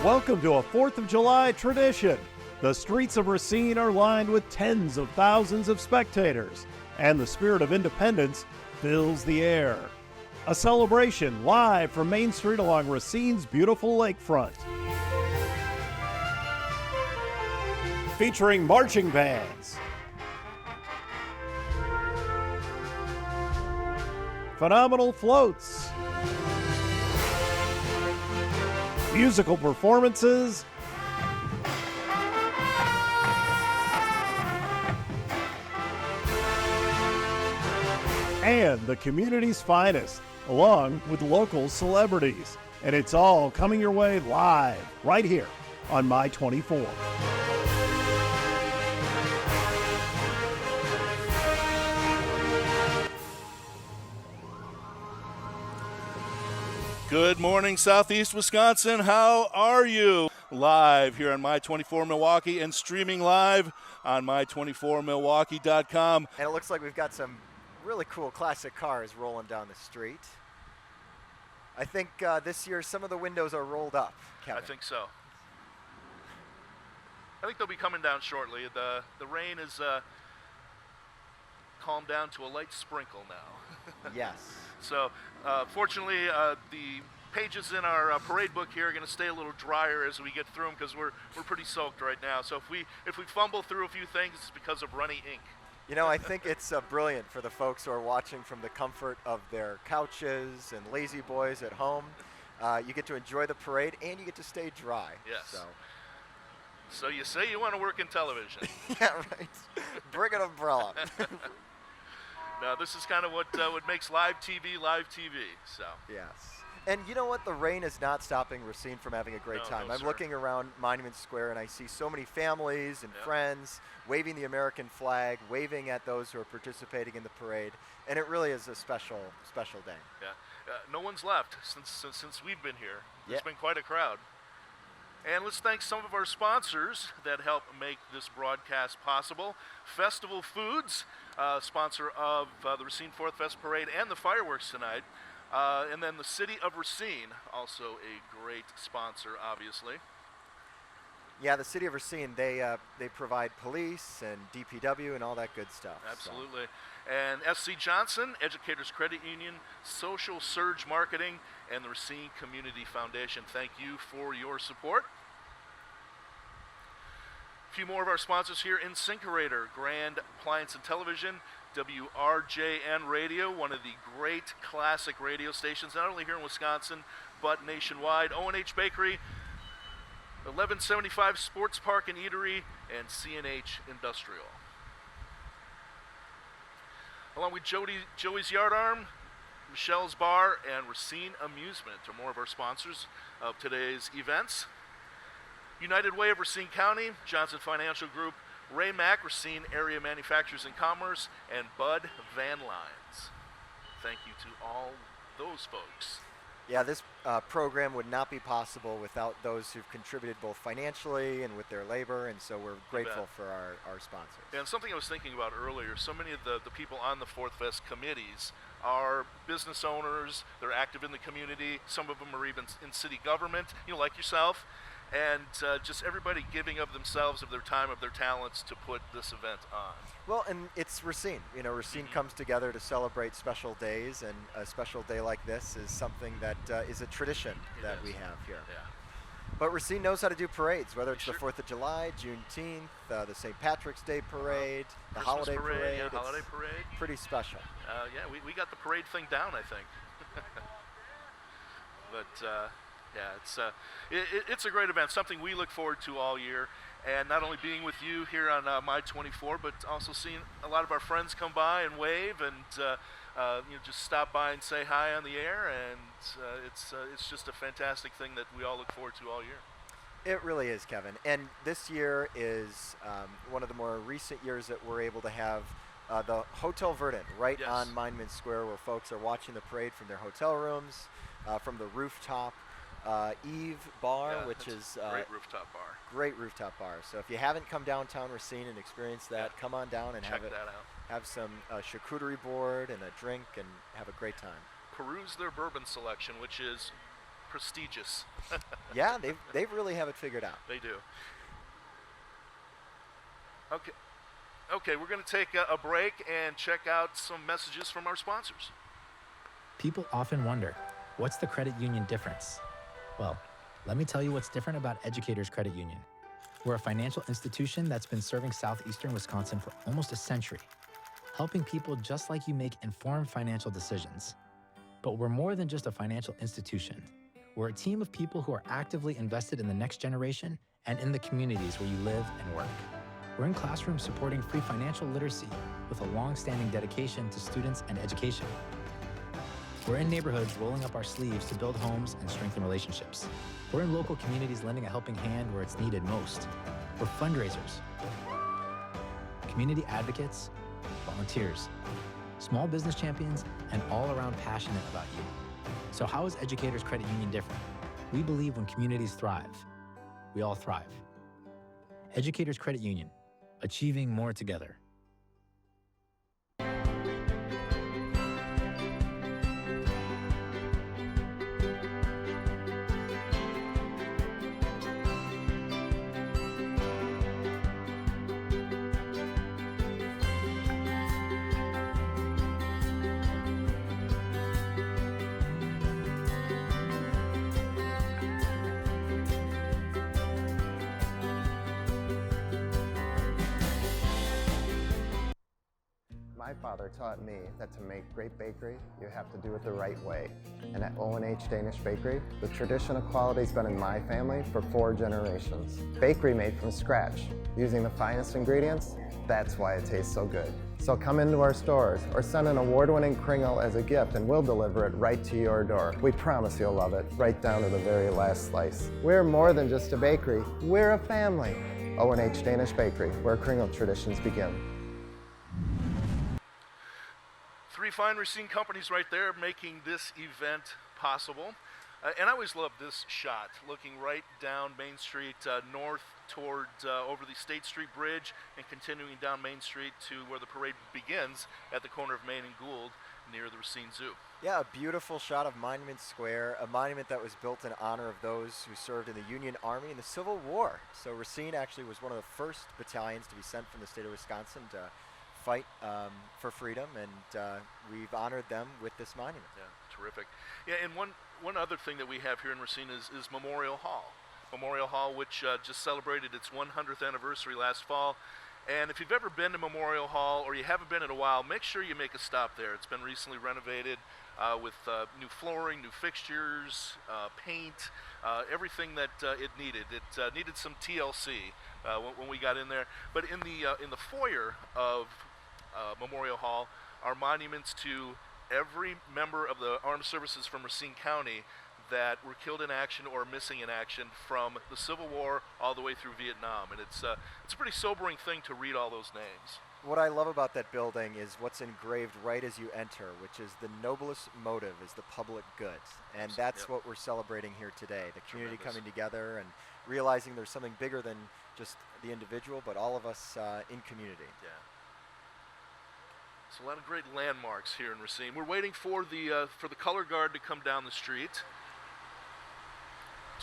Welcome to a 4th of July tradition. The streets of Racine are lined with tens of thousands of spectators, and the spirit of independence fills the air. A celebration live from Main Street along Racine's beautiful lakefront. Featuring marching bands, phenomenal floats, musical performances, and the community's finest, along with local celebrities. And it's all coming your way live, right here on My 24. Good morning, Southeast Wisconsin. How are you? Live here on My 24 Milwaukee and streaming live on my24milwaukee.com. And it looks like we've got some really cool classic cars rolling down the street. I think this year some of the windows are rolled up, Kevin. I think so. I think they'll be coming down shortly. The rain is calmed down to a light sprinkle now. Yes. So, fortunately, the pages in our parade book here are going to stay a little drier as we get through them because we're pretty soaked right now. So if we fumble through a few things, it's because of runny ink. You know, I think it's brilliant for the folks who are watching from the comfort of their couches and lazy boys at home. You get to enjoy the parade and you get to stay dry. Yes. So you say you want to work in television. Yeah, right. Bring an umbrella. No, this is kind of what makes live TV. So. Yes. And you know what? The rain is not stopping Racine from having a great time. No, I'm sir. looking around Monument Square and I see so many families and friends waving the American flag, waving at those who are participating in the parade. And it really is a special day. Yeah. No one's left since we've been here. There's Yeah. been quite a crowd. And let's thank some of our sponsors that help make this broadcast possible. Festival Foods, sponsor of the Racine 4th Fest Parade and the fireworks tonight. And then the City of Racine, also a great sponsor, obviously. Yeah, the City of Racine, they provide police and DPW and all that good stuff. Absolutely. And SC Johnson, Educators Credit Union, Social Surge Marketing, and the Racine Community Foundation. Thank you for your support. A few more of our sponsors here: Incinerator, Grand Appliance and Television, WRJN Radio, one of the great classic radio stations, not only here in Wisconsin, but nationwide. O&H Bakery, 1175 Sports Park and Eatery, and C&H Industrial. Along with Joey's Yardarm, Michelle's Bar, and Racine Amusement are more of our sponsors of today's events. United Way of Racine County, Johnson Financial Group, Ray Mack, Racine Area Manufacturers and Commerce, and Bud Van Lines. Thank you to all those folks. Yeah, this program would not be possible without those who've contributed both financially and with their labor, and so we're grateful for our sponsors. And something I was thinking about earlier, so many of the people on the 4th Fest committees are business owners, they're active in the community, some of them are even in city government, like yourself, and just everybody giving of themselves, of their time, of their talents to put this event on. Well, and it's Racine. Racine comes together to celebrate special days, and a special day like this is something that is a tradition that we have here. Yeah. But Racine knows how to do parades, whether it's the 4th of July, Juneteenth, the St. Patrick's Day parade, the Christmas holiday parade. Yeah, holiday parade. Pretty special. Yeah, we got the parade thing down, I think. But yeah, it's a great event, something we look forward to all year. And not only being with you here on My 24, but also seeing a lot of our friends come by and wave and just stop by and say hi on the air. And it's just a fantastic thing that we all look forward to all year. It really is, Kevin. And this year is one of the more recent years that we're able to have the Hotel Verdant right on Monument Square, where folks are watching the parade from their hotel rooms, from the rooftop. Eve Bar, which is great rooftop bar. Great rooftop bar. So if you haven't come downtown Racine and experienced that, come on down and check that out. Have some charcuterie board and a drink and have a great time. Peruse their bourbon selection, which is prestigious. Yeah, they really have it figured out. They do. Okay, we're going to take a break and check out some messages from our sponsors. People often wonder, what's the credit union difference? Well, let me tell you what's different about Educators Credit Union. We're a financial institution that's been serving southeastern Wisconsin for almost a century, helping people just like you make informed financial decisions. But we're more than just a financial institution. We're a team of people who are actively invested in the next generation and in the communities where you live and work. We're in classrooms supporting free financial literacy with a long-standing dedication to students and education. We're in neighborhoods rolling up our sleeves to build homes and strengthen relationships. We're in local communities lending a helping hand where it's needed most. We're fundraisers, community advocates, volunteers, small business champions, and all around passionate about you. So how is Educators Credit Union different? We believe when communities thrive, we all thrive. Educators Credit Union, achieving more together. My father taught me that to make great bakery, you have to do it the right way. And at O&H Danish Bakery, the traditional quality's been in my family for 4 generations. Bakery made from scratch, using the finest ingredients, that's why it tastes so good. So come into our stores or send an award-winning Kringle as a gift and we'll deliver it right to your door. We promise you'll love it, right down to the very last slice. We're more than just a bakery, we're a family. O&H Danish Bakery, where Kringle traditions begin. 3 fine Racine companies right there making this event possible. And I always love this shot, looking right down Main Street north toward over the State Street Bridge and continuing down Main Street to where the parade begins at the corner of Main and Gould near the Racine Zoo. Yeah, a beautiful shot of Monument Square, a monument that was built in honor of those who served in the Union Army in the Civil War. So Racine actually was one of the first battalions to be sent from the state of Wisconsin to fight for freedom, and we've honored them with this monument. Yeah, terrific. Yeah, and one other thing that we have here in Racine is Memorial Hall. Memorial Hall, which just celebrated its 100th anniversary last fall. And if you've ever been to Memorial Hall or you haven't been in a while, make sure you make a stop there. It's been recently renovated with new flooring, new fixtures, paint, everything that it needed. It needed some TLC when we got in there. But in the foyer of Memorial Hall are monuments to every member of the armed services from Racine County that were killed in action or missing in action from the Civil War all the way through Vietnam. And it's a pretty sobering thing to read all those names. What I love about that building is what's engraved right as you enter, which is the noblest motive is the public good. And that's what we're celebrating here today, the community coming together and realizing there's something bigger than just the individual, but all of us in community. Yeah. There's a lot of great landmarks here in Racine. We're waiting for the color guard to come down the street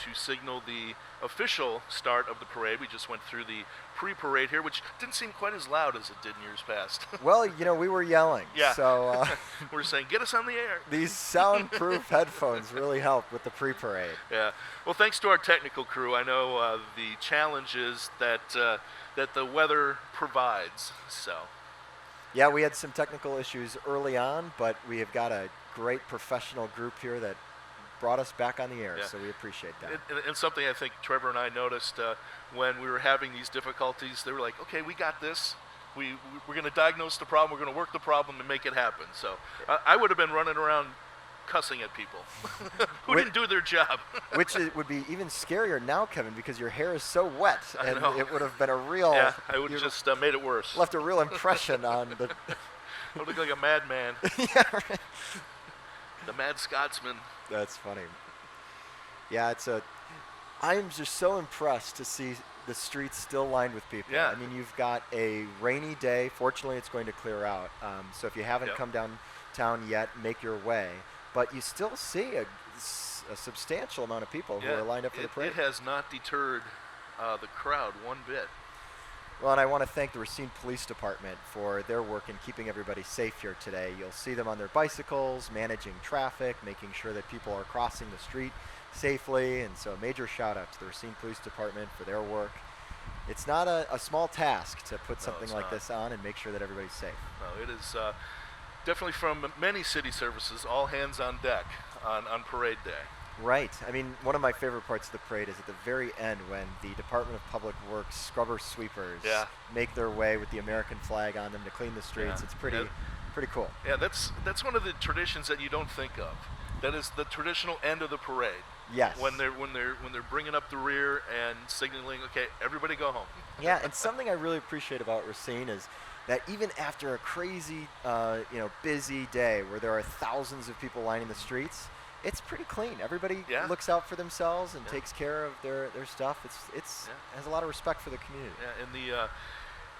to signal the official start of the parade. We just went through the pre-parade here, which didn't seem quite as loud as it did in years past. Well, you know, we were yelling. Yeah. So we're saying, get us on the air. These soundproof headphones really helped with the pre-parade. Yeah. Well, thanks to our technical crew. I know the challenges that the weather provides. So. Yeah, we had some technical issues early on, but we have got a great professional group here that brought us back on the air, so we appreciate that. And something I think Trevor and I noticed when we were having these difficulties, they were like, okay, we got this. We're going to diagnose the problem, we're going to work the problem and make it happen. So I would have been running around cussing at people who didn't do their job. Which would be even scarier now, Kevin, because your hair is so wet, and it would have been a real... Yeah, I would have just made it worse. Left a real impression on the... I look like a madman. Yeah, right. The Mad Scotsman. That's funny. Yeah, I'm just so impressed to see the streets still lined with people. Yeah. I mean, you've got a rainy day. Fortunately, it's going to clear out. So if you haven't come downtown yet, make your way. But you still see a substantial amount of people who are lined up for the parade. It has not deterred the crowd one bit. Well, and I want to thank the Racine Police Department for their work in keeping everybody safe here today. You'll see them on their bicycles, managing traffic, making sure that people are crossing the street safely, and so a major shout out to the Racine Police Department for their work. It's not a small task to put something like this on and make sure that everybody's safe. No, it is definitely from many city services, all hands on deck on parade day. Right. I mean, one of my favorite parts of the parade is at the very end when the Department of Public Works scrubber sweepers make their way with the American flag on them to clean the streets. It's pretty cool. Yeah, that's one of the traditions that you don't think of. That is the traditional end of the parade. Yes. When they're bringing up the rear and signaling, okay, everybody go home. Yeah, and something I really appreciate about Racine is that even after a crazy, busy day where there are thousands of people lining the streets, it's pretty clean. Everybody looks out for themselves and takes care of their stuff. It's has a lot of respect for the community. Yeah,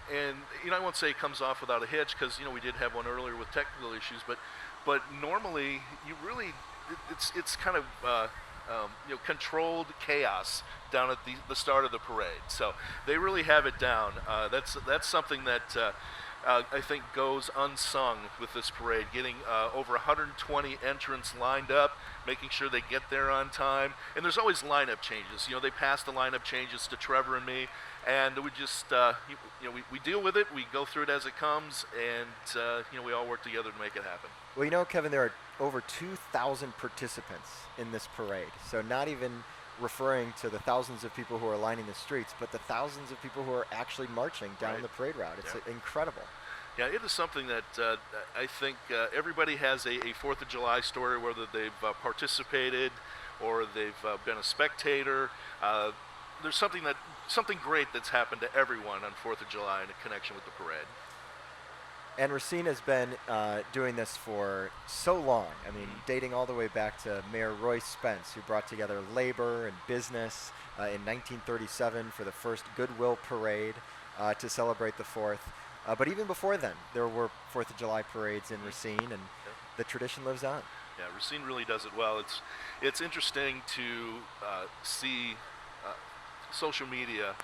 and I won't say it comes off without a hitch because we did have one earlier with technical issues, but normally you really it's kind of controlled chaos down at the start of the parade. So they really have it down. That's something that I think goes unsung with this parade, getting over 120 entrants lined up, making sure they get there on time. And there's always lineup changes. They pass the lineup changes to Trevor and me, and we just we deal with it. We go through it as it comes, and we all work together to make it happen. Well, Kevin, there are over 2,000 participants in this parade. So not even referring to the thousands of people who are lining the streets, but the thousands of people who are actually marching down the parade route. It's incredible. Yeah, it is something that I think everybody has a 4th of July story, whether they've participated or they've been a spectator. There's something great that's happened to everyone on 4th of July in connection with the parade. And Racine has been doing this for so long. I mean, dating all the way back to Mayor Roy Spence, who brought together labor and business in 1937 for the first Goodwill Parade to celebrate the 4th. But even before then, there were 4th of July parades in Racine, and the tradition lives on. Yeah, Racine really does it well. It's interesting to see social media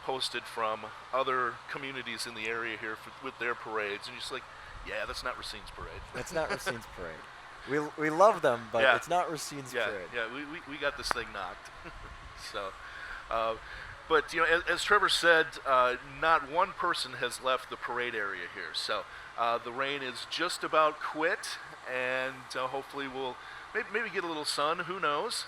posted from other communities in the area here with their parades, and you're just like, yeah, that's not Racine's parade. That's not Racine's parade. We love them, but it's not Racine's parade. Yeah, we got this thing knocked. So, but as Trevor said, not one person has left the parade area here. So the rain is just about quit, and hopefully we'll maybe get a little sun. Who knows?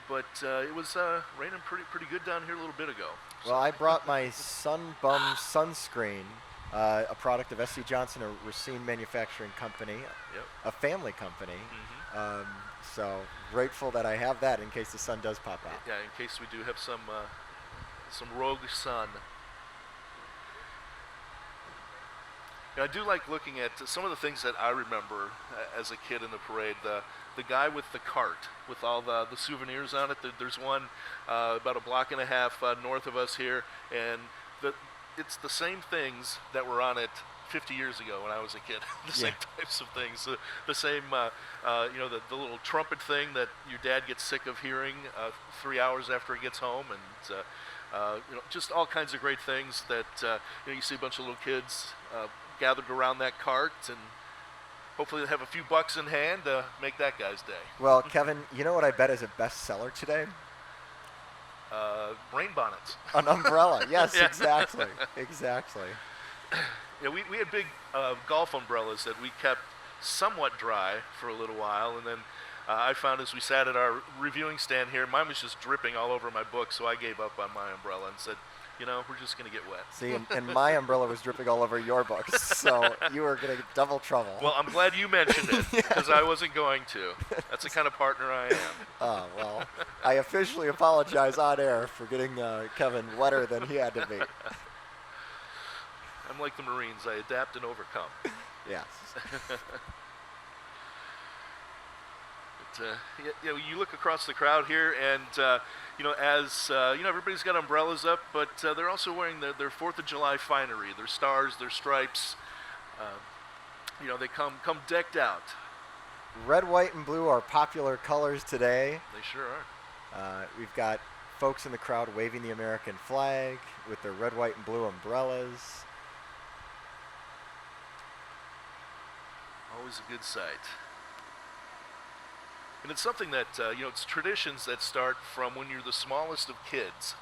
But it was raining pretty good down here a little bit ago. Well, I brought my Sunbum sunscreen, a product of S.C. Johnson, a Racine manufacturing company, a family company. So grateful that I have that in case the sun does pop out. Yeah, in case we do have some rogue sun. I do like looking at some of the things that I remember as a kid in the parade. The guy with the cart with all the souvenirs on it. There's one about a block and a half north of us here, and it's the same things that were on it 50 years ago when I was a kid. The same types of things. The same, the little trumpet thing that your dad gets sick of hearing 3 hours after he gets home, and just all kinds of great things that you see a bunch of little kids gathered around that cart, and hopefully they'll have a few bucks in hand to make that guy's day. Well, Kevin, you know what I bet is a bestseller today? Rain bonnets. An umbrella. Yes, exactly. Yeah, we had big golf umbrellas that we kept somewhat dry for a little while, and then I found as we sat at our reviewing stand here, mine was just dripping all over my book, so I gave up on my umbrella and said, we're just going to get wet. See, and my umbrella was dripping all over your books, so you were going to get double trouble. Well, I'm glad you mentioned it, because I wasn't going to. That's the kind of partner I am. Oh, well, I officially apologize on air for getting Kevin wetter than he had to be. I'm like the Marines. I adapt and overcome. Yes. You look across the crowd here, and everybody's got umbrellas up, but they're also wearing their 4th of July finery, their stars, their stripes. They come decked out. red, white, and blue are popular colors today. They sure are. We've got folks in the crowd waving the American flag with their red, white, and blue umbrellas. Always a good sight. And it's something that, it's traditions that start from when you're the smallest of kids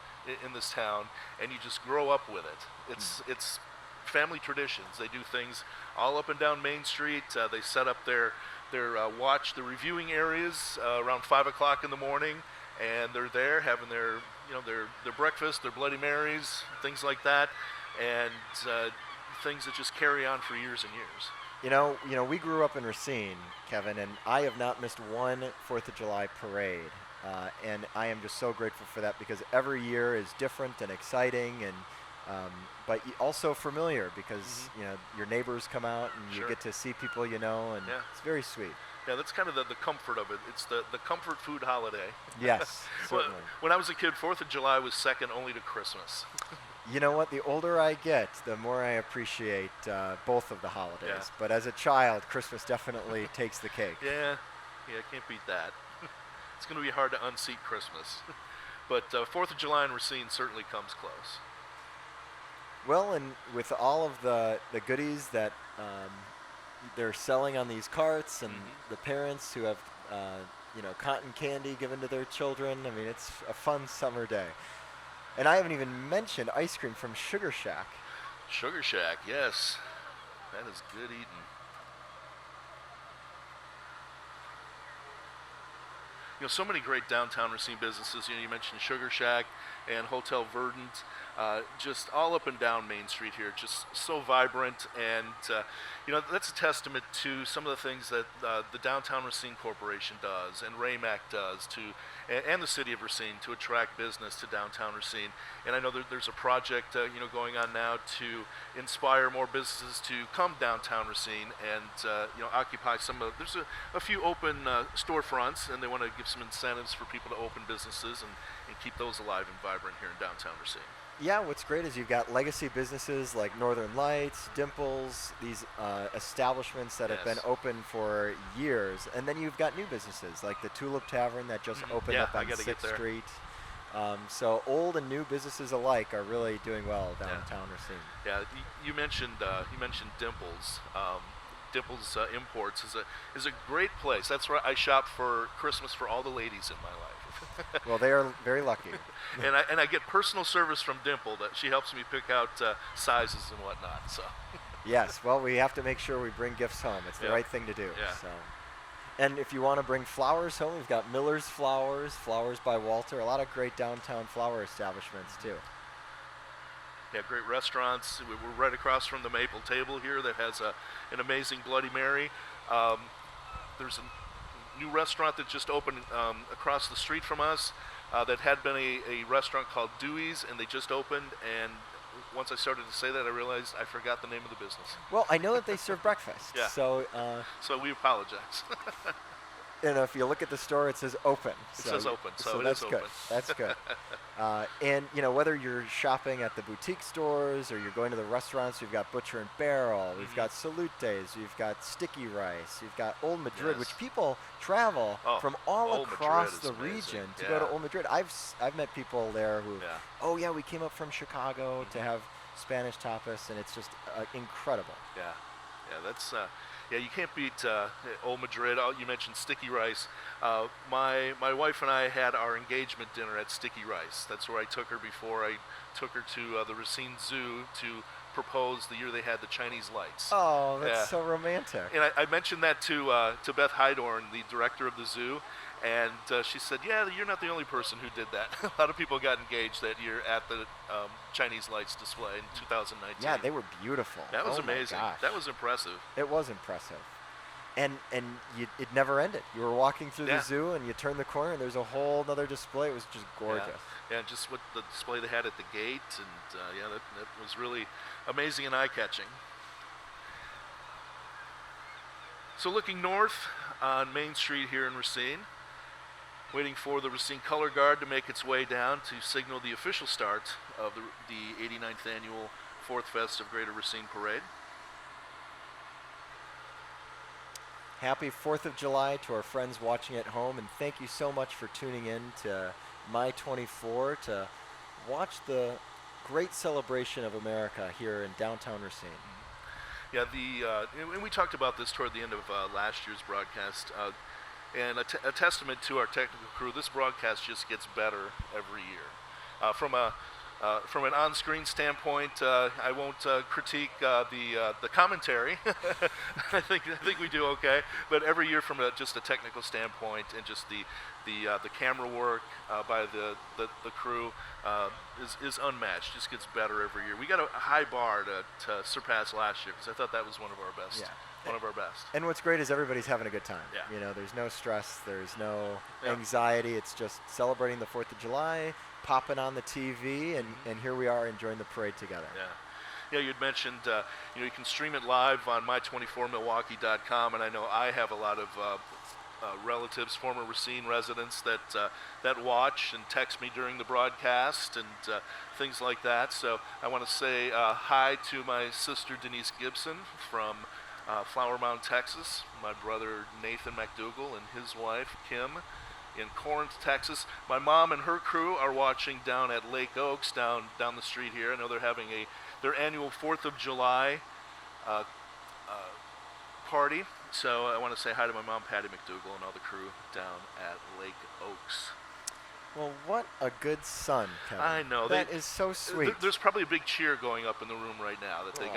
in this town, and you just grow up with it. It's family traditions. They do things all up and down Main Street. They set up their reviewing areas around 5 o'clock in the morning, and they're there having their breakfast, their Bloody Marys, things like that, and things that just carry on for years and years. You know, we grew up in Racine, Kevin, and I have not missed one 4th of July parade. And I am just so grateful for that, because every year is different and exciting, and but also familiar, because your neighbors come out and you get to see people and it's very sweet. Yeah, that's kind of the comfort of it. It's the comfort food holiday. Yes, certainly. When I was a kid, 4th of July was second only to Christmas. You know what? The older I get, the more I appreciate both of the holidays. Yeah. But as a child, Christmas definitely takes the cake. Yeah, can't beat that. It's going to be hard to unseat Christmas. But 4th of July in Racine certainly comes close. Well, and with all of the goodies that they're selling on these carts, and the parents who have cotton candy given to their children, I mean, it's a fun summer day. And I haven't even mentioned ice cream from Sugar Shack. Sugar Shack, yes. That is good eating. So many great downtown Racine businesses. You mentioned Sugar Shack and Hotel Verdant, just all up and down Main Street here, just so vibrant. And that's a testament to some of the things that the Downtown Racine Corporation does, and RAMAC does, and the city of Racine, to attract business to downtown Racine. And I know there's a project going on now to inspire more businesses to come downtown Racine and occupy some of. There's a few open storefronts, and they want to give some incentives for people to open businesses and keep those alive and vibrant here in downtown Racine. Yeah, what's great is you've got legacy businesses like Northern Lights, Dimples, these establishments that have been open for years. And then you've got new businesses like the Tulip Tavern that just opened up on 6th Street. So old and new businesses alike are really doing well downtown Racine. Yeah, you mentioned Dimples. Dimples Imports is a great place. That's where I shop for Christmas for all the ladies in my life. Well, they are very lucky. and I get personal service from Dimple. That she helps me pick out sizes and whatnot. So. Yes, well, we have to make sure we bring gifts home. It's the right thing to do. Yeah. So. And if you want to bring flowers home, we've got Miller's Flowers, Flowers by Walter, a lot of great downtown flower establishments too. Yeah, great restaurants. We're right across from the Maple Table here that has an amazing Bloody Mary. There's a new restaurant that just opened across the street from us that had been a restaurant called Dewey's, and they just opened. And once I started to say that, I realized I forgot the name of the business. Well, I know that they serve breakfast. Yeah. So we apologize. And if you look at the store, it says open. It says open, so it that's is good. open. That's good. And whether you're shopping at the boutique stores or you're going to the restaurants, you've got Butcher and Barrel, we've got Salute Days, you've got Sticky Rice, you've got Old Madrid, which people travel from all across the region to go to Old Madrid. I've met people there who, we came up from Chicago to have Spanish tapas, and it's just incredible. Yeah, that's. You can't beat Old Madrid. You mentioned Sticky Rice. My wife and I had our engagement dinner at Sticky Rice. That's where I took her before I took her to the Racine Zoo to propose the year they had the Chinese lights. Oh, that's so romantic. And I mentioned that to Beth Heidorn, the director of the zoo, and she said, "Yeah, you're not the only person who did that. A lot of people got engaged that year at the Chinese lights display in 2019." Yeah, they were beautiful. That was amazing. That was impressive. It was impressive. And it never ended. You were walking through the zoo, and you turn the corner, and there's a whole other display. It was just gorgeous. Yeah, just what the display they had at the gate, and that was really amazing and eye-catching. So looking north on Main Street here in Racine, waiting for the Racine Color Guard to make its way down to signal the official start of the 89th annual 4th Fest of Greater Racine Parade. Happy 4th of July to our friends watching at home, and thank you so much for tuning in to My 24 to watch the great celebration of America here in downtown Racine. Yeah, and we talked about this toward the end of last year's broadcast, and a testament to our technical crew. This broadcast just gets better every year. From an on-screen standpoint, I won't critique the commentary. I think we do okay. But every year, from just a technical standpoint, and just the camera work by the crew is unmatched. Just gets better every year. We got a high bar to surpass last year, because I thought that was one of our best. Yeah. One of our best. And what's great is everybody's having a good time. Yeah. You know, there's no stress, there's no anxiety. It's just celebrating the 4th of July, popping on the TV, and here we are enjoying the parade together. Yeah, you'd mentioned you can stream it live on my24milwaukee.com, and I know I have a lot of relatives, former Racine residents that watch and text me during the broadcast and things like that. So I want to say hi to my sister Denise Gibson from Flower Mound, Texas, my brother Nathan McDougall and his wife Kim in Corinth, Texas. My mom and her crew are watching down at Lake Oaks, down the street here. I know they're having their annual 4th of July party. So I want to say hi to my mom, Patty McDougall, and all the crew down at Lake Oaks. Well, what a good son, Kevin. I know. That is so sweet. There's probably a big cheer going up in the room right now that they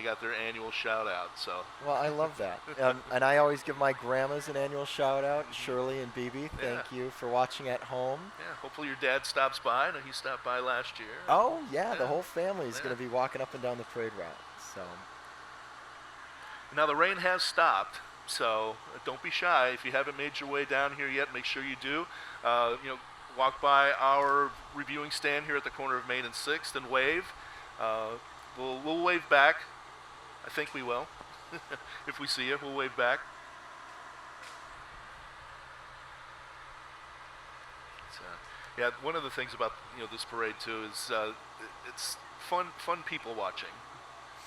got their annual shout out. So. Well, I love that. And I always give my grandmas an annual shout out, Shirley and BB. Thank you for watching at home. Yeah, hopefully your dad stops by. I know he stopped by last year. Oh, yeah, the whole family is going to be walking up and down the parade route. So. Now the rain has stopped, so don't be shy. If you haven't made your way down here yet, make sure you do. Walk by our reviewing stand here at the corner of Main and 6th and wave. We'll wave back. I think we will. If we see you, we'll wave back. Yeah, one of the things about this parade too is it's fun people watching.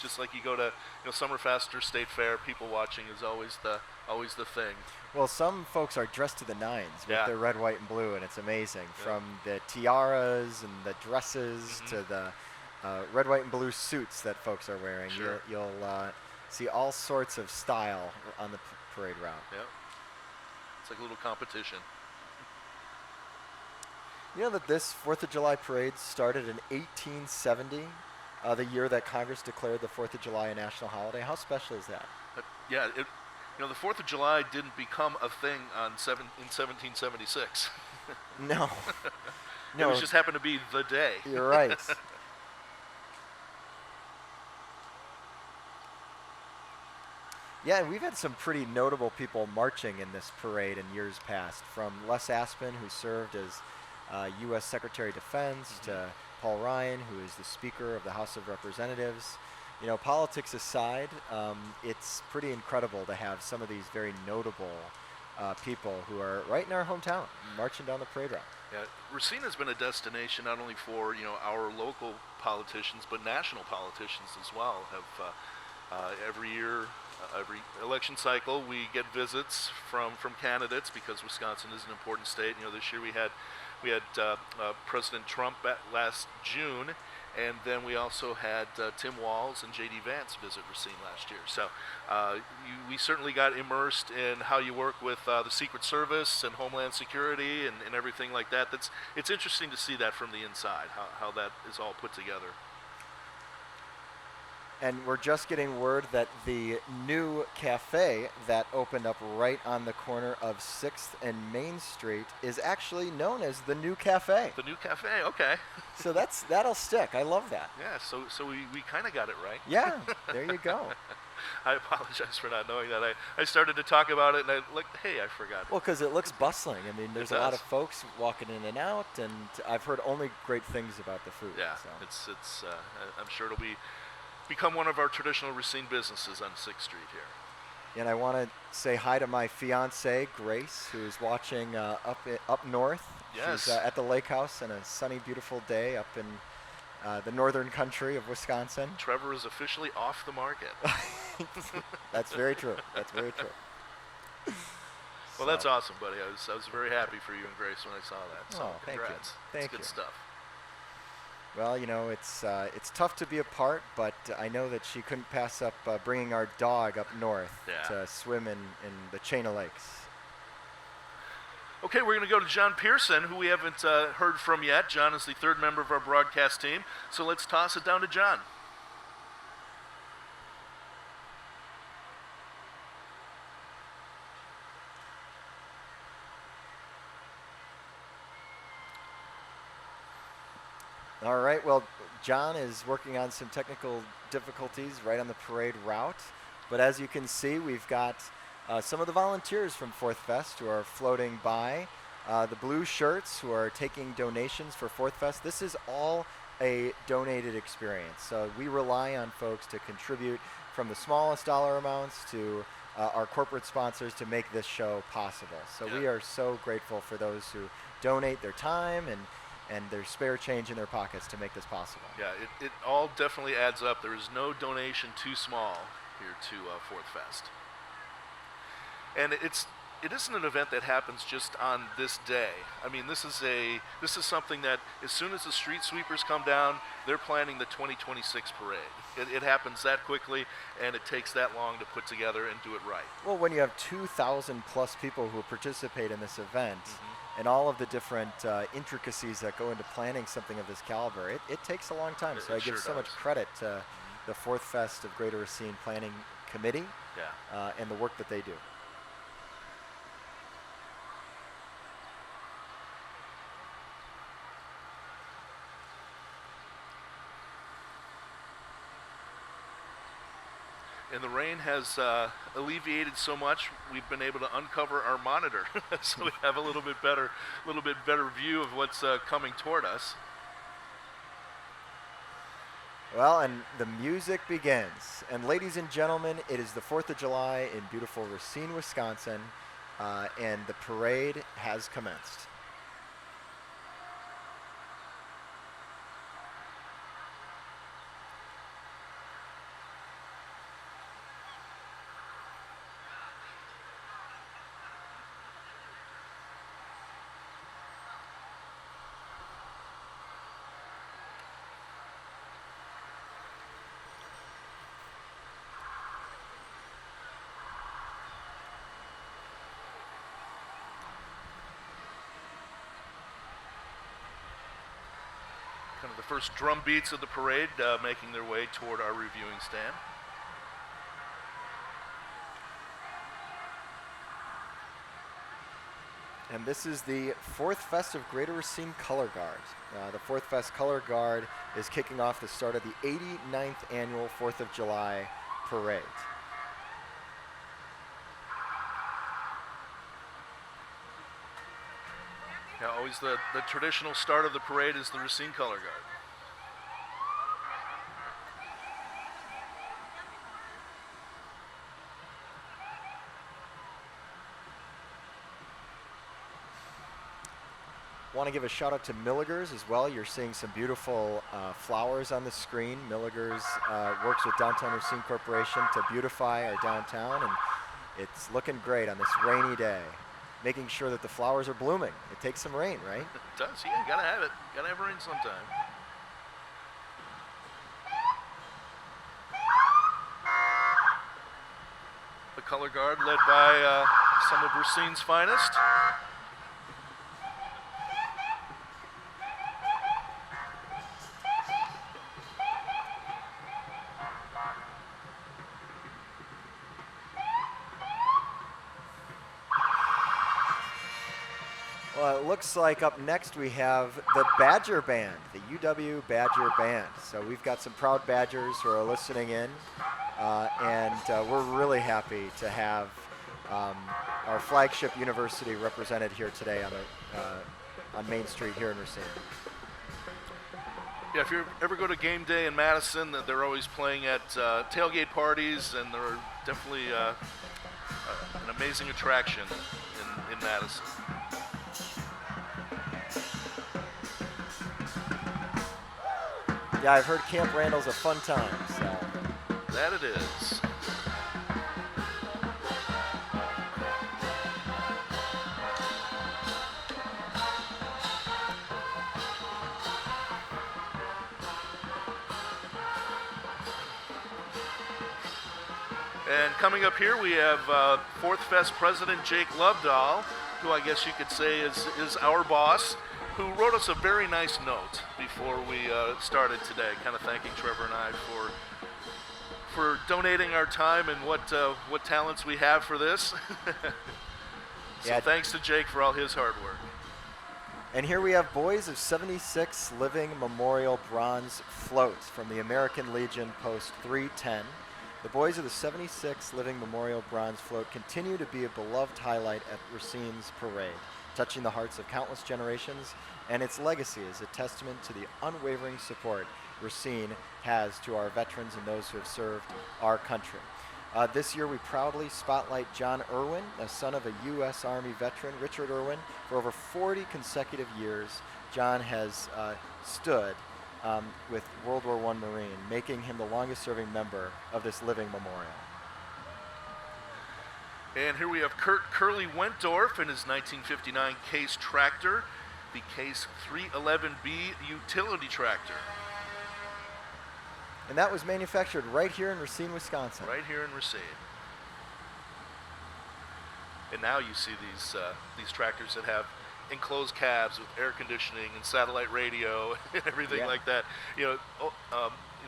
Just like you go to Summerfest or State Fair, people watching is always the thing. Well, some folks are dressed to the nines with their red, white, and blue, and it's amazing. From the tiaras and the dresses to the red, white, and blue suits that folks are wearing. Sure. You'll see all sorts of style on the parade route. Yep. It's like a little competition. You know that this 4th of July parade started in 1870, the year that Congress declared the 4th of July a national holiday. How special is that? The 4th of July didn't become a thing in 1776. No. No. It just happened to be the day. You're right. Yeah, and we've had some pretty notable people marching in this parade in years past, from Les Aspin, who served as U.S. Secretary of Defense, to Paul Ryan, who is the Speaker of the House of Representatives. Politics aside, it's pretty incredible to have some of these very notable people who are right in our hometown marching down the parade route. Yeah, Racine has been a destination not only for our local politicians, but national politicians as well. Every year, every election cycle, we get visits from candidates because Wisconsin is an important state. This year we had President Trump last June, and then we also had Tim Walz and J.D. Vance visit Racine last year. So we certainly got immersed in how you work with the Secret Service and Homeland Security and everything like that. It's interesting to see that from the inside, how that is all put together. And we're just getting word that the new cafe that opened up right on the corner of 6th and Main Street is actually known as the New Cafe. The New Cafe, okay. So that'll stick. I love that. Yeah, so we kind of got it right. Yeah, there you go. I apologize for not knowing that. I started to talk about it, and hey, I forgot it. Well, because it looks bustling. I mean, there's a lot of folks walking in and out, and I've heard only great things about the food. Yeah, so. it's I'm sure it'll become one of our traditional Racine businesses on 6th Street here. And I want to say hi to my fiance, Grace, who is watching up north. Yes. She's at the lake house on a sunny, beautiful day up in the northern country of Wisconsin. Trevor is officially off the market. That's very true. That's very true. Well, that's awesome, buddy. I was very happy for you and Grace when I saw that. So congrats. Thank you. It's good stuff. Well, you know, it's tough to be apart, but I know that she couldn't pass up bringing our dog up north to swim in the chain of lakes. Okay, we're going to go to John Pearson, who we haven't heard from yet. John is the third member of our broadcast team, so let's toss it down to John. All right, well, John is working on some technical difficulties right on the parade route, but as you can see, we've got some of the volunteers from Fourth Fest who are floating by, the blue shirts who are taking donations for Fourth Fest. This is all a donated experience, so we rely on folks to contribute from the smallest dollar amounts to our corporate sponsors to make this show possible. So we are so grateful for those who donate their time and their spare change in their pockets to make this possible. Yeah, it all definitely adds up. There is no donation too small here to Fourth Fest. And it isn't an event that happens just on this day. I mean, this is something that as soon as the street sweepers come down, they're planning the 2026 parade. It happens that quickly, and it takes that long to put together and do it right. Well, when you have 2,000 plus people who participate in this event, and all of the different intricacies that go into planning something of this caliber, it takes a long time. So I give so much credit to the Fourth Fest of Greater Racine Planning Committee and the work that they do. And the rain has alleviated so much, we've been able to uncover our monitor, so we have a little bit better view of what's coming toward us. Well, and the music begins. And ladies and gentlemen, it is the 4th of July in beautiful Racine, Wisconsin, and the parade has commenced. Kind of the first drum beats of the parade making their way toward our reviewing stand. And this is the Fourth Fest of Greater Racine Color Guard. The Fourth Fest Color Guard is kicking off the start of the 89th annual 4th of July parade. Yeah, always the traditional start of the parade is the Racine Color Guard. Want to give a shout out to Milligers as well. You're seeing some beautiful flowers on the screen. Milligers works with Downtown Racine Corporation to beautify our downtown, and it's looking great on this rainy day. Making sure that the flowers are blooming. It takes some rain, right? It does, yeah, gotta have it. Gotta have rain sometime. The color guard led by some of Racine's finest. Well, it looks like up next we have the Badger Band, the UW Badger Band. So we've got some proud Badgers who are listening in, and we're really happy to have our flagship university represented here today on Main Street here in Racine. Yeah, if you ever go to game day in Madison, they're always playing at tailgate parties, and they're definitely an amazing attraction in Madison. Yeah, I've heard Camp Randall's a fun time, so. That it is. And coming up here, we have Fourth Fest President Jake Lovedahl, who I guess you could say is our boss, who wrote us a very nice note before we started today, kind of thanking Trevor and I for donating our time and what talents we have for this. So thanks to Jake for all his hard work. And here we have Boys of 76 Living Memorial Bronze Floats from the American Legion Post 310. The Boys of the 76 Living Memorial Bronze Float continue to be a beloved highlight at Racine's parade, touching the hearts of countless generations, and its legacy is a testament to the unwavering support Racine has to our veterans and those who have served our country. This year we proudly spotlight John Irwin, a son of a U.S. Army veteran, Richard Irwin. For over 40 consecutive years, John has stood with World War I Marine, making him the longest serving member of this living memorial. And here we have Kurt Curly Wentdorf and his 1959 Case tractor, the Case 311B utility tractor. And that was manufactured right here in Racine, Wisconsin. Right here in Racine. And now you see these tractors that have enclosed cabs with air conditioning and satellite radio and everything like that.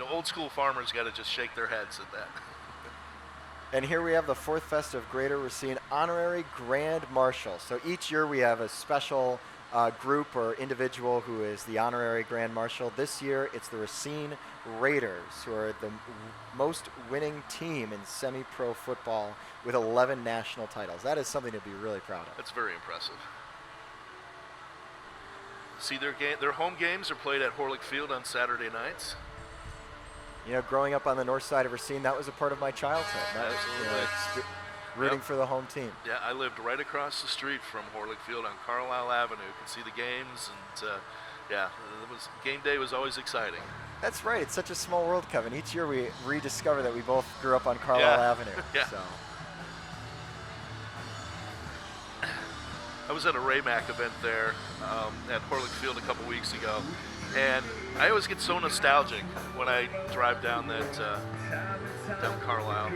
Old school farmers got to just shake their heads at that. And here we have the Fourth Fest of Greater Racine Honorary Grand Marshal. So each year we have a special group or individual who is the honorary Grand Marshal. This year it's the Racine Raiders, who are the most winning team in semi-pro football with 11 national titles. That is something to be really proud of. That's very impressive. See, their home games are played at Horlick Field on Saturday nights. You know, growing up on the north side of Racine, that was a part of my childhood. Absolutely. Rooting for the home team. Yeah, I lived right across the street from Horlick Field on Carlisle Avenue. You could see the games, and game day was always exciting. That's right. It's such a small world, Kevin. Each year we rediscover that we both grew up on Carlisle Avenue. Yeah. So. I was at a Raymac event there at Horlick Field a couple weeks ago, and I always get so nostalgic when I drive down down Carlisle.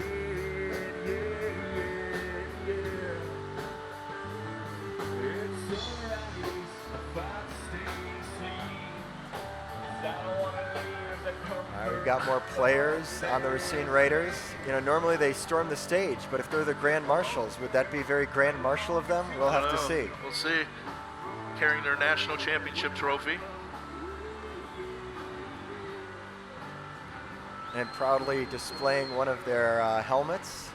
We've got more players on the Racine Raiders. You know, normally they storm the stage, but if they're the Grand Marshals, would that be very Grand Marshal of them? We'll have to see. We'll see. Carrying their national championship trophy. And proudly displaying one of their helmets.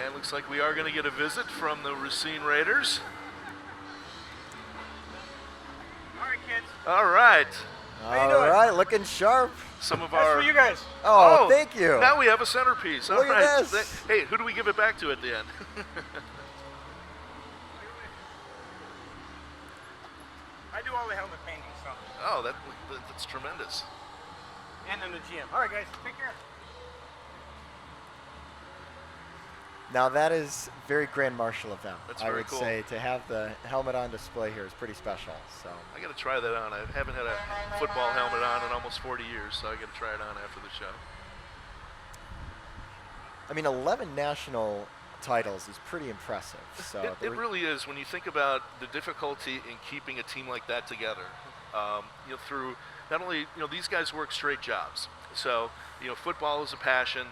And looks like we are going to get a visit from the Racine Raiders. All right. All right, looking sharp. Some of That's our. for you guys. Oh, thank you. Now we have a centerpiece. Look at this. Hey, who do we give it back to at the end? I do all the helmet painting, so. Oh, that's tremendous. And I'm the GM. All right, guys, take care. Now that is very Grand Marshal of them. That's I very would cool. say to have the helmet on display here is pretty special. So I got to try that on. I haven't had a football helmet on in almost 40 years, so I got to try it on after the show. I mean, 11 national titles is pretty impressive. So it really is when you think about the difficulty in keeping a team like that together. Through not only these guys work straight jobs, so football is a passion.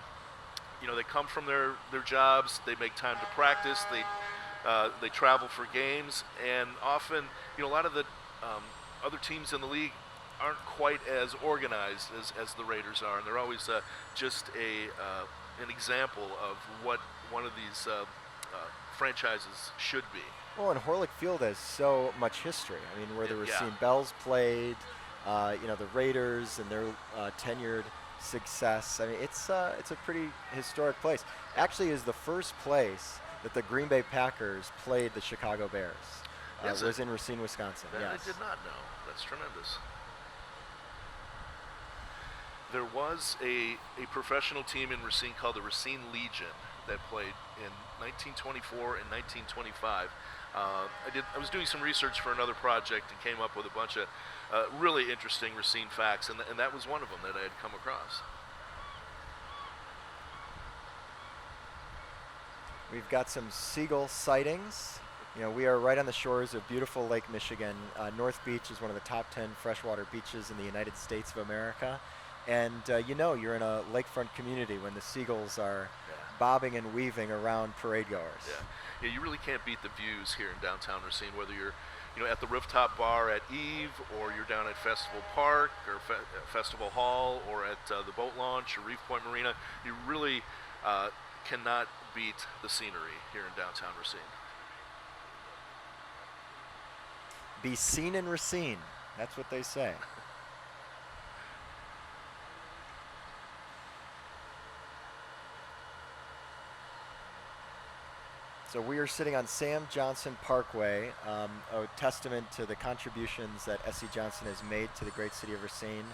They come from their jobs. They make time to practice. They travel for games, and often a lot of the other teams in the league aren't quite as organized as the Raiders are, and they're always just an example of what one of these franchises should be. Well, and Horlick Field has so much history. I mean, where the Racine Bells played, the Raiders and their tenured success. I mean, it's a pretty historic place. Actually, is the first place that the Green Bay Packers played the Chicago Bears. Was in Racine, Wisconsin. That yes. I did not know. That's tremendous. There was a professional team in Racine called the Racine Legion, that played in 1924 and 1925. I was doing some research for another project and came up with a bunch of really interesting Racine facts, and that was one of them that I had come across. We've got some seagull sightings. You know, we are right on the shores of beautiful Lake Michigan. North Beach is one of the top 10 freshwater beaches in the United States of America. And you know, you're in a lakefront community when the seagulls are bobbing and weaving around parade goers. Yeah, you really can't beat the views here in downtown Racine, whether you're at the rooftop bar at Eve, or you're down at Festival Park or Festival Hall, or at the boat launch or Reef Point Marina. You really cannot beat the scenery here in downtown Racine. Be seen in Racine. That's what they say. So we are sitting on Sam Johnson Parkway, a testament to the contributions that S.C. Johnson has made to the great city of Racine,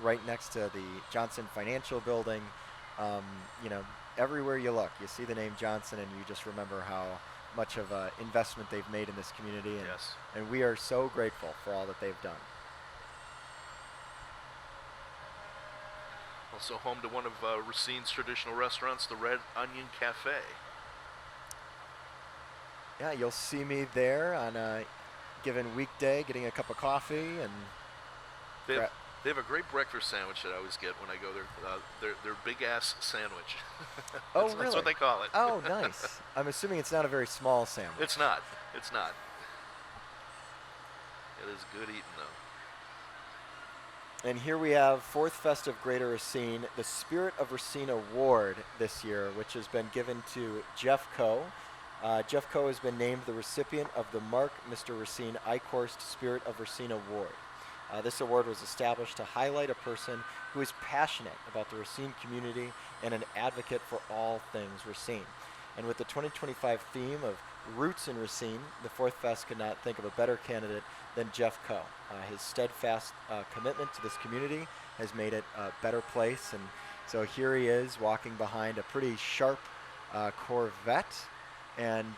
right next to the Johnson Financial Building. You know, everywhere you look, you see the name Johnson and you just remember how much of an investment they've made in this community. And, and we are so grateful for all that they've done. Also home to one of Racine's traditional restaurants, the Red Onion Cafe. Yeah, you'll see me there on a given weekday getting a cup of coffee. And they have a great breakfast sandwich that I always get when I go there. Their big ass sandwich. Oh, really? That's what they call it. Oh, nice. I'm assuming it's not a very small sandwich. It's not. It's not. It is good eating, though. And here we have 4th Fest of Greater Racine, the Spirit of Racine Award this year, which has been given to Jeff Coe. Jeff Coe has been named the recipient of the Mark Mr. Racine Eichhorst Spirit of Racine Award. This award was established to highlight a person who is passionate about the Racine community and an advocate for all things Racine. And with the 2025 theme of Roots in Racine, the 4th Fest could not think of a better candidate than Jeff Coe. His steadfast commitment to this community has made it a better place. And so here he is walking behind a pretty sharp Corvette. And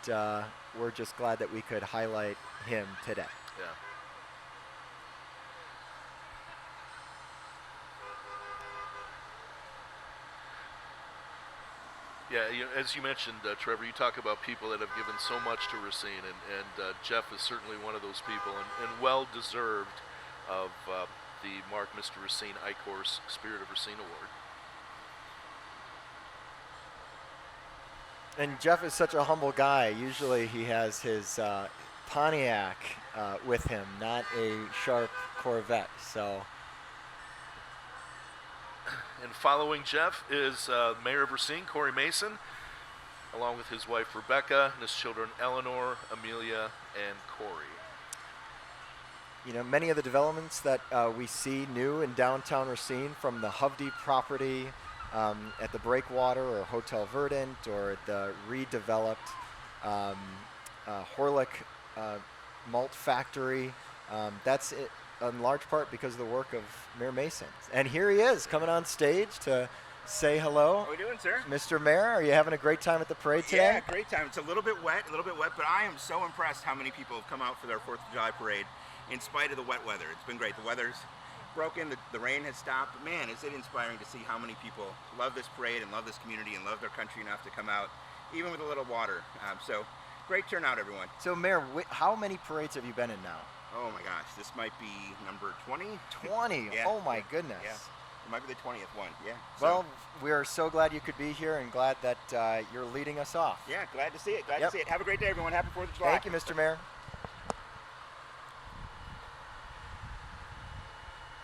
we're just glad that we could highlight him today. Yeah, as you mentioned, Trevor, you talk about people that have given so much to Racine, and Jeff is certainly one of those people, and well-deserved of the Mark Mr. Racine Eichhorst Spirit of Racine Award. And Jeff is such a humble guy. Usually he has his Pontiac with him, not a sharp Corvette. So. And following Jeff is Mayor of Racine, Corey Mason, along with his wife Rebecca and his children Eleanor, Amelia, and Corey. You know, many of the developments that we see new in downtown Racine, from the Hovde property at the Breakwater or Hotel Verdant, or the redeveloped Horlick malt factory, that's it, in large part because of the work of Mayor Mason. And here he is coming on stage to say hello. How are we doing, sir? Mr. Mayor, are you having a great time at the parade today? Yeah, great time. It's a little bit wet, but I am so impressed how many people have come out for their 4th of July parade in spite of the wet weather. It's been great. The weather's broken, the rain has stopped. But man, is it inspiring to see how many people love this parade and love this community and love their country enough to come out, even with a little water. So great turnout, everyone. So Mayor, how many parades have you been in now? Oh my gosh, this might be number 20. 20? Yeah, oh my goodness. Yeah, it might be the 20th one, yeah. Well, we are so glad you could be here and glad that you're leading us off. Yeah, glad to see it, glad to see it. Have a great day, everyone. Happy 4th of July. Thank you, Mr. Mayor.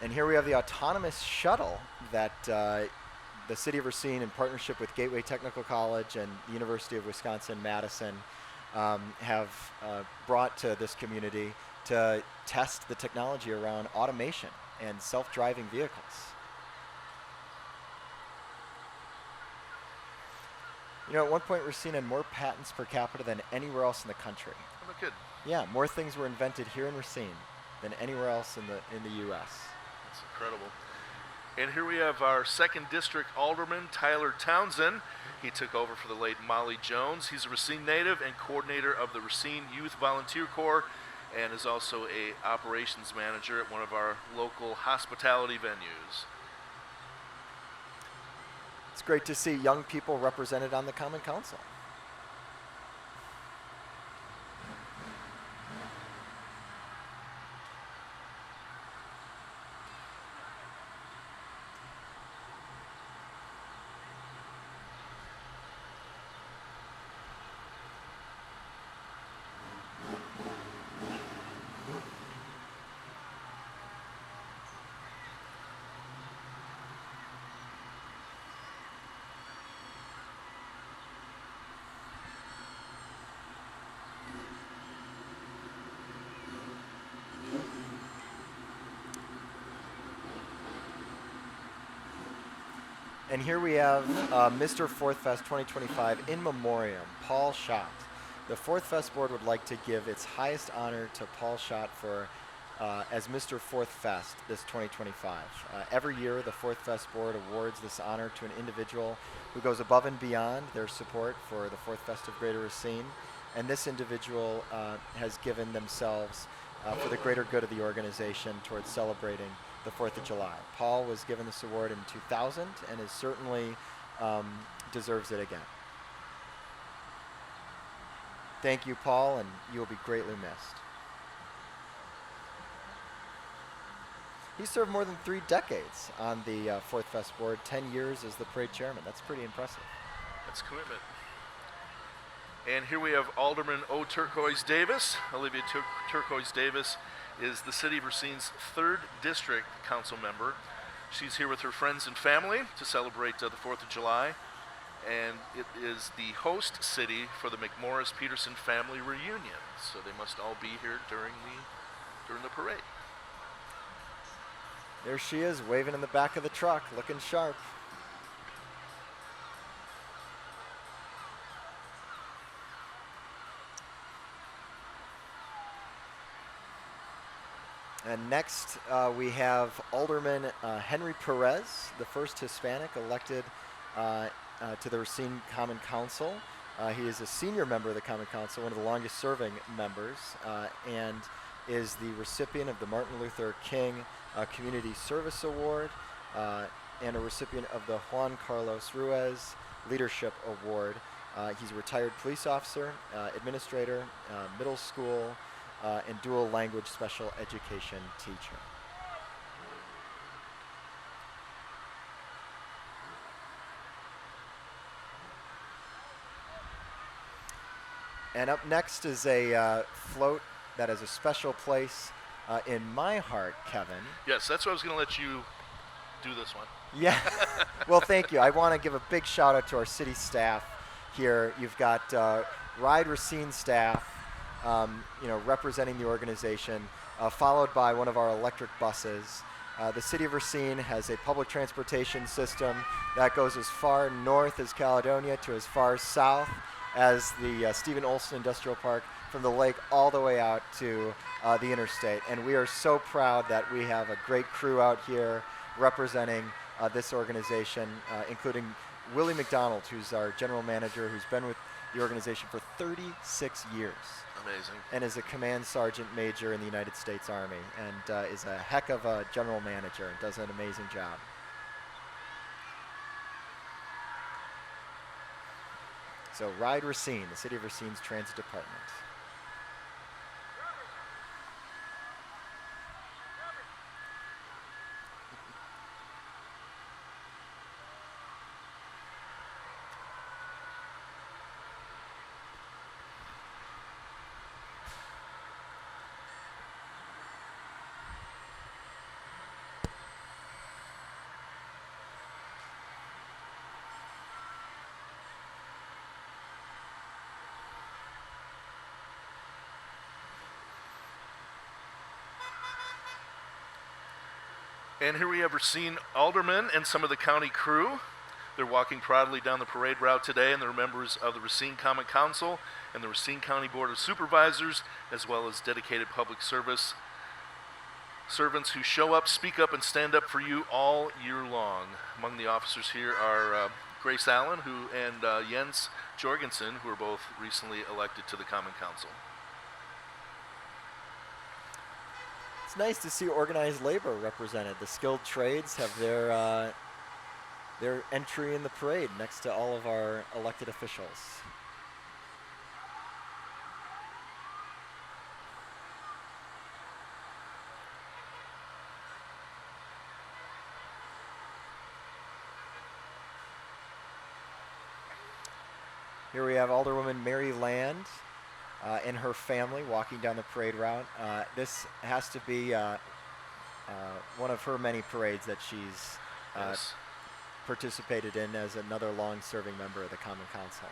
And here we have the autonomous shuttle that the City of Racine, in partnership with Gateway Technical College and the University of Wisconsin-Madison, have brought to this community to test the technology around automation and self-driving vehicles. You know, at one point, Racine had more patents per capita than anywhere else in the country. I'm not kidding. Yeah, more things were invented here in Racine than anywhere else in the U.S. That's incredible. And here we have our 2nd District Alderman, Tyler Townsend. He took over for the late Molly Jones. He's a Racine native and coordinator of the Racine Youth Volunteer Corps, and is also a operations manager at one of our local hospitality venues. It's great to see young people represented on the Common Council. And here we have Mr. Fourth Fest 2025 in memoriam, Paul Schott. The Fourth Fest board would like to give its highest honor to Paul Schott for as Mr. Fourth Fest this 2025. Every year, the Fourth Fest board awards this honor to an individual who goes above and beyond their support for the Fourth Fest of Greater Racine. And this individual has given themselves for the greater good of the organization towards celebrating the 4th of July. Paul was given this award in 2000 and is certainly deserves it again. Thank you, Paul, and you will be greatly missed. He served more than 3 decades on the Fourth Fest board, 10 years as the parade chairman. That's pretty impressive. That's commitment. And here we have Alderman O. Turquoise Davis. Olivia Turquoise Davis is the City of Racine's 3rd District Council member. She's here with her friends and family to celebrate the 4th of July. And it is the host city for the McMorris-Peterson family reunion. So they must all be here during the parade. There she is, waving in the back of the truck, looking sharp. And next we have Alderman Henry Perez, the first Hispanic elected to the Racine Common Council. He is a senior member of the Common Council, one of the longest serving members, and is the recipient of the Martin Luther King Community Service Award and a recipient of the Juan Carlos Ruiz Leadership Award. He's a retired police officer, administrator, middle school, and dual language special education teacher. And up next is a float that has a special place in my heart, Kevin. Yes, that's why I was going to let you do this one. Yeah. Well, thank you. I want to give a big shout out to our city staff here. You've got Ride Racine staff, representing the organization, followed by one of our electric buses. The City of Racine has a public transportation system that goes as far north as Caledonia to as far south as the Stephen Olson Industrial Park, from the lake all the way out to the interstate. And we are so proud that we have a great crew out here representing this organization, including Willie McDonald, who's our general manager, who's been with the organization for 36 years. Amazing. And is a command sergeant major in the United States Army, and is a heck of a general manager and does an amazing job. So Ride Racine, the City of Racine's transit department. And here we have Racine aldermen and some of the county crew. They're walking proudly down the parade route today, and they're members of the Racine Common Council and the Racine County Board of Supervisors, as well as dedicated public service servants who show up, speak up, and stand up for you all year long. Among the officers here are Grace Allen and Jens Jorgensen, who are both recently elected to the Common Council. It's nice to see organized labor represented. The skilled trades have their entry in the parade next to all of our elected officials. Here we have Alderwoman Mary Land and her family walking down the parade route. This has to be one of her many parades that she's Yes. participated in as another long-serving member of the Common Council.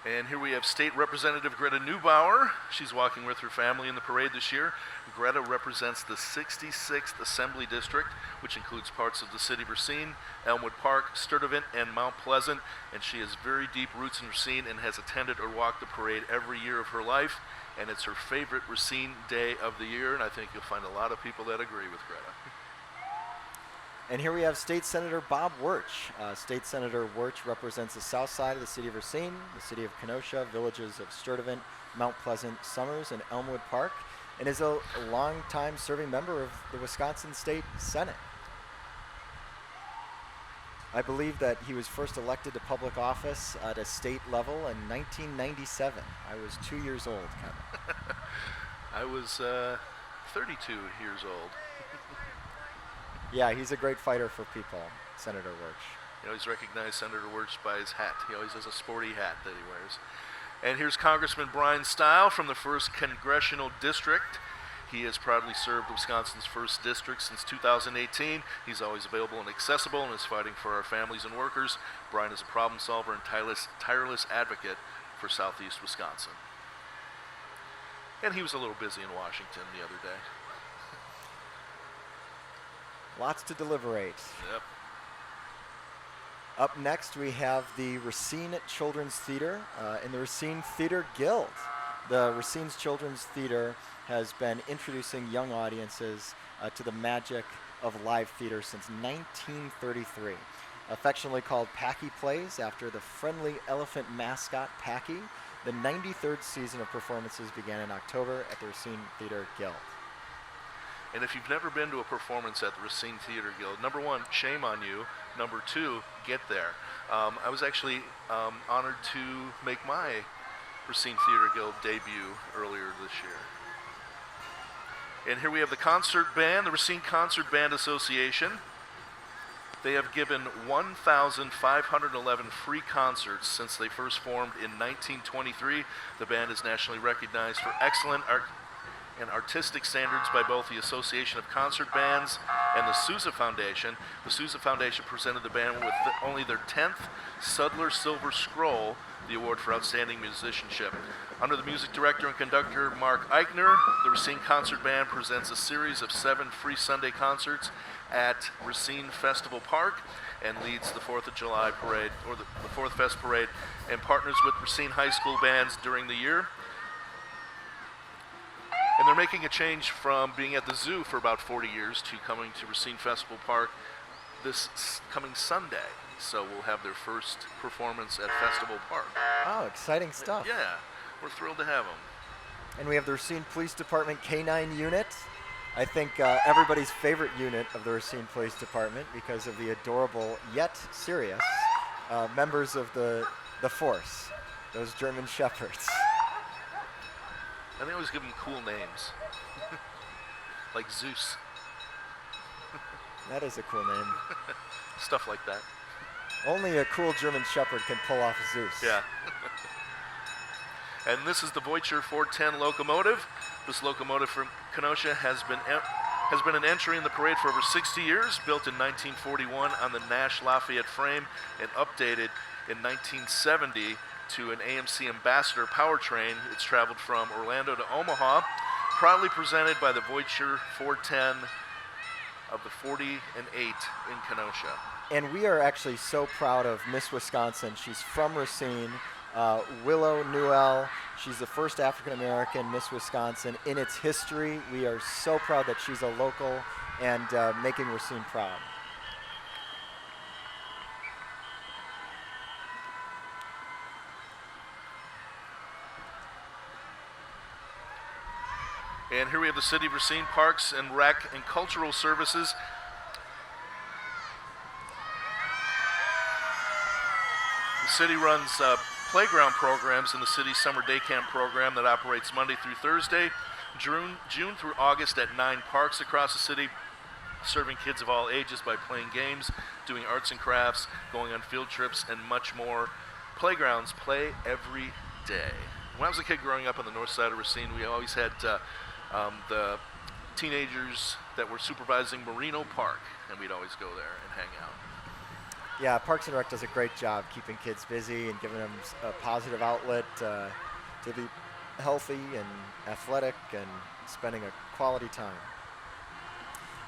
And here we have State Representative Greta Neubauer. She's walking with her family in the parade this year. Greta represents the 66th Assembly District, which includes parts of the city of Racine, Elmwood Park, Sturtevant, and Mount Pleasant. And she has very deep roots in Racine and has attended or walked the parade every year of her life. And it's her favorite Racine day of the year. And I think you'll find a lot of people that agree with Greta. And here we have State Senator Bob Wirch. State Senator Wirch represents the south side of the city of Racine, the city of Kenosha, villages of Sturtevant, Mount Pleasant, Summers, and Elmwood Park, and is a long-time serving member of the Wisconsin State Senate. I believe that he was first elected to public office at a state level in 1997. I was 2 years old, Kevin. I was 32 years old. Yeah, he's a great fighter for people, Senator Wirch. You know, he's recognized Senator Wirch by his hat. He always has a sporty hat that he wears. And here's Congressman Brian Stile from the 1st Congressional District. He has proudly served Wisconsin's 1st District since 2018. He's always available and accessible and is fighting for our families and workers. Brian is a problem solver and tireless advocate for Southeast Wisconsin. And he was a little busy in Washington the other day. Lots to deliberate. Yep. Up next, we have the Racine Children's Theater and the Racine Theater Guild. The Racine's Children's Theater has been introducing young audiences to the magic of live theater since 1933. Affectionately called Packy Plays after the friendly elephant mascot Packy, the 93rd season of performances began in October at the Racine Theater Guild. And if you've never been to a performance at the Racine Theater Guild, number one, shame on you. Number two, get there. I was actually honored to make my Racine Theater Guild debut earlier this year. And here we have the concert band, the Racine Concert Band Association. They have given 1,511 free concerts since they first formed in 1923. The band is nationally recognized for excellent art and artistic standards by both the Association of Concert Bands and the Sousa Foundation. The Sousa Foundation presented the band with only their 10th Sudler Silver Scroll, the award for outstanding musicianship. Under the music director and conductor Mark Eichner, the Racine Concert Band presents a series of 7 free Sunday concerts at Racine Festival Park and leads the 4th of July parade, or the 4th Fest parade, and partners with Racine High School bands during the year. And they're making a change from being at the zoo for about 40 years to coming to Racine Festival Park this coming Sunday. So we'll have their first performance at Festival Park. Oh, exciting stuff. Yeah, we're thrilled to have them. And we have the Racine Police Department K-9 unit. I think everybody's favorite unit of the Racine Police Department because of the adorable yet serious members of the force, those German Shepherds. And they always give them cool names, like Zeus. That is a cool name. Stuff like that. Only a cool German Shepherd can pull off Zeus. Yeah. And this is the Voiture 410 locomotive. This locomotive from Kenosha has been an entry in the parade for over 60 years, built in 1941 on the Nash Lafayette frame and updated in 1970 to an AMC Ambassador powertrain. It's traveled from Orlando to Omaha, proudly presented by the Voiture 410 of the 40 and 8 in Kenosha. And we are actually so proud of Miss Wisconsin. She's from Racine, Willow Newell. She's the first African-American Miss Wisconsin in its history. We are so proud that she's a local and making Racine proud. And here we have the City of Racine Parks and Rec and Cultural Services. The city runs playground programs in the city's summer day camp program that operates Monday through Thursday, June through August at 9 parks across the city, serving kids of all ages by playing games, doing arts and crafts, going on field trips, and much more. Playgrounds play every day. When I was a kid growing up on the north side of Racine, we always had the teenagers that were supervising Marino Park, and we'd always go there and hang out. Yeah, Parks and Rec does a great job keeping kids busy and giving them a positive outlet to be healthy and athletic and spending a quality time.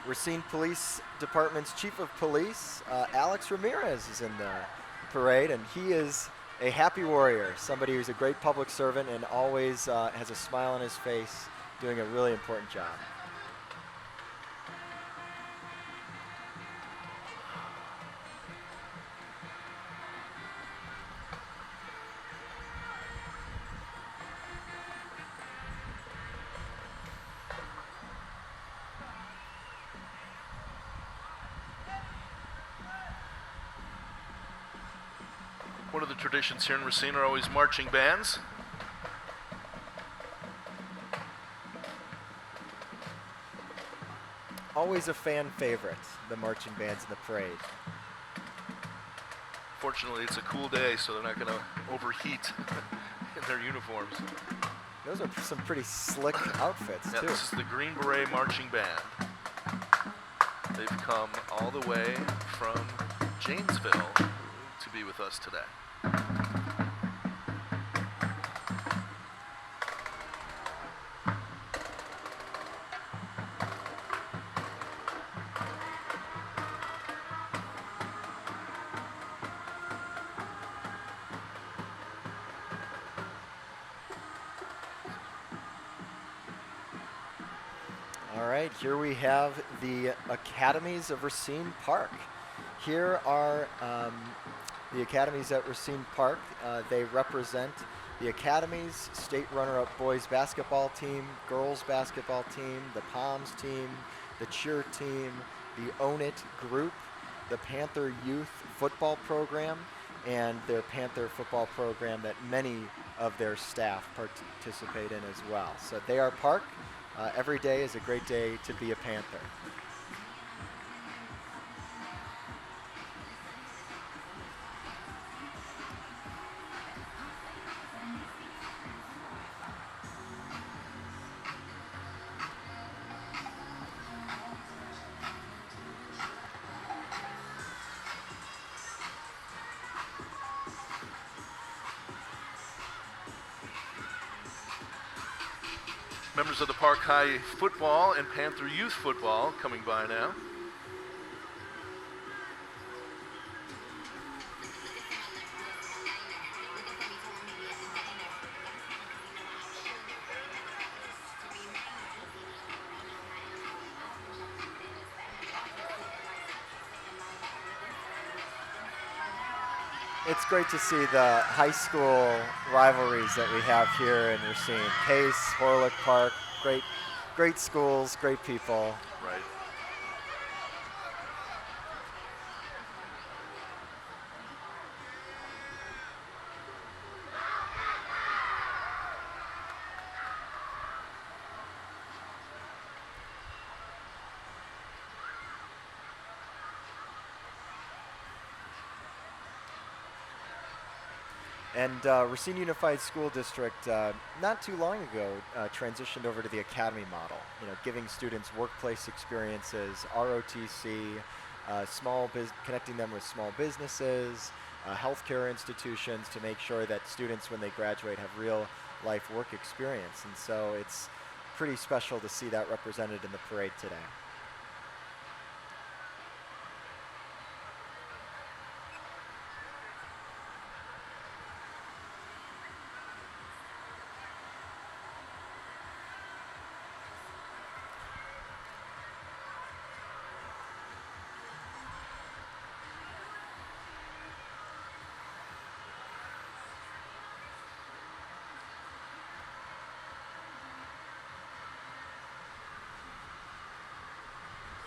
Racine Police Department's Chief of Police, Alex Ramirez, is in the parade, and he is a happy warrior, somebody who's a great public servant and always has a smile on his face, doing a really important job. One of the traditions here in Racine are always marching bands. Always a fan favorite, the marching bands in the parade. Fortunately, it's a cool day, so they're not going to overheat in their uniforms. Those are some pretty slick outfits, too. This is the Green Beret Marching Band. They've come all the way from Janesville to be with us today. All right, here we have the Academies of Racine Park. Here are the Academies at Racine Park. They represent the Academies, state runner-up boys basketball team, girls basketball team, the Palms team, the cheer team, the Own It group, the Panther Youth football program, and their Panther football program that many of their staff participate in as well. So they are Park. Every day is a great day to be a Panther. Members of the Park High football and Panther Youth football coming by now. It's great to see the high school rivalries that we have here in Racine. Pace, Horlick Park, great schools, great people. Right. And Racine Unified School District, not too long ago, transitioned over to the academy model. You know, giving students workplace experiences, ROTC, connecting them with small businesses, healthcare institutions to make sure that students, when they graduate, have real life work experience. And so it's pretty special to see that represented in the parade today.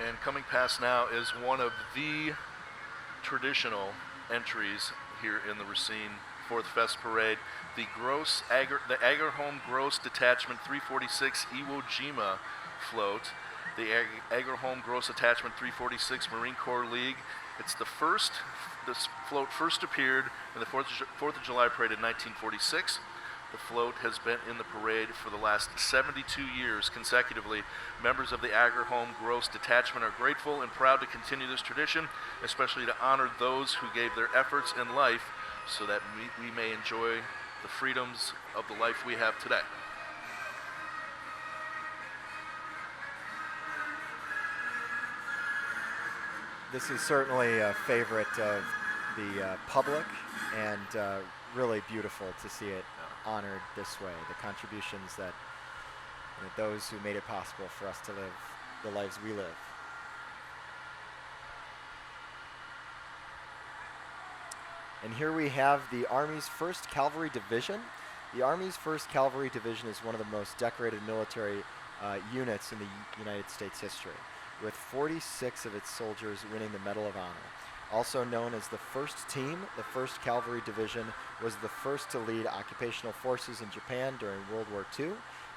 And coming past now is one of the traditional entries here in the Racine 4th Fest Parade, the Agerholm Gross Detachment 346 Iwo Jima float, the Agerholm Gross Attachment 346 Marine Corps League. It's this float first appeared in the 4th of July Parade in 1946. The float has been in the parade for the last 72 years consecutively. Members of the Agerholm Gross Detachment are grateful and proud to continue this tradition, especially to honor those who gave their efforts in life so that we may enjoy the freedoms of the life we have today. This is certainly a favorite of the public, and really beautiful to see it honored this way. The contributions that those who made it possible for us to live the lives we live. And here we have the Army's 1st Cavalry Division. The Army's 1st Cavalry Division is one of the most decorated military units in the United States history, with 46 of its soldiers winning the Medal of Honor. Also known as the 1st Team, the 1st Cavalry Division was the first to lead occupational forces in Japan during World War II,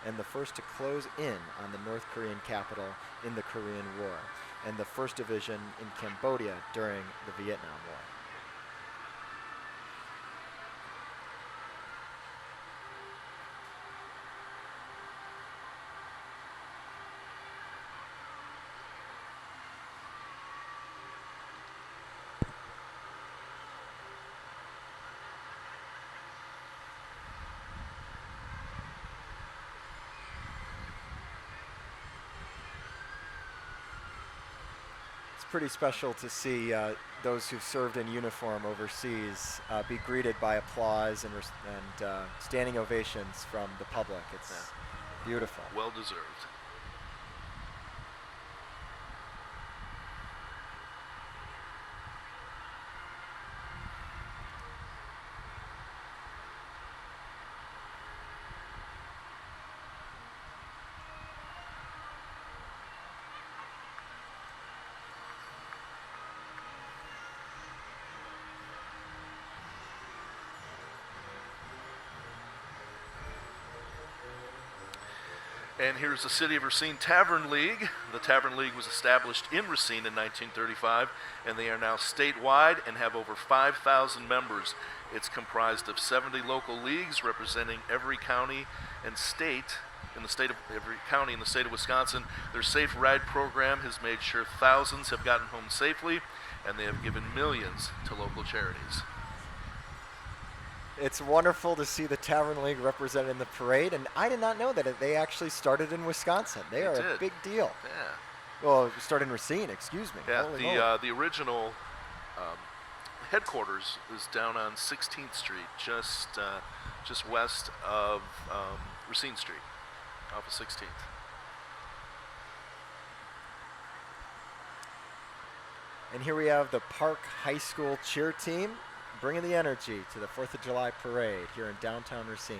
and the first to close in on the North Korean capital in the Korean War, and the 1st Division in Cambodia during the Vietnam War. Pretty special to see those who've served in uniform overseas be greeted by applause and standing ovations from the public. It's beautiful. Well deserved. And here's the City of Racine Tavern League. The Tavern League was established in Racine in 1935, and they are now statewide and have over 5,000 members. It's comprised of 70 local leagues representing every county and state in the state of Wisconsin. Their Safe Ride program has made sure thousands have gotten home safely, and they have given millions to local charities. It's wonderful to see the Tavern League represented in the parade, and I did not know that they actually started in Wisconsin. They are a big deal. Yeah. Well, it started in Racine, excuse me. Yeah, the original headquarters is down on 16th Street, just west of Racine Street, off of 16th. And here we have the Park High School cheer team, bringing the energy to the 4th of July parade here in downtown Racine.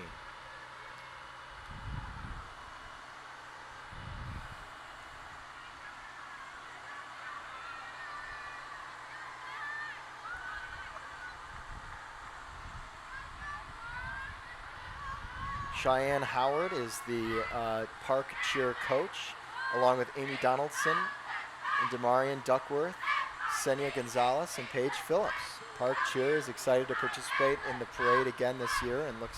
Cheyenne Howard is the park cheer coach, along with Amy Donaldson and Demarion Duckworth, Senia Gonzalez, and Paige Phillips. Park Cheer is excited to participate in the parade again this year and looks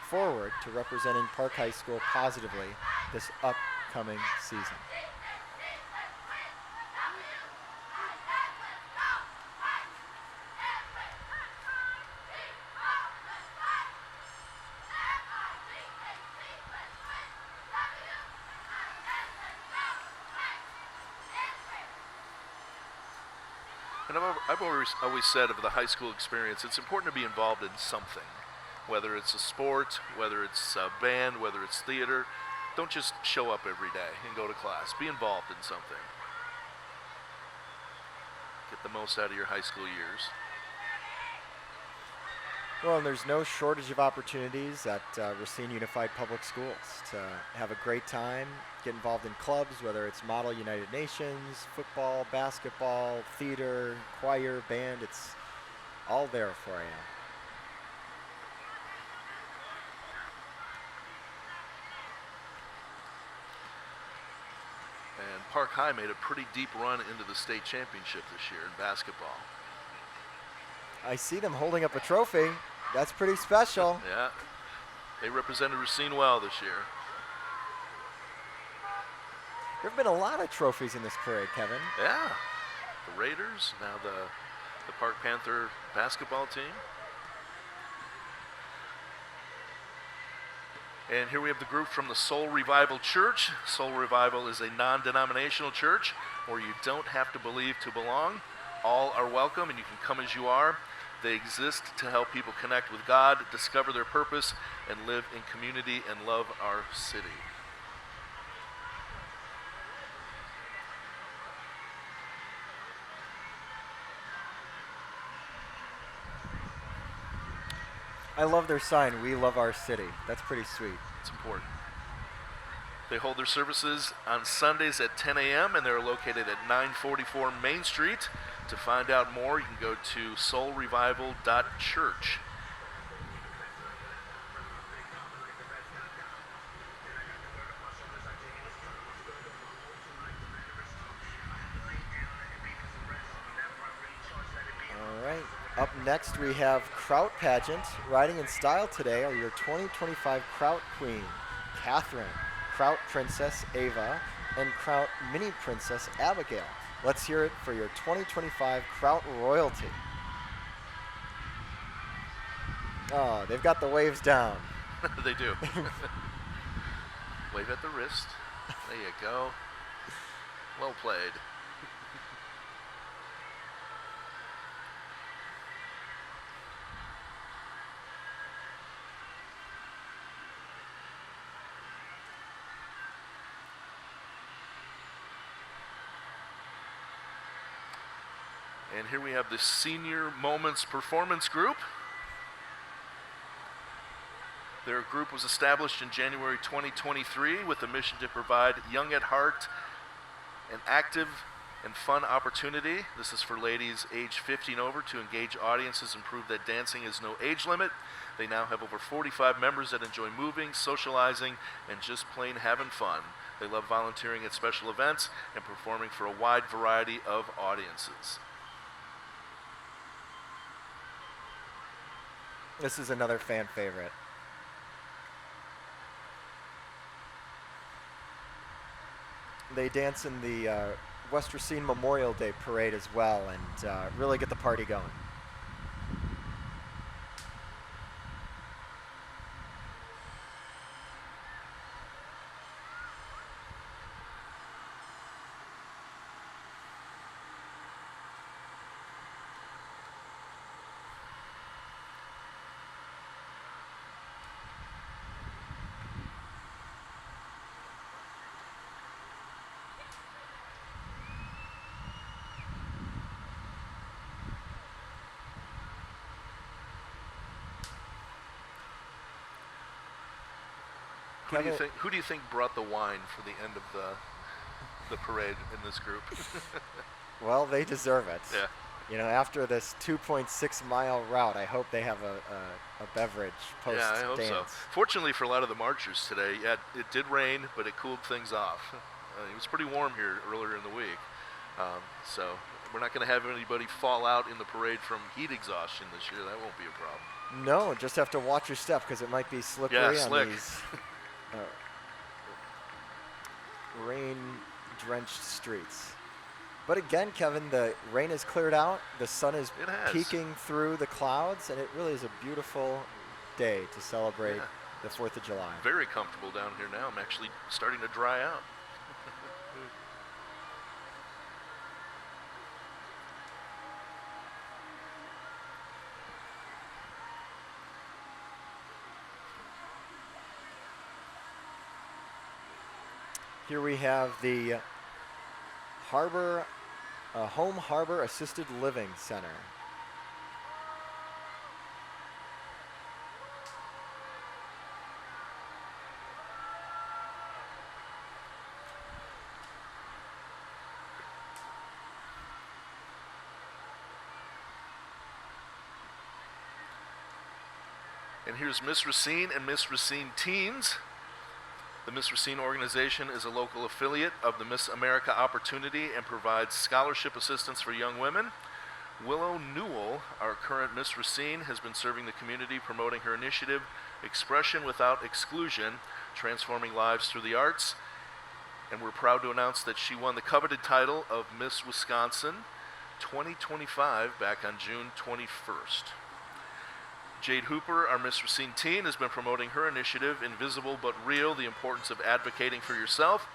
forward to representing Park High School positively this upcoming season. And I've always said of the high school experience, it's important to be involved in something, whether it's a sport, whether it's a band, whether it's theater. Don't just show up every day and go to class. Be involved in something. Get the most out of your high school years. Well, and there's no shortage of opportunities at Racine Unified Public Schools to have a great time, get involved in clubs, whether it's Model United Nations, football, basketball, theater, choir, band. It's all there for you. And Park High made a pretty deep run into the state championship this year in basketball. I see them holding up a trophy. That's pretty special. Yeah, they represented Racine well this year. There have been a lot of trophies in this parade, Kevin. Yeah, the Raiders, now the Park Panther basketball team. And here we have the group from the Soul Revival Church. Soul Revival is a non-denominational church where you don't have to believe to belong. All are welcome and you can come as you are. They exist to help people connect with God, discover their purpose, and live in community and love our city. I love their sign, "We love our city." That's pretty sweet. It's important. They hold their services on Sundays at 10 a.m. and they're located at 944 Main Street. To find out more, you can go to soulrevival.church. All right. Up next, we have Kraut Pageant. Riding in style today are your 2025 Kraut Queen, Catherine, Kraut Princess Ava, and Kraut Mini Princess Abigail. Let's hear it for your 2025 Kraut Royalty. Oh, they've got the waves down. They do. Wave at the wrist. There you go. Well played. And here we have the Senior Moments Performance Group. Their group was established in January 2023 with the mission to provide young at heart an active and fun opportunity. This is for ladies age 50 and over to engage audiences and prove that dancing is no age limit. They now have over 45 members that enjoy moving, socializing, and just plain having fun. They love volunteering at special events and performing for a wide variety of audiences. This is another fan favorite. They dance in the West Racine Memorial Day Parade as well and really get the party going. Who do you think brought the wine for the end of the parade in this group? Well, they deserve it. Yeah. You know, after this 2.6-mile route, I hope they have a beverage post-dance. Yeah, I hope so. Fortunately for a lot of the marchers today, yeah, it did rain, but it cooled things off. It was pretty warm here earlier in the week. So we're not going to have anybody fall out in the parade from heat exhaustion this year. That won't be a problem. No, just have to watch your step because it might be slippery on these rain-drenched streets. But again, Kevin, the rain has cleared out. The sun is peeking through the clouds, and it really is a beautiful day to celebrate the 4th of July. Very comfortable down here now. I'm actually starting to dry out. Here we have the Home Harbor Assisted Living Center. And here's Miss Racine and Miss Racine Teens. The Miss Racine organization is a local affiliate of the Miss America Opportunity and provides scholarship assistance for young women. Willow Newell, our current Miss Racine, has been serving the community promoting her initiative, Expression Without Exclusion, Transforming Lives Through the Arts. And we're proud to announce that she won the coveted title of Miss Wisconsin 2025 back on June 21st. Jade Hooper, our Miss Racine teen, has been promoting her initiative, Invisible But Real, the importance of advocating for yourself.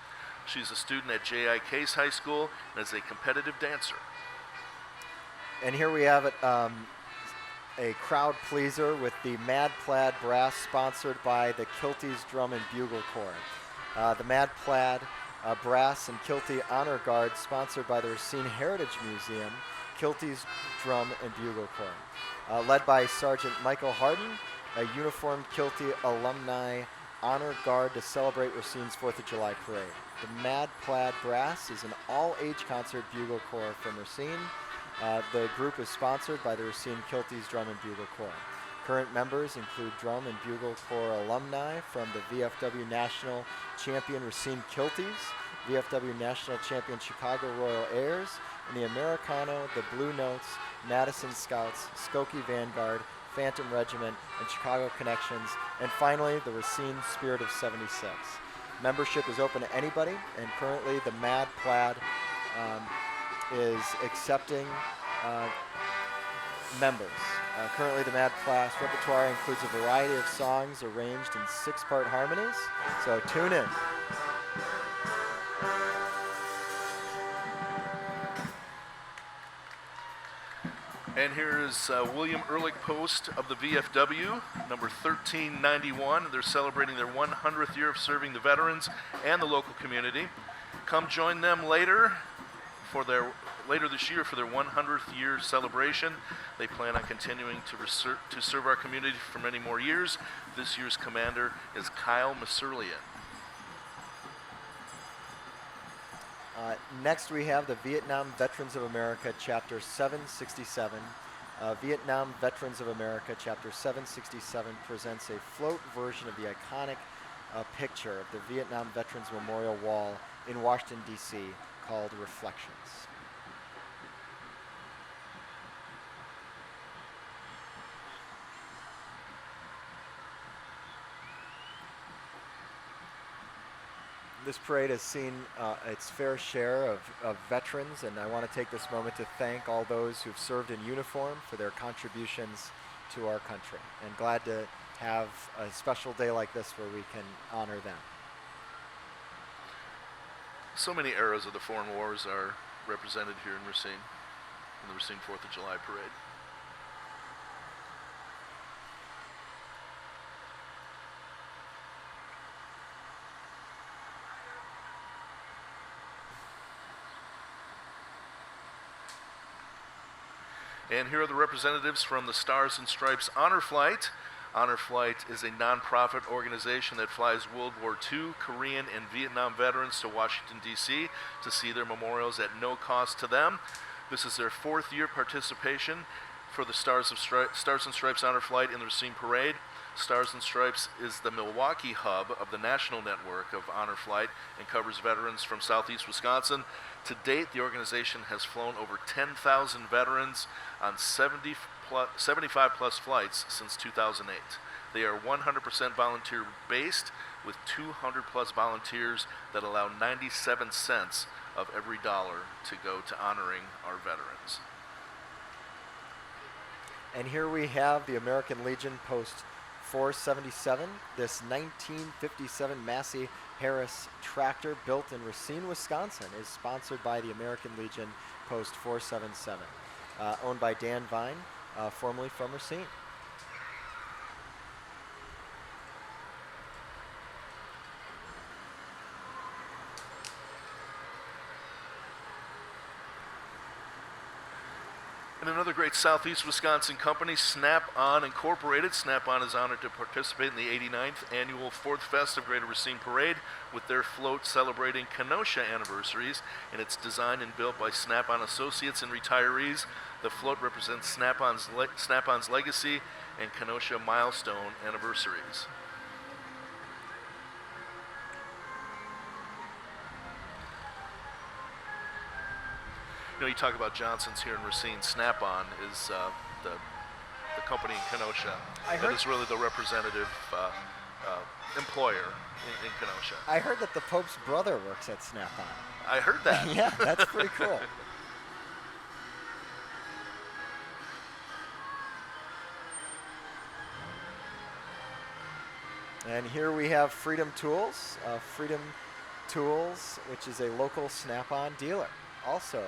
She's a student at J.I. Case High School and is a competitive dancer. And here we have it, a crowd pleaser with the Mad Plaid Brass, sponsored by the Kilties Drum and Bugle Corps. The Mad Plaid Brass and Kilty Honor Guard, sponsored by the Racine Heritage Museum, Kilties Drum and Bugle Corps. Led by Sergeant Michael Harden, a uniformed Kilty alumni honor guard to celebrate Racine's 4th of July parade. The Mad Plaid Brass is an all-age concert bugle corps from Racine. The group is sponsored by the Racine Kilties Drum and Bugle Corps. Current members include Drum and Bugle Corps alumni from the VFW National Champion Racine Kilties, VFW National Champion Chicago Royal Airs, and the Americano, the Blue Notes, Madison Scouts, Skokie Vanguard, Phantom Regiment, and Chicago Connections, and finally the Racine Spirit of 76. Membership is open to anybody, and currently the Mad Plaid is accepting members. Currently the Mad Plaid repertoire includes a variety of songs arranged in 6-part harmonies, so tune in. And here is William Ehrlich Post of the VFW, number 1391. They're celebrating their 100th year of serving the veterans and the local community. Come join them later this year for their 100th year celebration. They plan on continuing to serve our community for many more years. This year's commander is Kyle Masurlian. Next we have the Vietnam Veterans of America, Chapter 767. Vietnam Veterans of America, Chapter 767 presents a float version of the iconic picture of the Vietnam Veterans Memorial Wall in Washington, D.C., called Reflections. This parade has seen its fair share of veterans, and I want to take this moment to thank all those who've served in uniform for their contributions to our country. And glad to have a special day like this where we can honor them. So many eras of the foreign wars are represented here in Racine, in the Racine 4th of July parade. And here are the representatives from the Stars and Stripes Honor Flight. Honor Flight is a nonprofit organization that flies World War II, Korean, and Vietnam veterans to Washington, D.C. to see their memorials at no cost to them. This is their 4th year participation for the Stars and Stripes Honor Flight in the Racine Parade. Stars and Stripes is the Milwaukee hub of the national network of Honor Flight and covers veterans from southeast Wisconsin. To date, the organization has flown over 10,000 veterans on 75 plus flights since 2008. They are 100% volunteer based with 200 plus volunteers that allow 97 cents of every dollar to go to honoring our veterans. And here we have the American Legion Post 477. This 1957 Massey Harris tractor built in Racine, Wisconsin is sponsored by the American Legion Post 477, owned by Dan Vine, formerly from Racine. And another great Southeast Wisconsin company, Snap-on Incorporated. Snap-on is honored to participate in the 89th annual 4th Fest of Greater Racine Parade with their float celebrating Kenosha anniversaries, and it's designed and built by Snap-on associates and retirees. The float represents Snap-on's legacy and Kenosha milestone anniversaries. You know, you talk about Johnson's here in Racine. Snap-on is the company in Kenosha. That is really the representative employer in Kenosha. I heard that the Pope's brother works at Snap-on. I heard that. Yeah, that's pretty cool. And here we have Freedom Tools. Freedom Tools, which is a local Snap-on dealer, also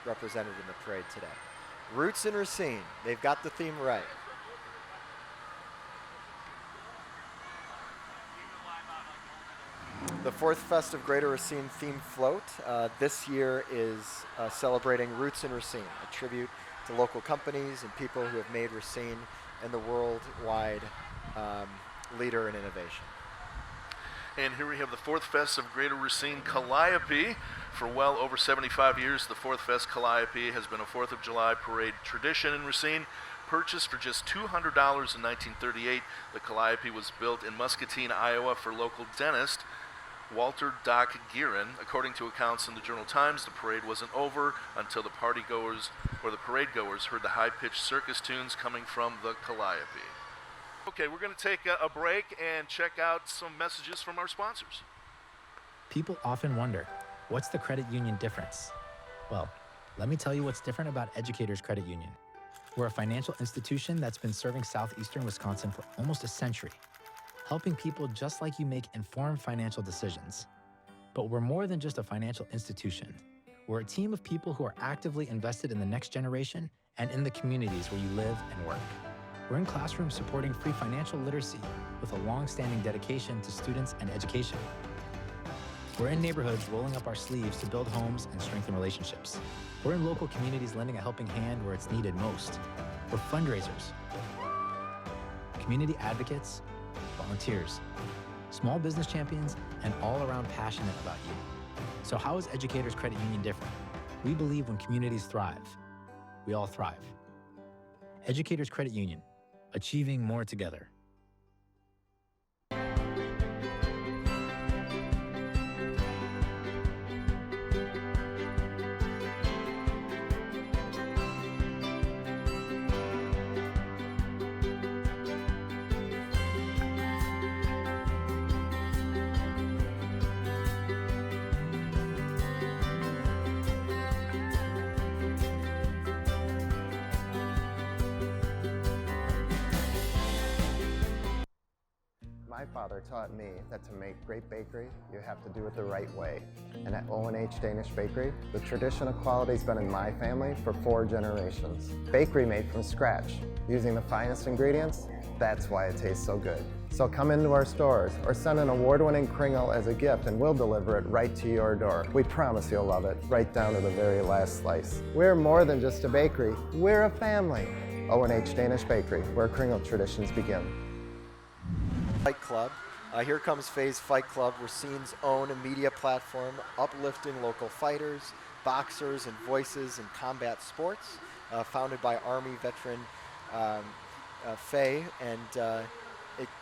represented in the parade today. Roots in Racine. They've got the theme right. The fourth Fest of Greater Racine theme float this year is celebrating Roots in Racine, a tribute to local companies and people who have made Racine and the worldwide leader in innovation. And here we have the fourth Fest of Greater Racine Calliope. For well over 75 years, the fourth Fest Calliope has been a 4th of July parade tradition in Racine. Purchased for just $200 in 1938, the Calliope was built in Muscatine, Iowa for local dentist Walter Doc Guerin. According to accounts in the Journal Times, the parade wasn't over until the partygoers or the parade goers heard the high-pitched circus tunes coming from the Calliope. Okay, we're going to take a break and check out some messages from our sponsors. People often wonder, what's the credit union difference? Well, let me tell you what's different about Educators Credit Union. We're a financial institution that's been serving southeastern Wisconsin for almost a century, helping people just like you make informed financial decisions. But we're more than just a financial institution. We're a team of people who are actively invested in the next generation and in the communities where you live and work. We're in classrooms supporting free financial literacy with a long-standing dedication to students and education. We're in neighborhoods rolling up our sleeves to build homes and strengthen relationships. We're in local communities lending a helping hand where it's needed most. We're fundraisers, community advocates, volunteers, small business champions, and all around passionate about you. So how is Educators Credit Union different? We believe when communities thrive, we all thrive. Educators Credit Union, achieving more together. My father taught me that to make great bakery, you have to do it the right way. And at O&H Danish Bakery, the tradition of quality's been in my family for 4 generations. Bakery made from scratch, using the finest ingredients, that's why it tastes so good. So come into our stores or send an award-winning Kringle as a gift and we'll deliver it right to your door. We promise you'll love it, right down to the very last slice. We're more than just a bakery, we're a family. O&H Danish Bakery, where Kringle traditions begin. Fight Club. Here comes Faye's Fight Club, Racine's own media platform, uplifting local fighters, boxers, and voices in combat sports, founded by Army veteran Faye, and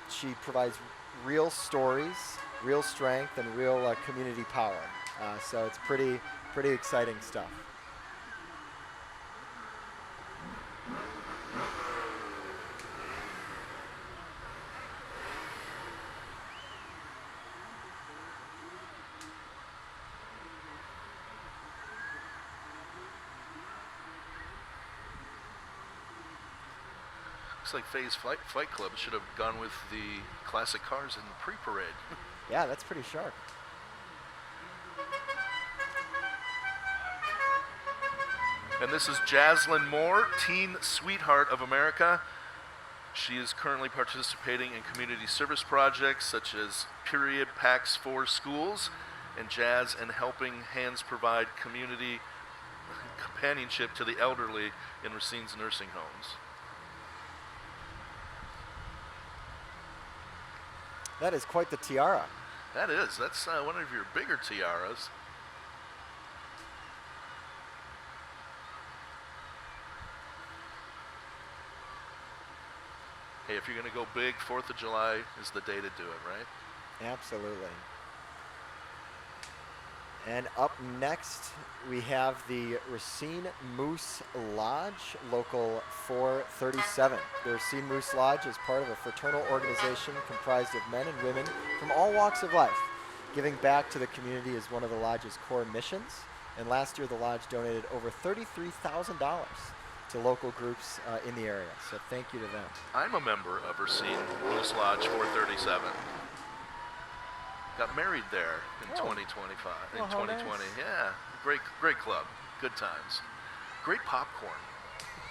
she provides real stories, real strength, and real community power. So it's pretty exciting stuff. Looks like Faye's Fight Club should have gone with the classic cars in the pre-parade. Yeah, that's pretty sharp. And this is Jaslyn Moore, Teen Sweetheart of America. She is currently participating in community service projects such as Period Packs for Schools and Jazz and Helping Hands provide community companionship to the elderly in Racine's nursing homes. That is quite the tiara. That is. That's one of your bigger tiaras. hey, if you're going to go big, 4th of July is the day to do it, right? Absolutely. And up next, we have the Racine Moose Lodge, Local 437. The Racine Moose Lodge is part of a fraternal organization comprised of men and women from all walks of life. Giving back to the community is one of the lodge's core missions. And last year, the lodge donated over $33,000 to local groups in the area. So thank you to them. I'm a member of Racine Moose Lodge 437. Got married there in 2025. In 2020, nice. Yeah, great club, good times, great popcorn.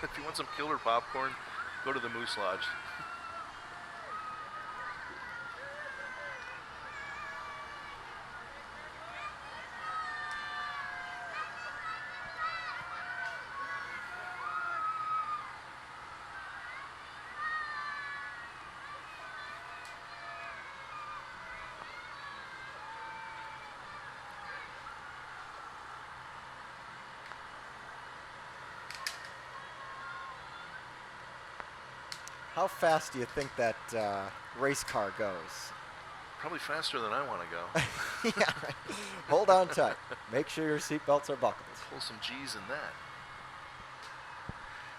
If you want some killer popcorn, go to the Moose Lodge. How fast do you think that race car goes? Probably faster than I want to go. Yeah, right. Hold on tight. Make sure your seatbelts are buckled. Pull some G's in that.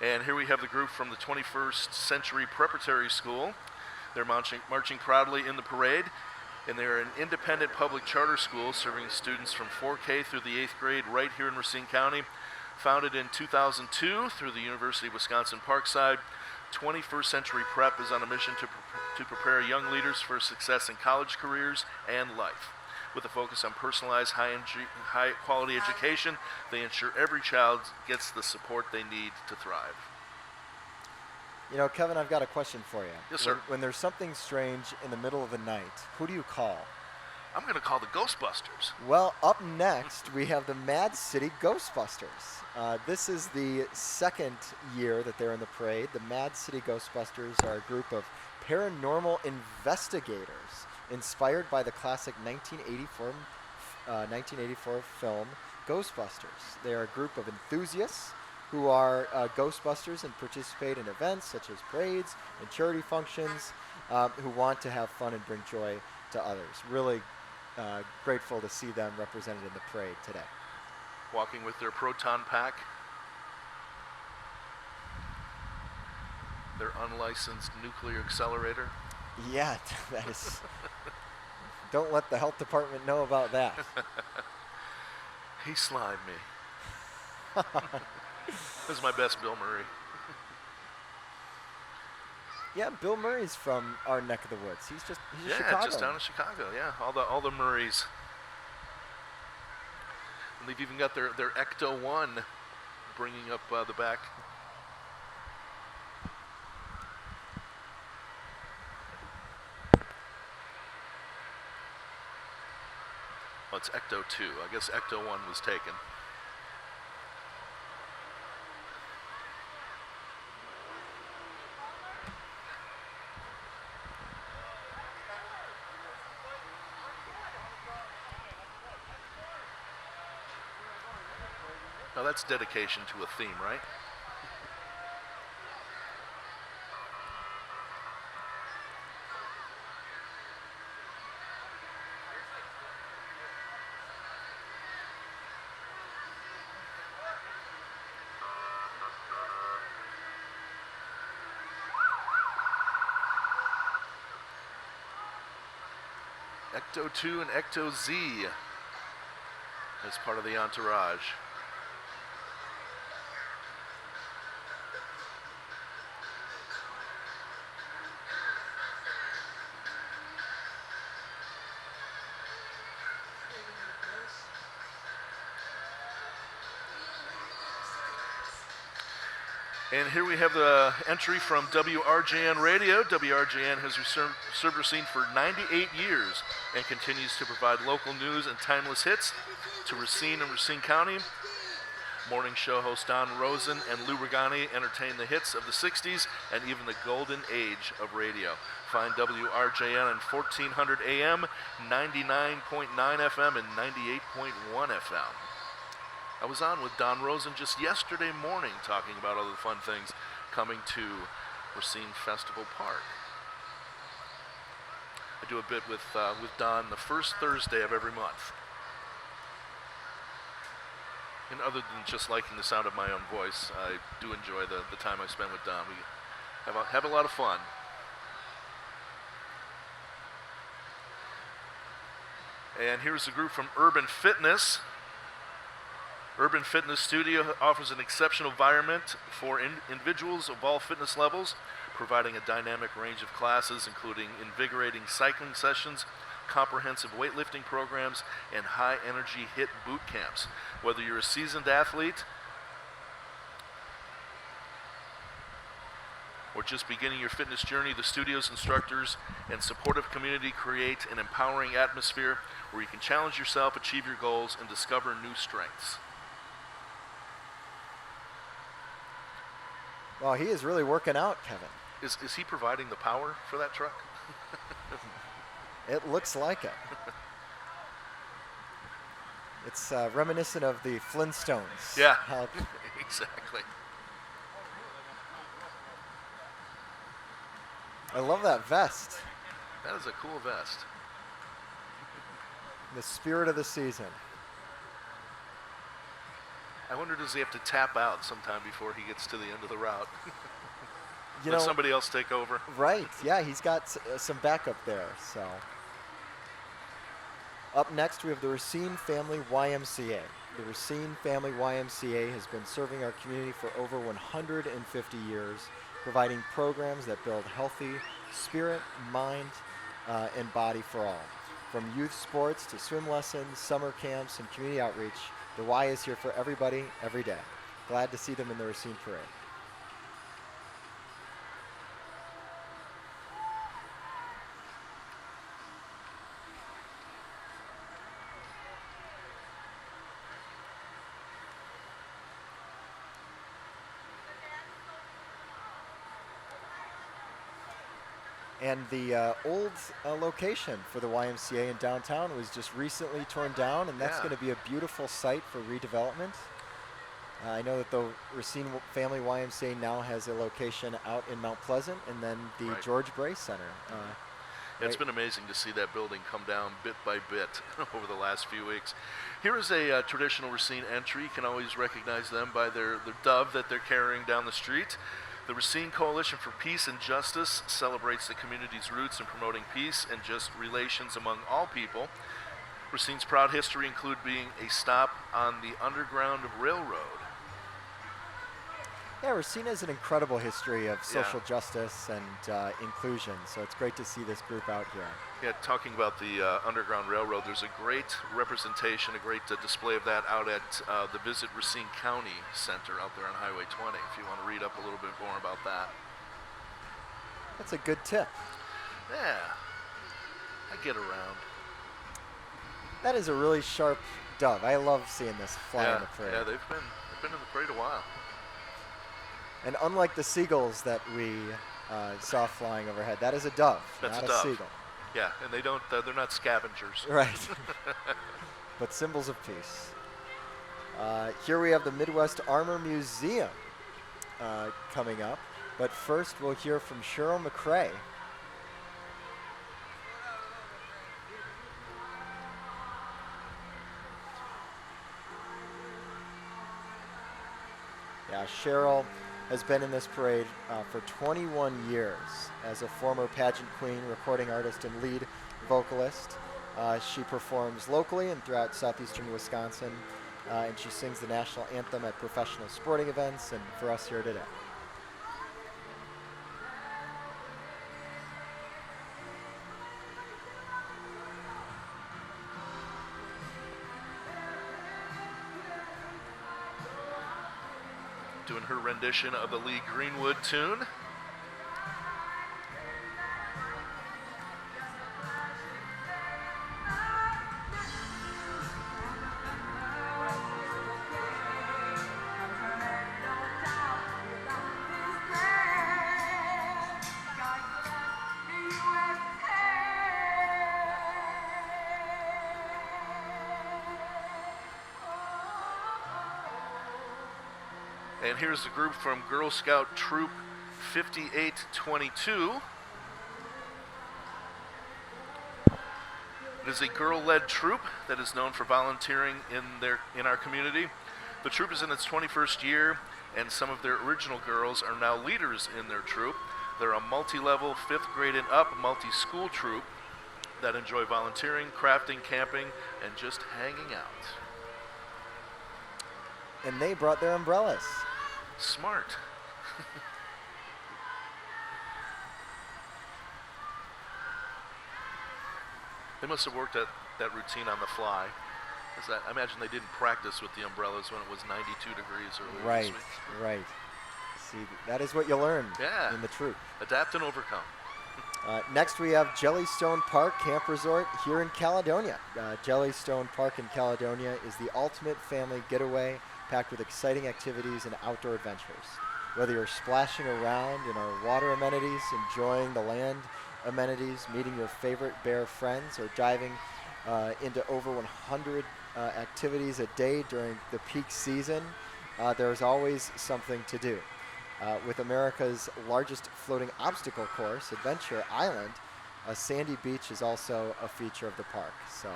And here we have the group from the 21st Century Preparatory School. They're marching proudly in the parade, and they're an independent public charter school serving students from 4K through the 8th grade right here in Racine County. Founded in 2002 through the University of Wisconsin Parkside, 21st Century Prep is on a mission to prepare young leaders for success in college careers and life. With a focus on personalized, high-quality education, they ensure every child gets the support they need to thrive. You know, Kevin, I've got a question for you. Yes, sir. When there's something strange in the middle of the night, who do you call? I'm going to call the Ghostbusters. Well, up next, we have the Mad City Ghostbusters. This is the second year that they're in the parade. The Mad City Ghostbusters are a group of paranormal investigators inspired by the classic 1984 film Ghostbusters. They are a group of enthusiasts who are Ghostbusters and participate in events such as parades and charity functions, who want to have fun and bring joy to others. Really grateful to see them represented in the parade today. Walking with their proton pack, their unlicensed nuclear accelerator. Yeah, that is. Don't let the health department know about that. He slimed me. This is my best Bill Murray. Yeah, Bill Murray's from our neck of the woods. He's Chicago. Yeah, just down in Chicago. Yeah, all the Murrays. And they've even got their Ecto-1 bringing up the back. Well, it's Ecto-2. I guess Ecto-1 was taken. Now that's dedication to a theme, right? Ecto-2 and Ecto-Z as part of the entourage. And here we have the entry from WRJN Radio. WRJN has served Racine for 98 years and continues to provide local news and timeless hits to Racine and Racine County. Morning show host Don Rosen and Lou Regani entertain the hits of the 60s and even the golden age of radio. Find WRJN on 1400 AM, 99.9 FM, and 98.1 FM. I was on with Don Rosen just yesterday morning talking about all the fun things coming to Racine Festival Park. I do a bit with Don the first Thursday of every month. And other than just liking the sound of my own voice, I do enjoy the time I spend with Don. We have a lot of fun. And here's a group from Urban Fitness. Urban Fitness Studio offers an exceptional environment for individuals of all fitness levels, providing a dynamic range of classes, including invigorating cycling sessions, comprehensive weightlifting programs, and high-energy HIIT boot camps. Whether you're a seasoned athlete or just beginning your fitness journey, the studio's instructors and supportive community create an empowering atmosphere where you can challenge yourself, achieve your goals, and discover new strengths. Well, he is really working out, Kevin. Is he providing the power for that truck? It looks like it. It's reminiscent of the Flintstones. Yeah, exactly. I love that vest. That is a cool vest. The spirit of the season. I wonder, does he have to tap out sometime before he gets to the end of the route? Let somebody else take over. Right, yeah, he's got some backup there, so. Up next, we have the Racine Family YMCA. The Racine Family YMCA has been serving our community for over 150 years, providing programs that build healthy spirit, mind, and body for all. From youth sports to swim lessons, summer camps, and community outreach, the Y is here for everybody, every day. Glad to see them in the Racine Parade. And the old location for the YMCA in downtown was just recently torn down, and that's going to be a beautiful site for redevelopment. I know that the Racine Family YMCA now has a location out in Mount Pleasant, and then the George Bray Center. It's been amazing to see that building come down bit by bit over the last few weeks. Here is a traditional Racine entry. You can always recognize them by their dove that they're carrying down the street. The Racine Coalition for Peace and Justice celebrates the community's roots in promoting peace and just relations among all people. Racine's proud history include being a stop on the Underground Railroad. Yeah, Racine has an incredible history of social justice and inclusion, so it's great to see this group out here. Yeah, talking about the Underground Railroad, there's a great representation, a great display of that out at the Visit Racine County Center out there on Highway 20, if you want to read up a little bit more about that. That's a good tip. Yeah, I get around. That is a really sharp dove. I love seeing this fly in the parade. Yeah, they've been in the parade a while. And unlike the seagulls that we saw flying overhead, that is a dove, not a seagull. Yeah, and they're not scavengers. Right. But symbols of peace. Here we have the Midwest Armor Museum coming up. But first, we'll hear from Cheryl McCrae. Yeah, Cheryl has been in this parade for 21 years as a former pageant queen, recording artist, and lead vocalist. She performs locally and throughout southeastern Wisconsin, and she sings the national anthem at professional sporting events and for us here today. Doing her rendition of the Lee Greenwood tune. And here's the group from Girl Scout Troop 5822. It is a girl-led troop that is known for volunteering in our community. The troop is in its 21st year, and some of their original girls are now leaders in their troop. They're a multi-level, 5th grade and up, multi-school troop that enjoy volunteering, crafting, camping, and just hanging out. And they brought their umbrellas. Smart. They must have worked at that routine on the fly. I imagine they didn't practice with the umbrellas when it was 92 degrees earlier this week. Right. See, that is what you learn in the troop. Adapt and overcome. Next we have Jellystone Park Camp Resort here in Caledonia. Jellystone Park in Caledonia is the ultimate family getaway packed with exciting activities and outdoor adventures. Whether you're splashing around in our water amenities, enjoying the land amenities, meeting your favorite bear friends, or diving into over 100 activities a day during the peak season, there's always something to do. With America's largest floating obstacle course, Adventure Island, a sandy beach is also a feature of the park. So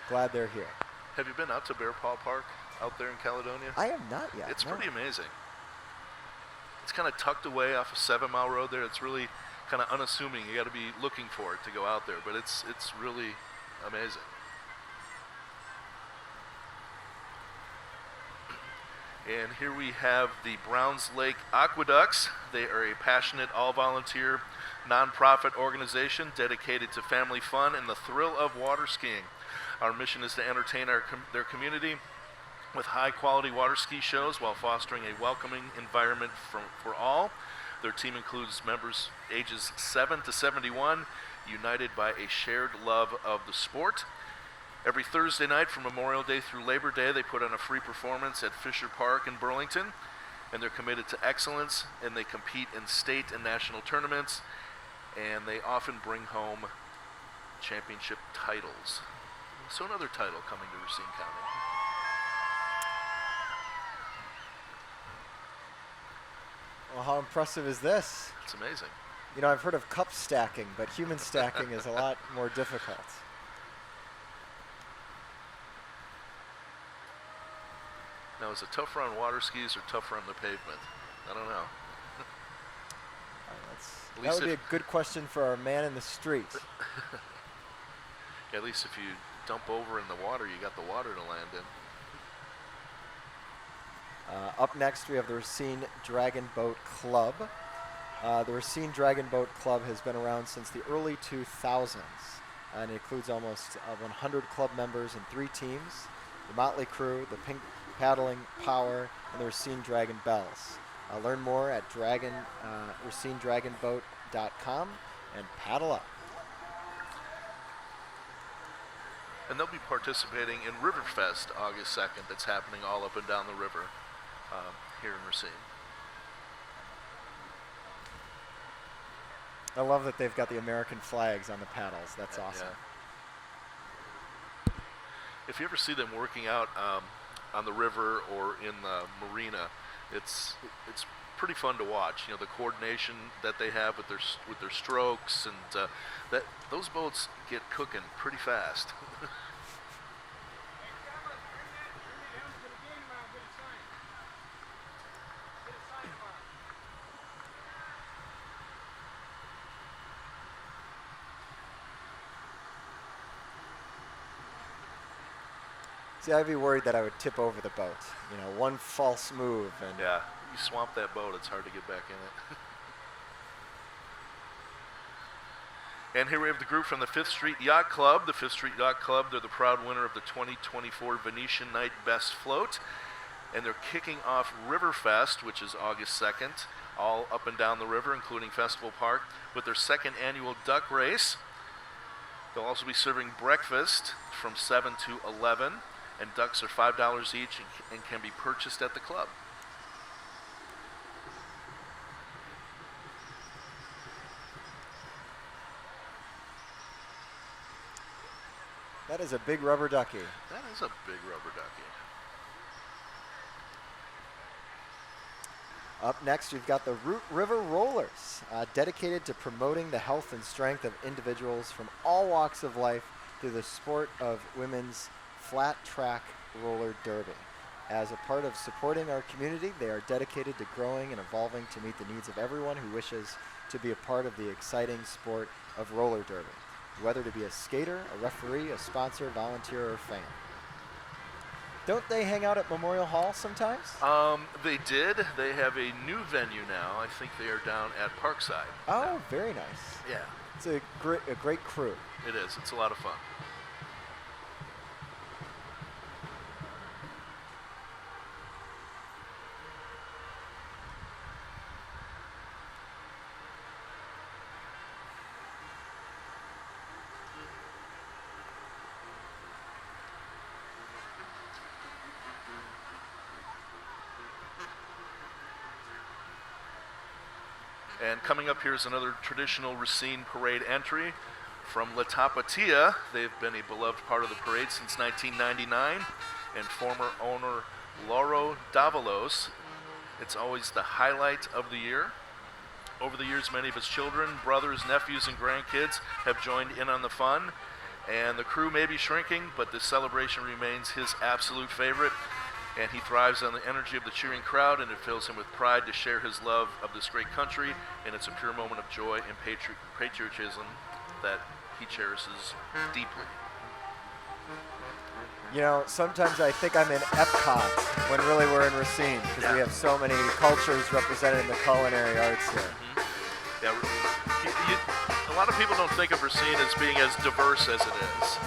glad they're here. Have you been out to Bear Paw Park out there in Caledonia? I have not yet. It's pretty amazing. It's kind of tucked away off a 7-mile road there. It's really kind of unassuming. You got to be looking for it to go out there, but it's really amazing. And here we have the Browns Lake Aqueducts. They are a passionate, all-volunteer, nonprofit organization dedicated to family fun and the thrill of water skiing. Our mission is to entertain their community with high-quality water ski shows while fostering a welcoming environment for all. Their team includes members ages 7 to 71, united by a shared love of the sport. Every Thursday night from Memorial Day through Labor Day, they put on a free performance at Fisher Park in Burlington, and they're committed to excellence, and they compete in state and national tournaments, and they often bring home championship titles. So another title coming to Racine County. Well, how impressive is this? It's amazing. You know, I've heard of cup stacking, but human stacking is a lot more difficult. Now, is it tougher on water skis or tougher on the pavement? I don't know. That would be a good question for our man in the street. Yeah, at least if you dump over in the water, you got the water to land in. Up next, we have the Racine Dragon Boat Club. The Racine Dragon Boat Club has been around since the early 2000s, and it includes almost 100 club members and 3 teams: the Motley Crew, the Pink Paddling Power, and the Racine Dragon Bells. Learn more at RacineDragonBoat.com and paddle up. And they'll be participating in Riverfest August 2nd. That's happening all up and down the river here in Racine. I love that they've got the American flags on the paddles. That's awesome. Yeah. If you ever see them working out on the river or in the marina, it's pretty fun to watch. You know, the coordination that they have with their strokes, and that those boats get cooking pretty fast. See, I'd be worried that I would tip over the boat. You know, one false move and... Yeah, you swamp that boat, it's hard to get back in it. And here we have the group from the 5th Street Yacht Club. The 5th Street Yacht Club, they're the proud winner of the 2024 Venetian Night Best Float. And they're kicking off Riverfest, which is August 2nd, all up and down the river, including Festival Park, with their 2nd annual duck race. They'll also be serving breakfast from 7 to 11. And ducks are $5 each and can be purchased at the club. That is a big rubber ducky. That is a big rubber ducky. Up next, we've got the Root River Rollers, dedicated to promoting the health and strength of individuals from all walks of life through the sport of women's flat track roller derby. As a part of supporting our community, they are dedicated to growing and evolving to meet the needs of everyone who wishes to be a part of the exciting sport of roller derby, whether to be a skater, a referee, a sponsor, volunteer, or fan. Don't they hang out at Memorial Hall sometimes? They did. They have a new venue now. I think they are down at Parkside. Oh, now. Very nice. Yeah. It's a great crew. It is. It's a lot of fun. And coming up here is another traditional Racine parade entry from La Tapatia. They've been a beloved part of the parade since 1999, and former owner Lauro Davalos. It's always the highlight of the year. Over the years, many of his children, brothers, nephews, and grandkids have joined in on the fun, and the crew may be shrinking, but this celebration remains his absolute favorite. And he thrives on the energy of the cheering crowd, and it fills him with pride to share his love of this great country, and it's a pure moment of joy and patriotism that he cherishes deeply. You know, sometimes I think I'm in Epcot when really we're in Racine, because we have so many cultures represented in the culinary arts here. Mm-hmm. Yeah, a lot of people don't think of Racine as being as diverse as it is.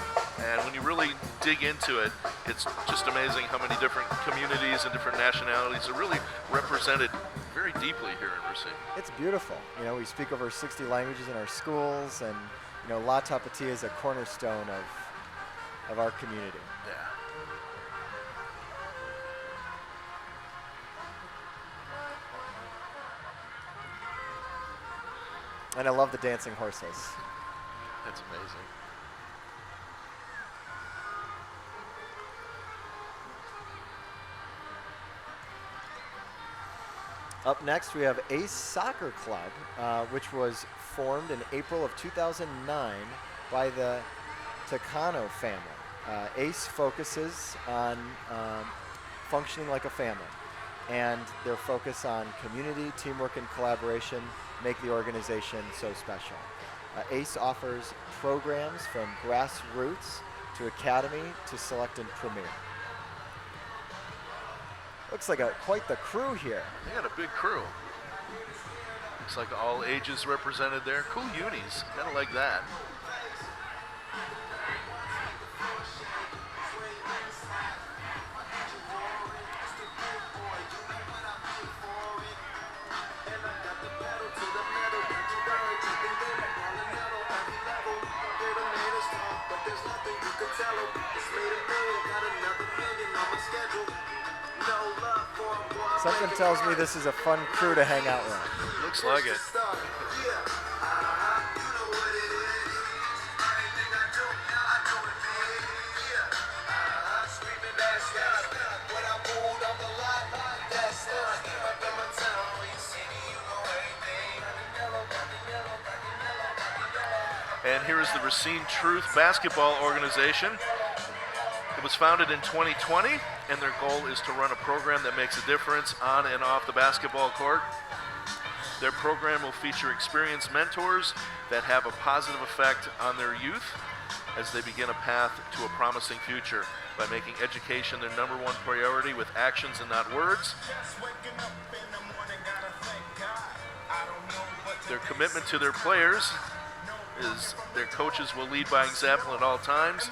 And when you really dig into it, it's just amazing how many different communities and different nationalities are really represented very deeply here in Racine. It's beautiful. You know, we speak over 60 languages in our schools, and you know, La Tapatia is a cornerstone of our community. Yeah. And I love the dancing horses. That's amazing. Up next, we have Ace Soccer Club, which was formed in April of 2009 by the Takano family. Ace focuses on functioning like a family, and their focus on community, teamwork, and collaboration make the organization so special. Ace offers programs from grassroots to academy to select and premier. Looks like quite the crew here. They got a big crew. Looks like all ages represented there. Cool unis, kind of like that. Something tells me this is a fun crew to hang out with. Looks like it. And here is the Racine Truth Basketball Organization. It was founded in 2020, and their goal is to run a program that makes a difference on and off the basketball court. Their program will feature experienced mentors that have a positive effect on their youth as they begin a path to a promising future by making education their number one priority with actions and not words. Their commitment to their players is their coaches will lead by example at all times.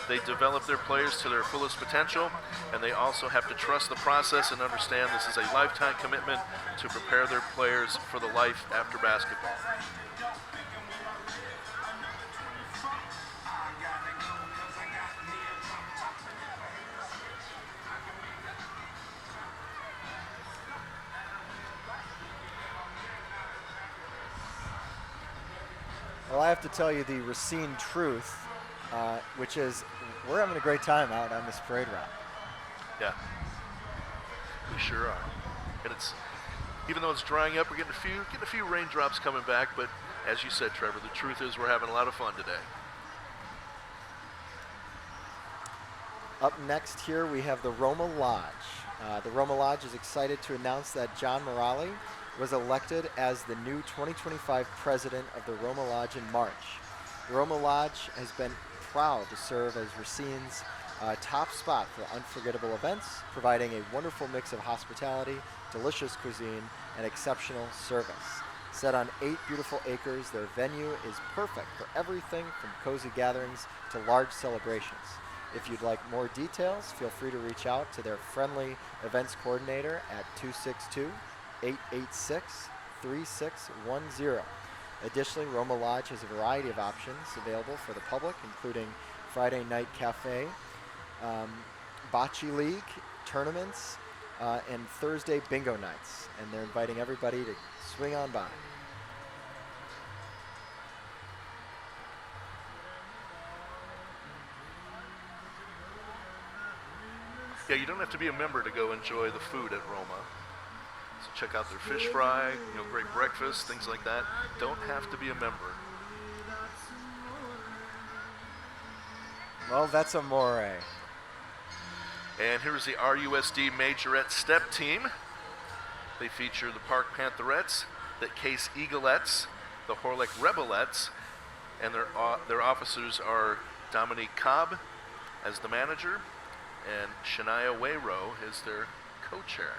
They develop their players to their fullest potential, and they also have to trust the process and understand this is a lifetime commitment to prepare their players for the life after basketball. Well, I have to tell you the Racine Truth, which is we're having a great time out on this parade route. Yeah, we sure are. And it's, even though it's drying up, we're getting a few raindrops coming back. But as you said, Trevor, the truth is we're having a lot of fun today. Up next here we have the Roma Lodge. The Roma Lodge is excited to announce that John Morali was elected as the new 2025 president of the Roma Lodge in March. The Roma Lodge has been proud to serve as Racine's top spot for unforgettable events, providing a wonderful mix of hospitality, delicious cuisine, and exceptional service. Set on 8 beautiful acres, their venue is perfect for everything from cozy gatherings to large celebrations. If you'd like more details, feel free to reach out to their friendly events coordinator at 262-886-3610. Additionally, Roma Lodge has a variety of options available for the public, including Friday night cafe, bocce league, tournaments, and Thursday bingo nights. And they're inviting everybody to swing on by. Yeah, you don't have to be a member to go enjoy the food at Roma. So check out their fish fry, great breakfast, things like that. Don't have to be a member. Well, that's amore. And here's the RUSD Majorette Step Team. They feature the Park Pantherettes, the Case Eaglettes, the Horlick Rebelettes, and their officers are Dominique Cobb as the manager, and Shania Wayrow is their co-chair.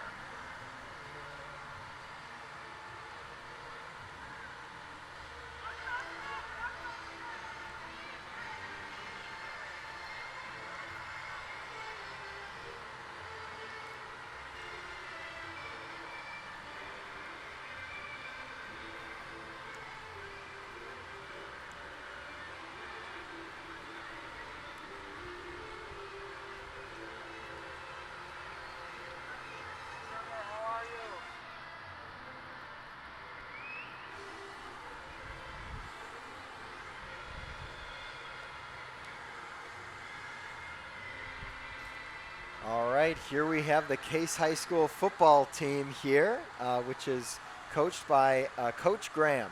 All right, here we have the Case High School football team here, which is coached by Coach Graham.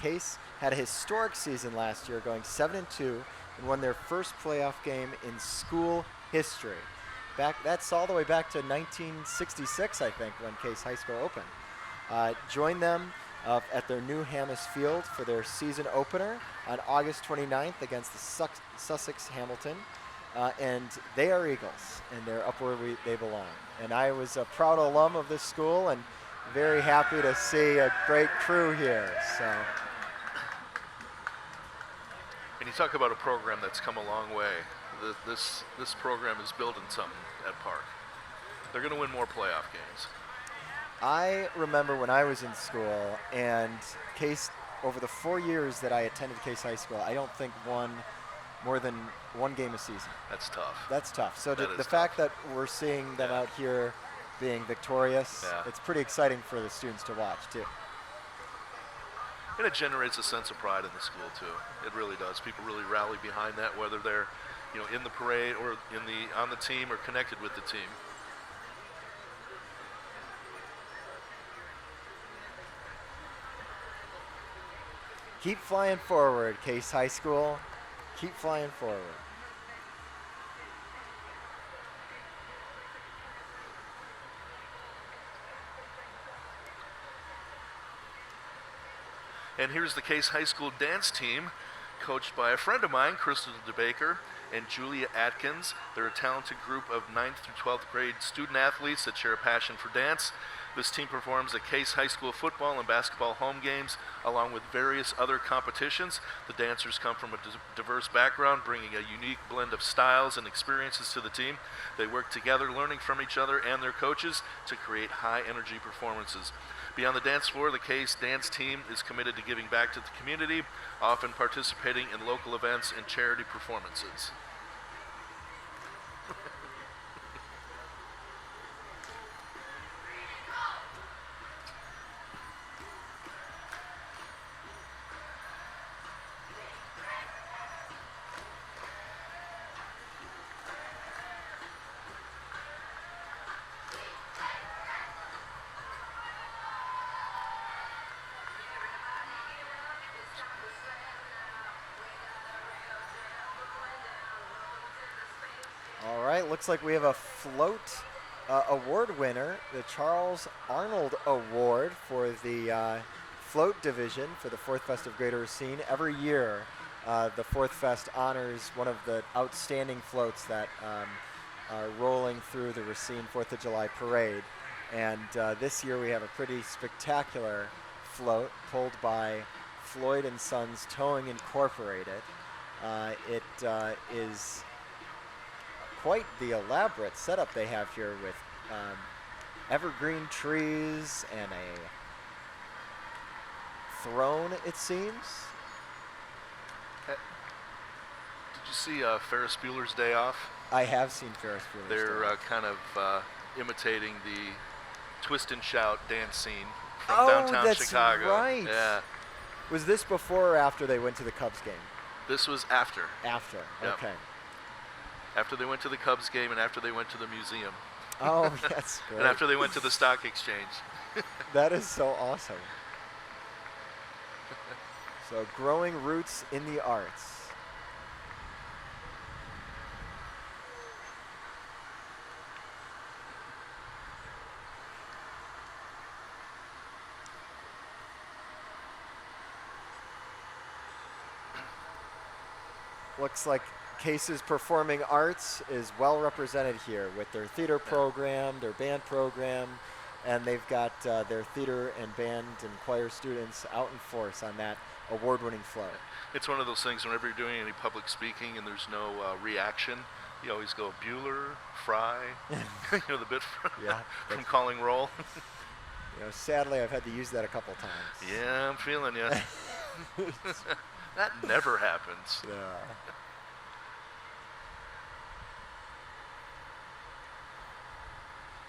Case had a historic season last year, going 7-2, and won their first playoff game in school history. That's all the way back to 1966, I think, when Case High School opened. Join them at their new Hammis Field for their season opener on August 29th against the Sussex Hamilton. And they are Eagles, and they're up where they belong. And I was a proud alum of this school and very happy to see a great crew here. So. And you talk about a program that's come a long way. This program is building something at Park. They're going to win more playoff games. I remember when I was in school, and Case, over the 4 years that I attended Case High School, I don't think won more than one game a season. That's tough. That's tough. So the tough. fact that we're seeing them out here being victorious, it's pretty exciting for the students to watch too. And it generates a sense of pride in the school too. It really does. People really rally behind that, whether they're, in the parade or on the team or connected with the team. Keep flying forward, Case High School. Keep flying forward. And here's the Case High School dance team, coached by a friend of mine, Crystal DeBaker and Julia Atkins. They're a talented group of 9th through 12th grade student athletes that share a passion for dance. This team performs at Case High School football and basketball home games, along with various other competitions. The dancers come from a diverse background, bringing a unique blend of styles and experiences to the team. They work together, learning from each other and their coaches to create high-energy performances. Beyond the dance floor, the Case dance team is committed to giving back to the community, often participating in local events and charity performances. it looks like we have a float award winner, the Charles Arnold Award for the float division for the 4th Fest of Greater Racine. Every year, the 4th Fest honors one of the outstanding floats that are rolling through the Racine 4th of July parade. And this year we have a pretty spectacular float pulled by Floyd & Sons Towing Incorporated. It is quite the elaborate setup they have here with evergreen trees and a throne, it seems. Did you see Ferris Bueller's Day Off? I have seen Ferris Bueller's Day Off. They're kind of imitating the twist and shout dance scene from Oh, downtown that's Chicago. right. Yeah. Was this before or after they went to the Cubs game? This was after. After, Yep. okay. After they went to the Cubs game and after they went to the museum. Oh, that's great. And after they went to the stock exchange. That is so awesome. So growing roots in the arts. Looks like Case's Performing Arts is well represented here with their theater program, their band program, and they've got their theater and band and choir students out in force on that award-winning float. It's one of those things whenever you're doing any public speaking and there's no reaction, you always go Bueller, Fry, you know, the bit from Calling Roll. You know, sadly, I've had to use that a couple times. Yeah, I'm feeling you. That never happens. Yeah.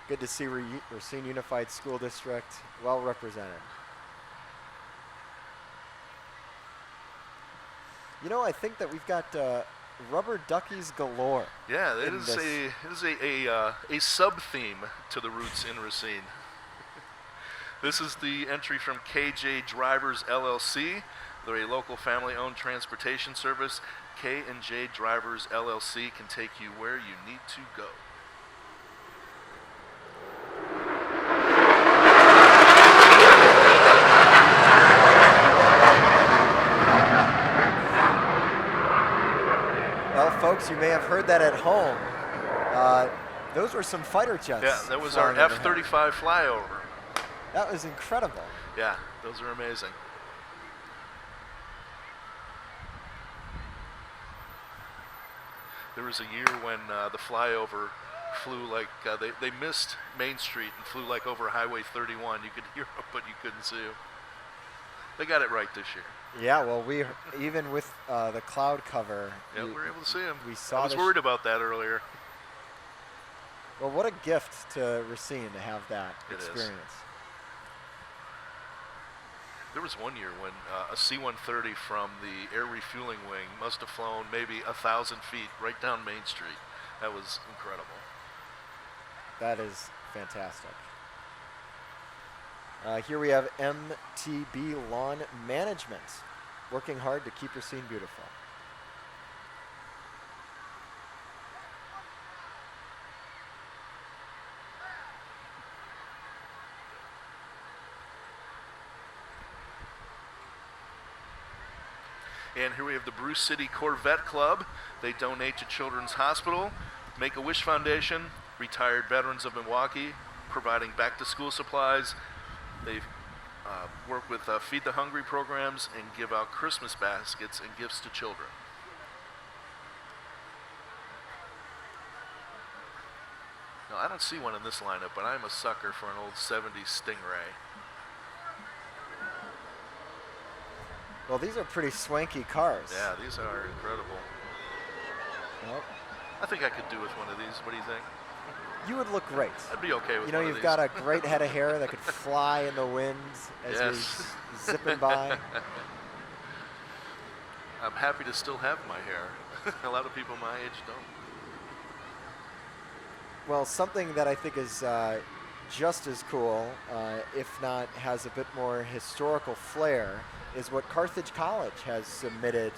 Good to see Racine Unified School District well represented. You know, I think that we've got rubber duckies galore. Yeah, it is a sub-theme to the roots in Racine. This is the entry from KJ Drivers LLC. They're a local family-owned transportation service. K&J Drivers LLC can take you where you need to go. Well, folks, you may have heard that at home. Those were some fighter jets. Yeah, that was our F-35 flyover. That was incredible. Yeah, those are amazing. There was a year when the flyover flew like, they missed Main Street and flew like over Highway 31. You could hear them, but you couldn't see them. They got it right this year. Yeah, well, even with the cloud cover. Yeah, we were able to see them. We saw I was worried about that earlier. Well, what a gift to Racine to have that experience. There was one year when a C-130 from the air refueling wing must have flown maybe 1,000 feet right down Main Street. That was incredible. That is fantastic. Here we have MTB Lawn Management, working hard to keep Racine beautiful. And here we have the Bruce City Corvette Club. They donate to Children's Hospital, Make-A-Wish Foundation, retired veterans of Milwaukee, providing back-to-school supplies. They work with Feed the Hungry programs and give out Christmas baskets and gifts to children. Now, I don't see one in this lineup, but I'm a sucker for an old 70s Stingray. Well, these are pretty swanky cars. Yeah, these are incredible. Well, I think I could do with one of these. What do you think? you would look great. I'd be okay with You know, one of you've these. got a great head of hair that could fly in the wind as Yes. you're zipping by. I'm happy to still have my hair. A lot of people my age don't. Well, something that I think is just as cool, if not has a bit more historical flair, is what Carthage College has submitted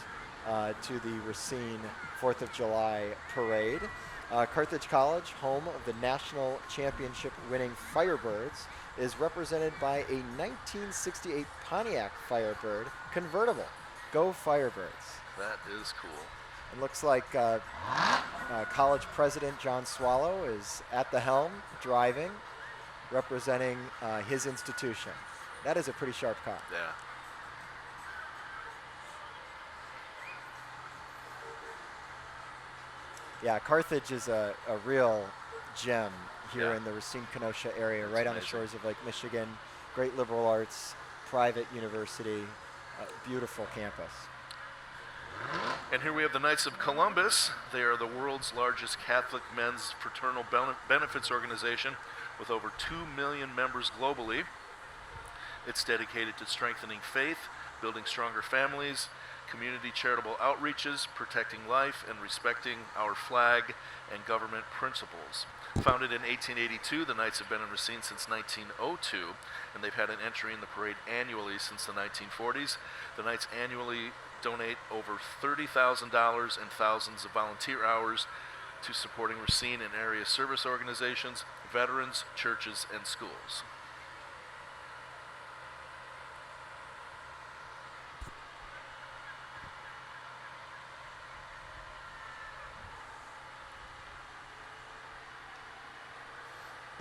to the Racine 4th of July parade. Carthage College, home of the national championship winning Firebirds, is represented by a 1968 Pontiac Firebird convertible. Go Firebirds. That is cool. It looks like college president John Swallow is at the helm, driving, representing his institution. That is a pretty sharp car. Yeah. Yeah, Carthage is a real gem here Yeah. in the Racine-Kenosha area, That's right on the amazing. shores of Lake Michigan. Great liberal arts, private university, beautiful campus. And here we have the Knights of Columbus. They are the world's largest Catholic men's fraternal benefits organization with over 2 million members globally. It's dedicated to strengthening faith, building stronger families, community charitable outreaches, protecting life, and respecting our flag and government principles. Founded in 1882, the Knights have been in Racine since 1902, and they've had an entry in the parade annually since the 1940s. The Knights annually donate over $30,000 and thousands of volunteer hours to supporting Racine and area service organizations, veterans, churches, and schools.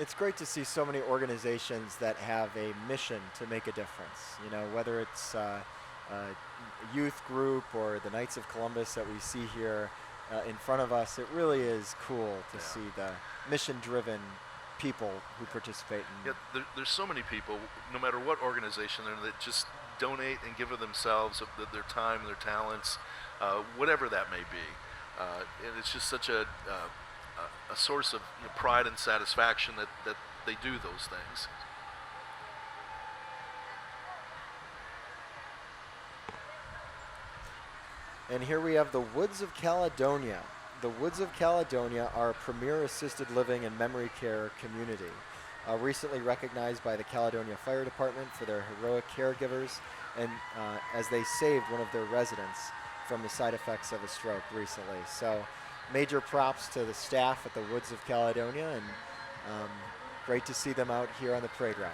It's great to see so many organizations that have a mission to make a difference. You know, whether it's a youth group or the Knights of Columbus that we see here in front of us, it really is cool to see the mission-driven people who participate in. Yeah, there's so many people, no matter what organization they're in, that just donate and give of themselves, of their time, their talents, whatever that may be. And it's just such a source of pride and satisfaction that they do those things. And here we have the Woods of Caledonia. The Woods of Caledonia are a premier assisted living and memory care community, recently recognized by the Caledonia Fire Department for their heroic caregivers, and as they saved one of their residents from the side effects of a stroke recently. So major props to the staff at the Woods of Caledonia, and great to see them out here on the parade route.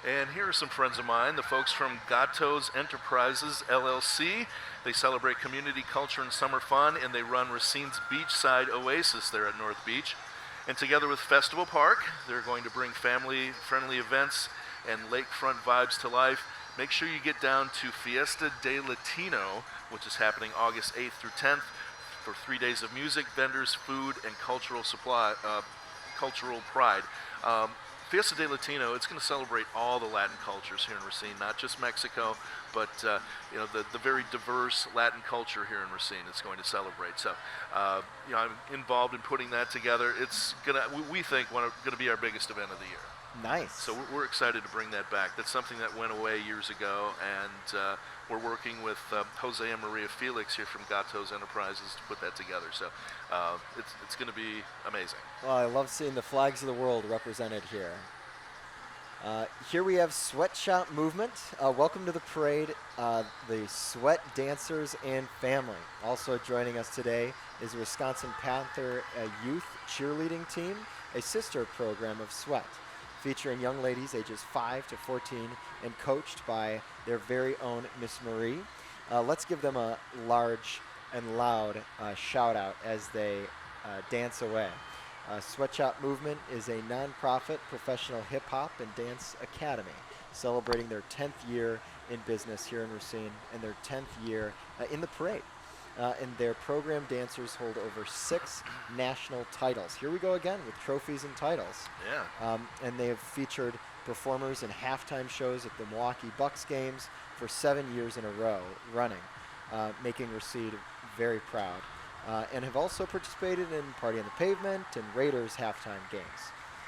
And here are some friends of mine, the folks from Gatto's Enterprises, LLC. They celebrate community culture and summer fun, and they run Racine's beachside oasis there at North Beach. And together with Festival Park, they're going to bring family-friendly events and lakefront vibes to life. Make sure you get down to Fiesta de Latino, which is happening August 8th through 10th, for 3 days of music, vendors, food, and cultural pride. Fiesta de Latino, it's going to celebrate all the Latin cultures here in Racine, not just Mexico, but the very diverse Latin culture here in Racine it's going to celebrate. So I'm involved in putting that together. It's we think going to be our biggest event of the year. Nice. So we're excited to bring that back. That's something that went away years ago, and we're working with Jose and Maria Felix here from Gatto's Enterprises to put that together. So it's going to be amazing. Well, I love seeing the flags of the world represented here. Here we have Sweatshop Movement. Welcome to the parade, the Sweat Dancers and Family. Also joining us today is the Wisconsin Panther Youth Cheerleading Team, a sister program of Sweat, featuring young ladies ages 5 to 14 and coached by their very own Miss Marie. Let's give them a large and loud shout out as they dance away. Sweatshop Movement is a nonprofit professional hip hop and dance academy celebrating their 10th year in business here in Racine and their 10th year in the parade. And their program dancers hold over 6 national titles. Here we go again with trophies and titles. Yeah. And they have featured performers in halftime shows at the Milwaukee Bucks games for 7 years in a row running, making Racine very proud. And have also participated in Party on the Pavement and Raiders halftime games.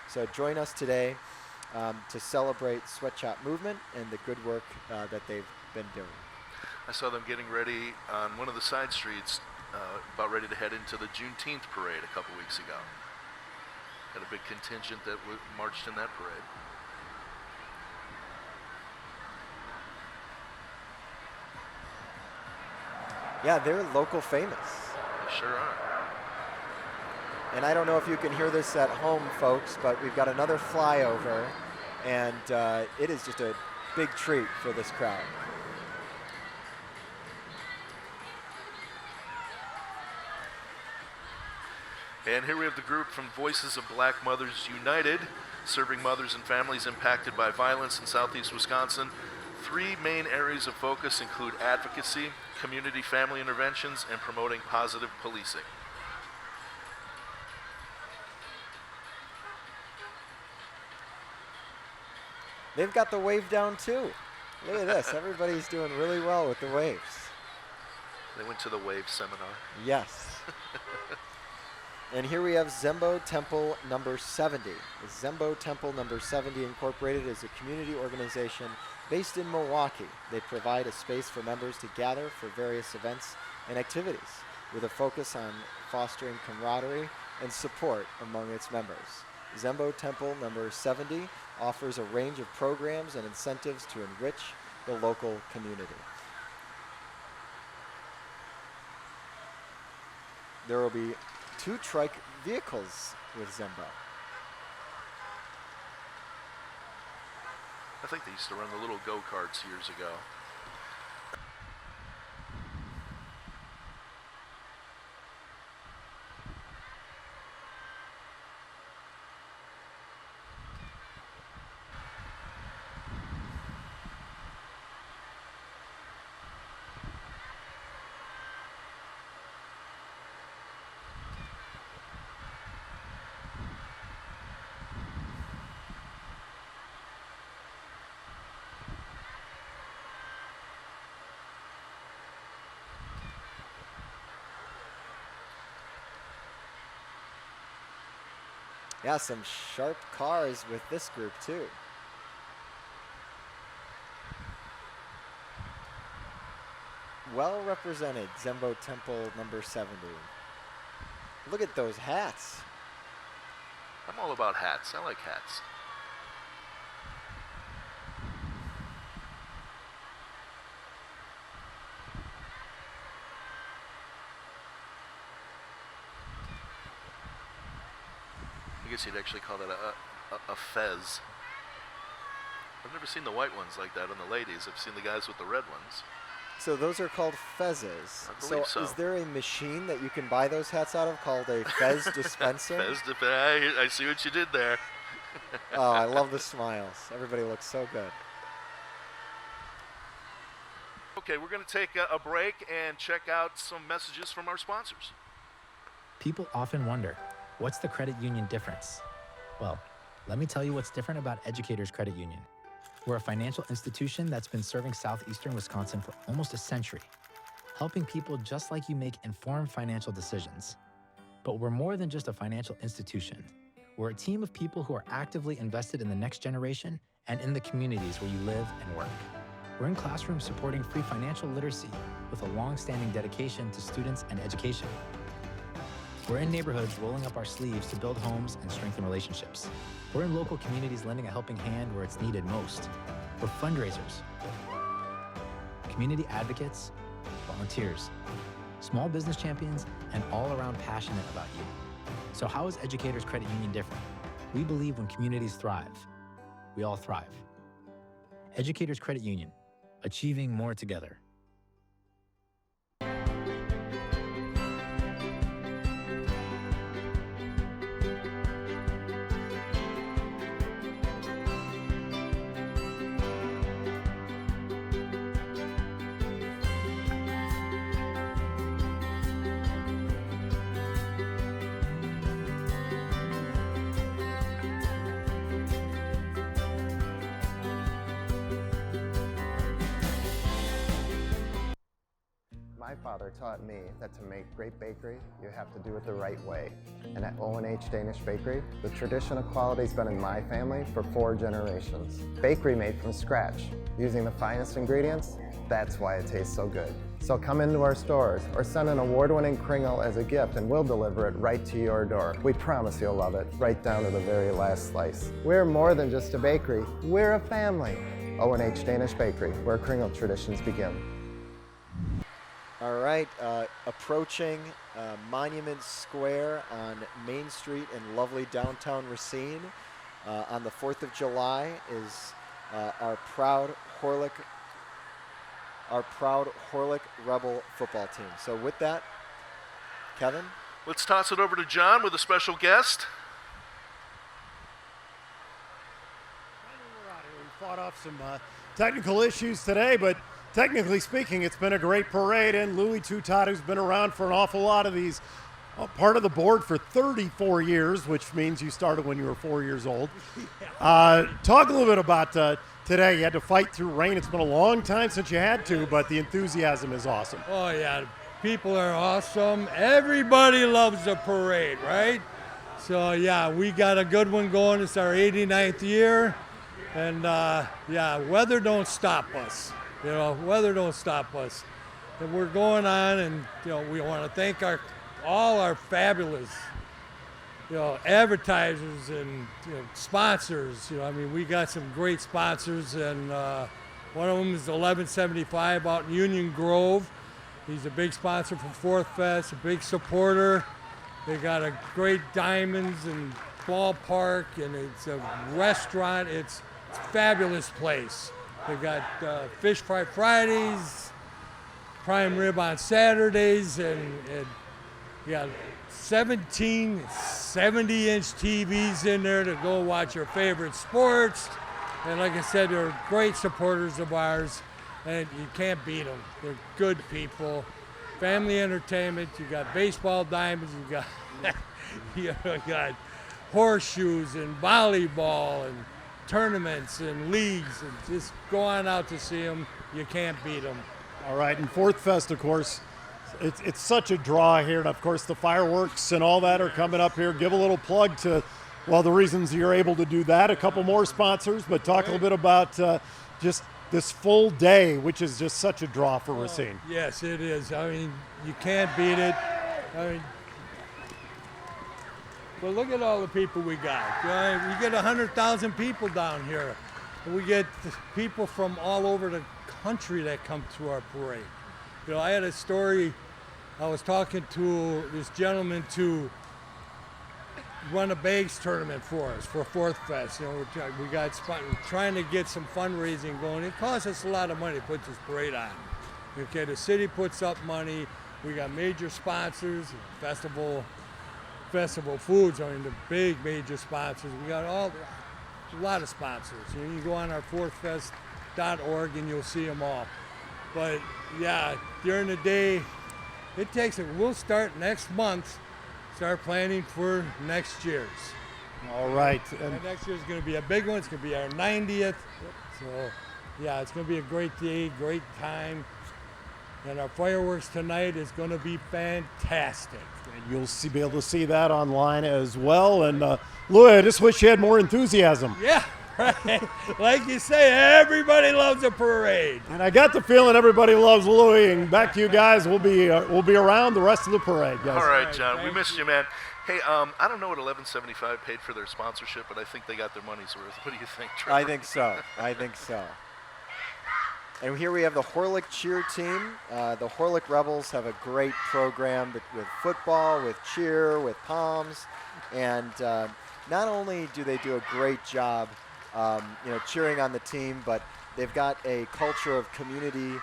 So join us today to celebrate Sweatshop Movement and the good work that they've been doing. I saw them getting ready on one of the side streets, about ready to head into the Juneteenth parade a couple weeks ago. Had a big contingent that marched in that parade. Yeah, they're local famous. They sure are. And I don't know if you can hear this at home, folks, but we've got another flyover, and it is just a big treat for this crowd. And here we have the group from Voices of Black Mothers United, serving mothers and families impacted by violence in Southeast Wisconsin. 3 main areas of focus include advocacy, community family interventions, and promoting positive policing. They've got the wave down too. Look at this, everybody's doing really well with the waves. They went to the wave seminar. Yes. And here we have Zembo Temple number 70. The Zembo Temple number 70 Incorporated is a community organization based in Milwaukee. They provide a space for members to gather for various events and activities with a focus on fostering camaraderie and support among its members. Zembo Temple number 70 offers a range of programs and incentives to enrich the local community. There will be 2 trike vehicles with Zembo. I think they used to run the little go-karts years ago. Yeah, some sharp cars with this group too. Well represented, Zembo Temple number 70. Look at those hats. I'm all about hats. I like hats. I guess you'd actually call that a fez. I've never seen the white ones like that on the ladies. I've seen the guys with the red ones. So those are called fezzes. I believe so. Is there a machine that you can buy those hats out of called a fez dispenser? I see what you did there. Oh, I love the smiles. Everybody looks so good. Okay, we're going to take a break and check out some messages from our sponsors. People often wonder, what's the credit union difference? Well, let me tell you what's different about Educators Credit Union. We're a financial institution that's been serving southeastern Wisconsin for almost a century, helping people just like you make informed financial decisions. But we're more than just a financial institution. We're a team of people who are actively invested in the next generation and in the communities where you live and work. We're in classrooms supporting free financial literacy with a long-standing dedication to students and education. We're in neighborhoods rolling up our sleeves to build homes and strengthen relationships. We're in local communities lending a helping hand where it's needed most. We're fundraisers, community advocates, volunteers, small business champions, and all around passionate about you. So how is Educators Credit Union different? We believe when communities thrive, we all thrive. Educators Credit Union, achieving more together. My father taught me that to make great bakery, you have to do it the right way. And at O&H Danish Bakery, the tradition of quality's been in my family for 4 generations. Bakery made from scratch, using the finest ingredients, that's why it tastes so good. So come into our stores or send an award-winning Kringle as a gift and we'll deliver it right to your door. We promise you'll love it, right down to the very last slice. We're more than just a bakery, we're a family. O&H Danish Bakery, where Kringle traditions begin. All right, approaching Monument Square on Main Street in lovely downtown Racine on the 4th of July is our proud Horlick Rebel football team. So with that, Kevin? Let's toss it over to John with a special guest. We fought off some technical issues today, but technically speaking, it's been a great parade, and Louis Toutat, who's been around for an awful lot of these, part of the board for 34 years, which means you started when you were 4 years old. Talk a little bit about today. You had to fight through rain. It's been a long time since you had to, but the enthusiasm is awesome. Oh, yeah. People are awesome. Everybody loves the parade, right? So, yeah, we got a good one going. It's our 89th year. And, yeah, weather don't stop us. You know, weather don't stop us. And we're going on, and, you know, we want to thank all our fabulous, you know, advertisers and, you know, sponsors. You know, I mean, we got some great sponsors, and one of them is 1175 out in Union Grove. He's a big sponsor for Fourth Fest, a big supporter. They got a great diamonds and ballpark, and it's a restaurant. It's a fabulous place. They got Fish Fry Fridays, prime rib on Saturdays, and you got 17 70-inch TVs in there to go watch your favorite sports. And like I said, they're great supporters of ours, and you can't beat them. They're good people. Family entertainment. You got baseball diamonds. You got horseshoes and volleyball and tournaments and leagues, and just go on out to see them. You can't beat them. All right, and Fourth Fest, of course, it's such a draw here, and of course the fireworks and all that are coming up here. Give a little plug to, well, the reasons you're able to do that, a couple more sponsors, but talk a little bit about just this full day, which is just such a draw for Racine. Yes, it is. I mean, you can't beat it. I mean, but look at all the people we got. We get 100,000 people down here. We get people from all over the country that come to our parade. You know, I had a story. I was talking to this gentleman to run a bags tournament for us for Fourth Fest. You know, we're trying to get some fundraising going. It costs us a lot of money to put this parade on. Okay, the city puts up money. We got major sponsors, Festival Foods, I mean, the big major sponsors. We got a lot of sponsors. You can go on our fourthfest.org and you'll see them all. But yeah, during the day, it takes it. We'll start next month, start planning for next year's. All right. And next year's going to be a big one. It's going to be our 90th. So yeah, it's going to be a great day, great time. And our fireworks tonight is going to be fantastic. And you'll be able to see that online as well. And Louis, I just wish you had more enthusiasm. Yeah, right. Like you say, everybody loves a parade. And I got the feeling everybody loves Louis. And back to you guys. We'll be around the rest of the parade, guys. All right, John. We missed you, man. Hey, I don't know what 1175 paid for their sponsorship, but I think they got their money's worth. What do you think, Trevor? I think so. And here we have the Horlick cheer team. The Horlick Rebels have a great program with football, with cheer, with palms. And not only do they do a great job cheering on the team, but they've got a culture of community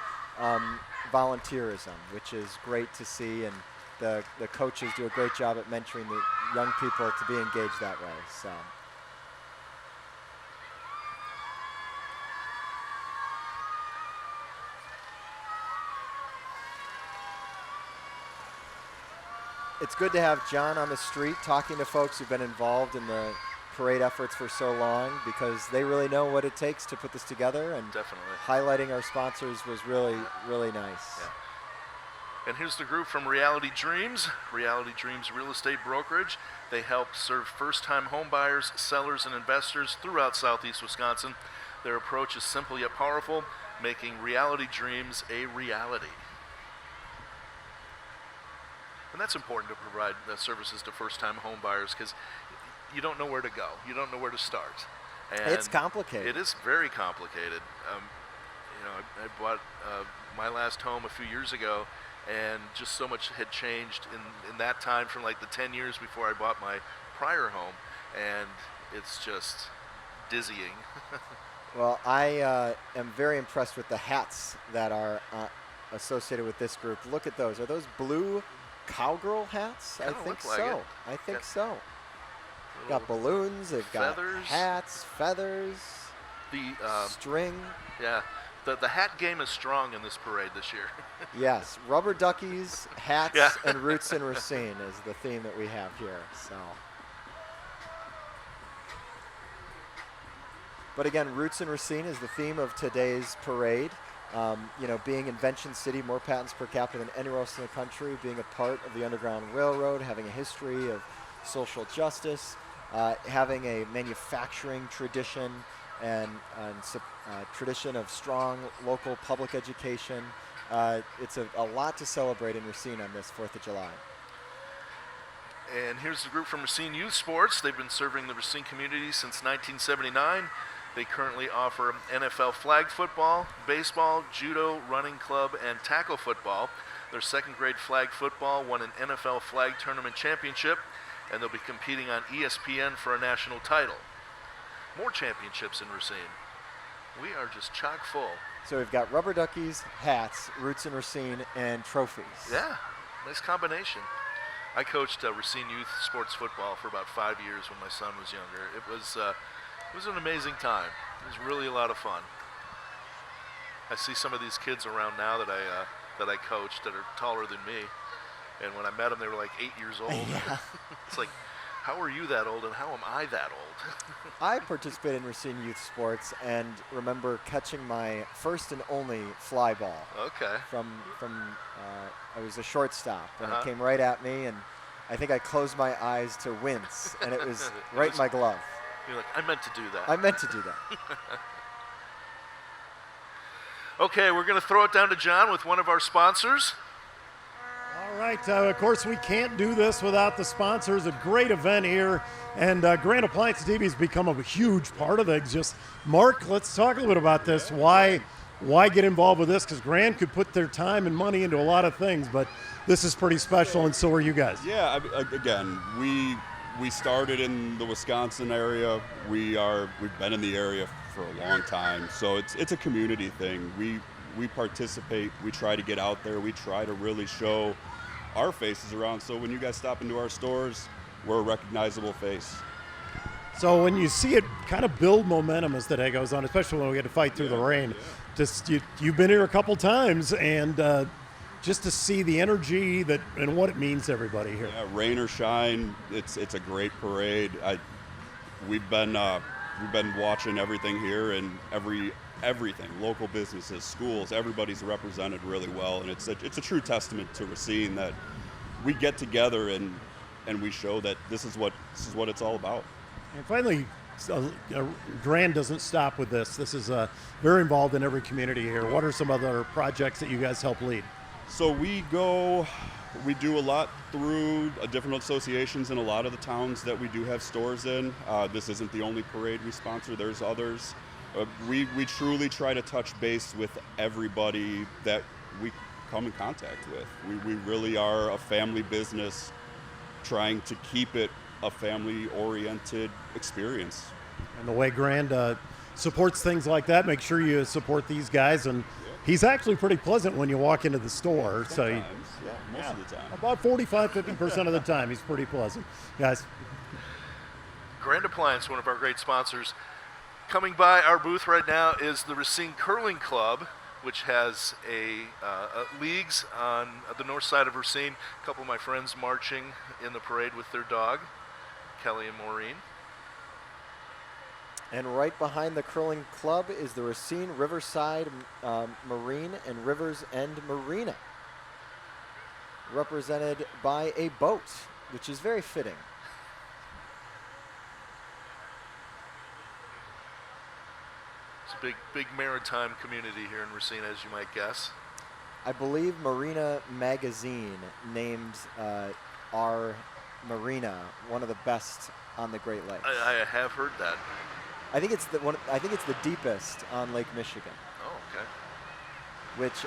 volunteerism, which is great to see. And the coaches do a great job at mentoring the young people to be engaged that way. So. It's good to have John on the street talking to folks who've been involved in the parade efforts for so long, because they really know what it takes to put this together, and definitely highlighting our sponsors was really, really nice. Yeah. And here's the group from Reality Dreams. Reality Dreams Real Estate Brokerage. They help serve first-time home buyers, sellers, and investors throughout southeast Wisconsin. Their approach is simple yet powerful, making Reality Dreams a reality. And that's important to provide services to first-time home buyers, because you don't know where to go. You don't know where to start. And it's complicated. It is very complicated. I bought my last home a few years ago, and just so much had changed in that time from like the 10 years before I bought my prior home, and it's just dizzying. Well, I am very impressed with the hats that are associated with this group. Look at those. Are those blue cowgirl hats? I think look like so. it. I think Yeah. so. Got balloons. They've got feathers. hats, feathers, The string. yeah, the hat game is strong in this parade this year. Yes, rubber duckies, hats, Yeah. and roots in Racine is the theme that we have here. So, but again, roots in Racine is the theme of today's parade. You know, being Invention City, more patents per capita than anywhere else in the country, being a part of the Underground Railroad, having a history of social justice, having a manufacturing tradition and tradition of strong local public education. It's a lot to celebrate in Racine on this 4th of July. And here's the group from Racine Youth Sports. They've been serving the Racine community since 1979. They currently offer NFL flag football, baseball, judo, running club, and tackle football. Their second grade flag football won an NFL flag tournament championship, and they'll be competing on ESPN for a national title. More championships in Racine. We are just chock full. So we've got rubber duckies, hats, roots in Racine, and trophies. Yeah, nice combination. I coached Racine Youth Sports Football for about 5 years when my son was younger. It was an amazing time. It was really a lot of fun. I see some of these kids around now that I coached that are taller than me, and when I met them, they were like 8 years old. Yeah. It's like, how are you that old, and how am I that old? I participated in Racine Youth Sports and remember catching my first and only fly ball. Okay. From I was a shortstop, and it came right at me, and I think I closed my eyes to wince, and it was right in my glove. You're like, I meant to do that. I meant to do that. Okay, we're going to throw it down to John with one of our sponsors. All right, of course, we can't do this without the sponsors. A great event here, and Grand Appliance TV has become a huge part of it. Just, Mark, let's talk a little bit about this. Why get involved with this? Because Grand could put their time and money into a lot of things, but this is pretty special, and so are you guys. Yeah, again, we started in the Wisconsin area. We've been in the area for a long time, so it's a community thing. We participate. We try to get out there. We try to really show our faces around, so when you guys stop into our stores, we're a recognizable face. So when you see it kind of build momentum as the day goes on, especially when we get to fight through the rain, just you've been here a couple times, and just to see the energy and what it means to everybody here. Yeah, rain or shine, it's a great parade. We've been watching everything here, and everything, local businesses, schools, everybody's represented really well, and it's a true testament to Racine that we get together and we show that this is what it's all about. And finally, Grand doesn't stop with this. This is very involved in every community here. What are some other projects that you guys help lead? So we do a lot through different associations in a lot of the towns that we do have stores in. This isn't the only parade we sponsor. There's others. We truly try to touch base with everybody that we come in contact with. We really are a family business trying to keep it a family-oriented experience. And the way Grand supports things like that, make sure you support these guys. And he's actually pretty pleasant when you walk into the store. Sometimes, most of the time. About 45-50% of the time, he's pretty pleasant. Guys. Grand Appliance, one of our great sponsors. Coming by our booth right now is the Racine Curling Club, which has leagues on the north side of Racine. A couple of my friends marching in the parade with their dog, Kelly and Maureen. And right behind the curling club is the Racine Riverside Marine and Rivers End Marina, represented by a boat, which is very fitting. It's a big maritime community here in Racine, as you might guess. I believe Marina Magazine named our marina one of the best on the Great Lakes. I have heard that. I think it's the deepest on Lake Michigan. Oh, okay. which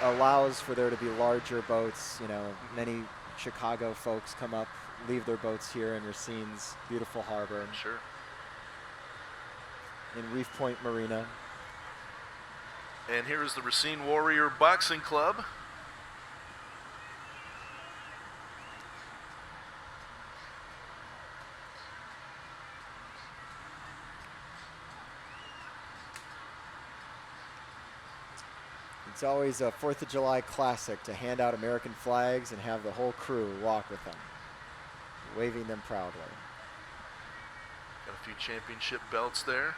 allows for there to be larger boats. You know, many Chicago folks come up, leave their boats here in Racine's beautiful harbor. Sure. In Reef Point Marina. And here is the Racine Warrior Boxing Club. It's always a 4th of July classic to hand out American flags and have the whole crew walk with them, waving them proudly. Got a few championship belts there.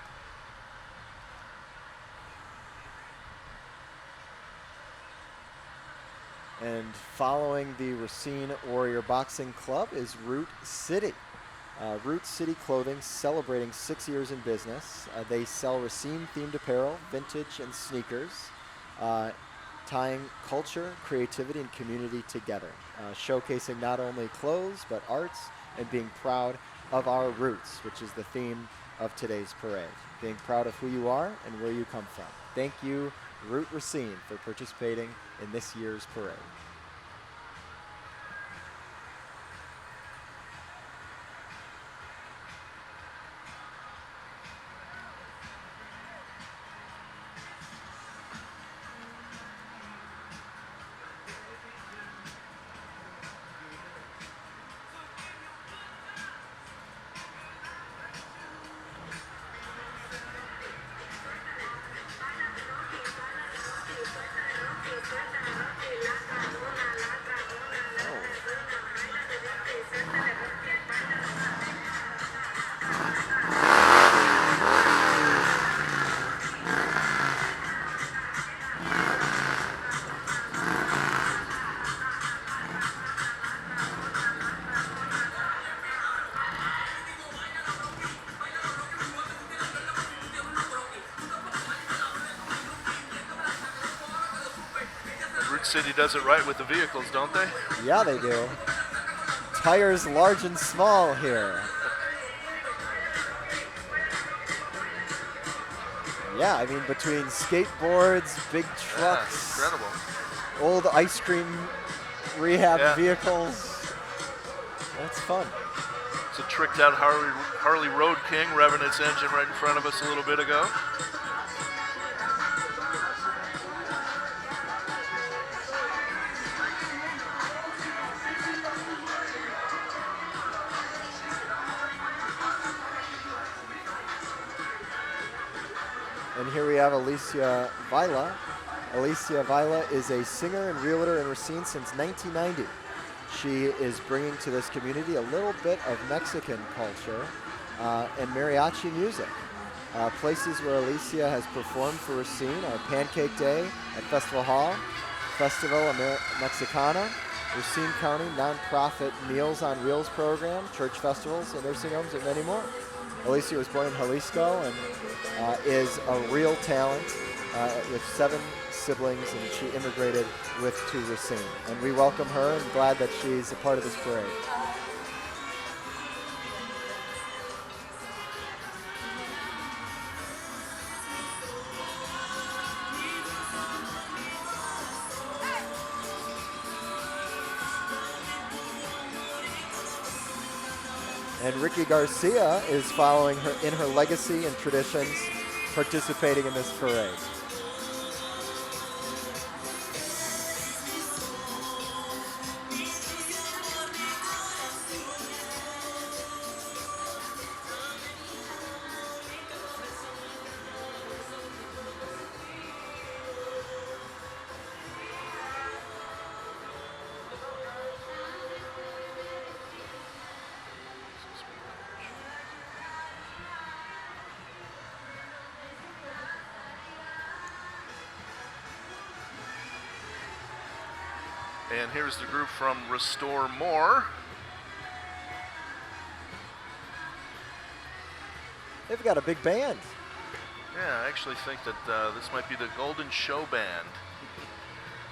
And following the Racine Warrior Boxing Club is Root City. Root City Clothing celebrating 6 years in business. They sell Racine-themed apparel, vintage, and sneakers, tying culture, creativity, and community together, showcasing not only clothes, but arts, and being proud of our roots, which is the theme of today's parade. Being proud of who you are and where you come from. Thank you, Root Racine, for participating in this year's parade. City does it right with the vehicles, don't they? Yeah, they do. Tires large and small here. Yeah, I mean, between skateboards, big trucks, yeah, incredible. Old ice cream rehab vehicles. That's fun. It's a tricked out Harley Road King revving its engine right in front of us a little bit ago. And here we have Alicia Vila. Alicia Vila is a singer and realtor in Racine since 1990. She is bringing to this community a little bit of Mexican culture and mariachi music. Places where Alicia has performed for Racine are Pancake Day at Festival Hall, Festival Mexicana, Racine County nonprofit Meals on Wheels program, church festivals, and nursing homes, and many more. Alicia was born in Jalisco and is a real talent with 7 siblings, and she immigrated to Racine. And we welcome her and glad that she's a part of this parade. And Ricky Garcia is following her in her legacy and traditions, participating in this parade. And here's the group from Restore More. They've got a big band. Yeah, I actually think that this might be the Golden Show Band.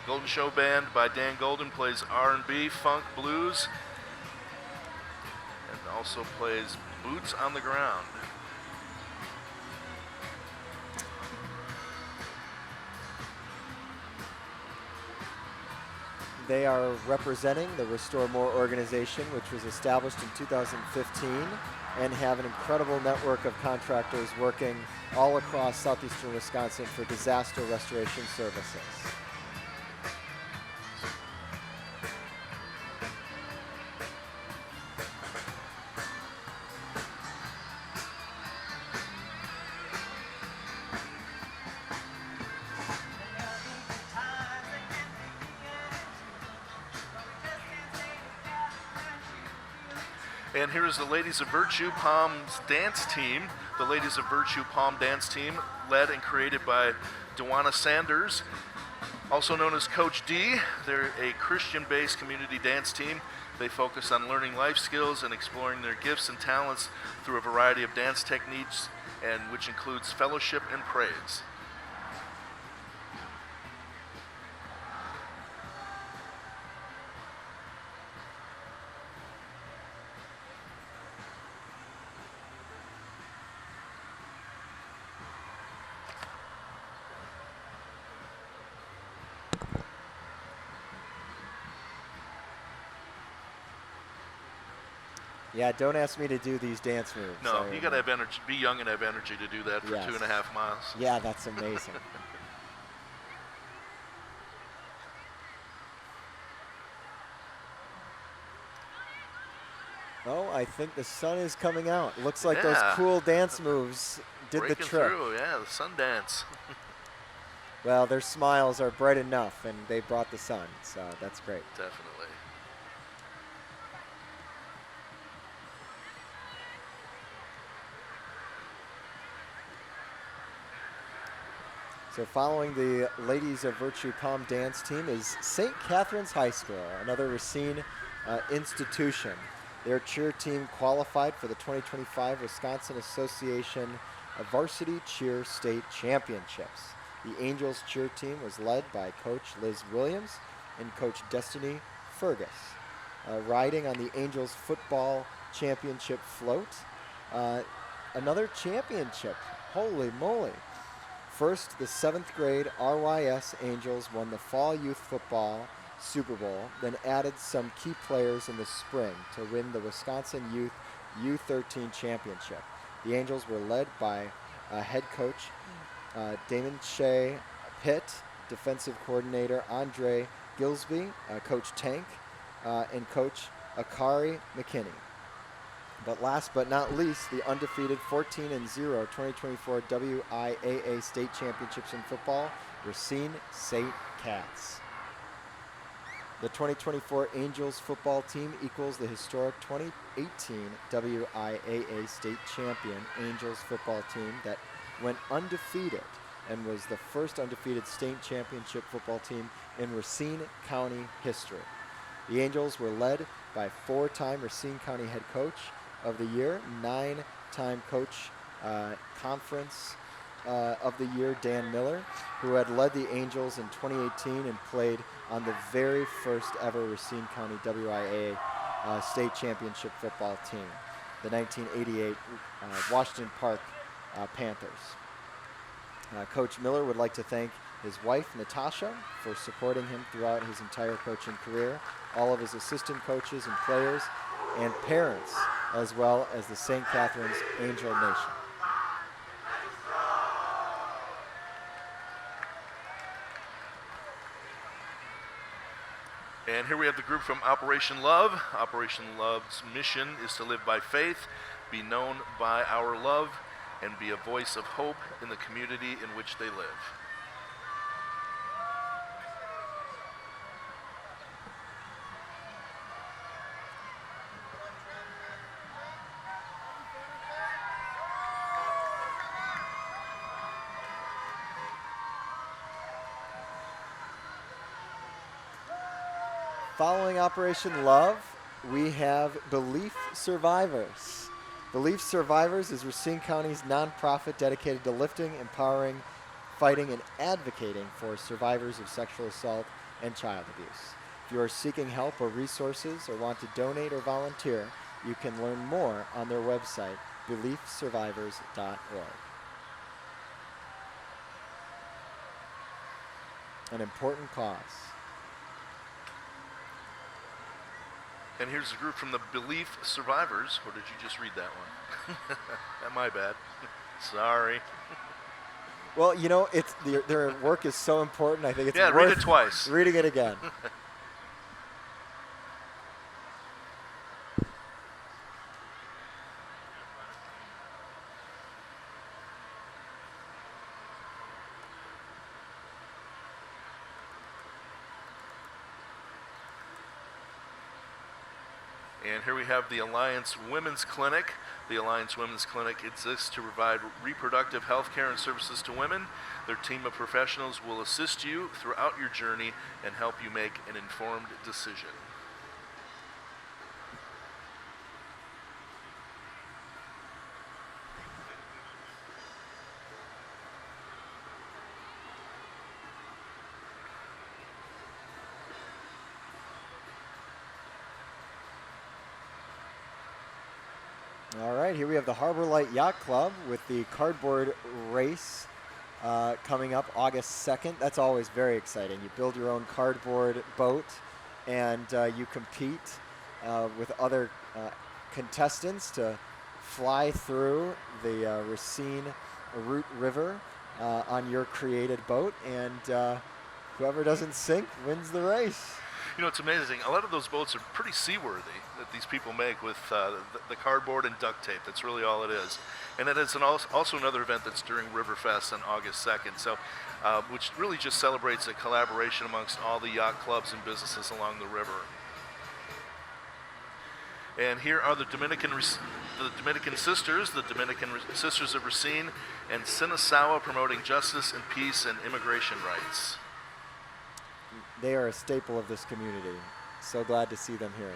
Golden Show Band by Dan Golden plays R&B, funk, blues, and also plays Boots on the Ground. they are representing the Restore More organization, which was established in 2015, and have an incredible network of contractors working all across southeastern Wisconsin for disaster restoration services. And here is the Ladies of Virtue Palms dance team. The Ladies of Virtue Palm dance team, led and created by Dewana Sanders, also known as Coach D. They're a Christian-based community dance team. They focus on learning life skills and exploring their gifts and talents through a variety of dance techniques, and which includes fellowship and praise. Yeah, don't ask me to do these dance moves. No, you got to have energy, be young and have energy to do that for 2.5 miles. Yeah, that's amazing. Oh, I think the sun is coming out. Looks like those cool dance moves did the trick. Through, yeah, the sun dance. Well, their smiles are bright enough, and they brought the sun, so that's great. Definitely. So following the Ladies of Virtue Palm dance team is St. Catherine's High School, another Racine institution. Their cheer team qualified for the 2025 Wisconsin Association Varsity Cheer State Championships. The Angels cheer team was led by Coach Liz Williams and Coach Destiny Fergus. Riding on the Angels football championship float, another championship, holy moly. First, the 7th grade RYS Angels won the Fall Youth Football Super Bowl, then added some key players in the spring to win the Wisconsin Youth U13 Championship. The Angels were led by head coach Damon Shea Pitt, defensive coordinator Andre Gilsby, Coach Tank, and Coach Akari McKinney. But last but not least, the undefeated 14-0 2024 WIAA State Championships in football, Racine St. Cats. The 2024 Angels football team equals the historic 2018 WIAA State Champion Angels football team that went undefeated and was the first undefeated state championship football team in Racine County history. The Angels were led by 4-time Racine County head coach of the year, 9-time coach conference of the year, Dan Miller, who had led the Angels in 2018 and played on the very first ever Racine County WIAA state championship football team, the 1988 Washington Park Panthers. Coach Miller would like to thank his wife, Natasha, for supporting him throughout his entire coaching career, all of his assistant coaches and players, and parents, as well as the St. Catherine's Angel Nation. And here we have the group from Operation Love. Operation Love's mission is to live by faith, be known by our love, and be a voice of hope in the community in which they live. Following Operation Love, we have Belief Survivors. Belief Survivors is Racine County's nonprofit dedicated to lifting, empowering, fighting, and advocating for survivors of sexual assault and child abuse. If you are seeking help or resources or want to donate or volunteer, you can learn more on their website, beliefsurvivors.org. An important cause. And here's a group from the Belief Survivors. Or did you just read that one? My bad. Sorry. Well, you know, it's their work is so important. I think it's worth read it twice. Reading it again. And here we have the Alliance Women's Clinic. The Alliance Women's Clinic exists to provide reproductive health care and services to women. Their team of professionals will assist you throughout your journey and help you make an informed decision. All right, here we have the Harbor Light Yacht Club with the cardboard race coming up August 2nd. That's always very exciting. You build your own cardboard boat and you compete with other contestants to fly through the Racine Root River on your created boat, and whoever doesn't sink wins the race. You know, it's amazing. A lot of those boats are pretty seaworthy that these people make with the cardboard and duct tape. That's really all it is. And then it's also another event that's during Riverfest on August 2nd, so which really just celebrates a collaboration amongst all the yacht clubs and businesses along the river. And here are the Dominican Sisters, the Dominican Sisters of Racine and Sinasawa, promoting justice and peace and immigration rights. They are a staple of this community. So glad to see them here.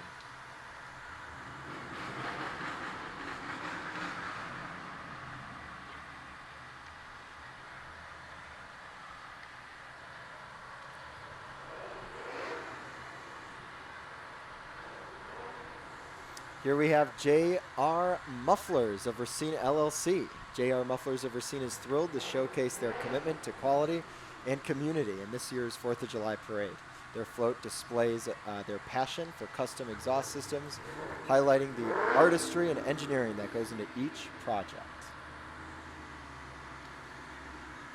Here we have J.R. Mufflers of Racine LLC. J.R. Mufflers of Racine is thrilled to showcase their commitment to quality and community in this year's 4th of July parade. Their float displays their passion for custom exhaust systems, highlighting the artistry and engineering that goes into each project.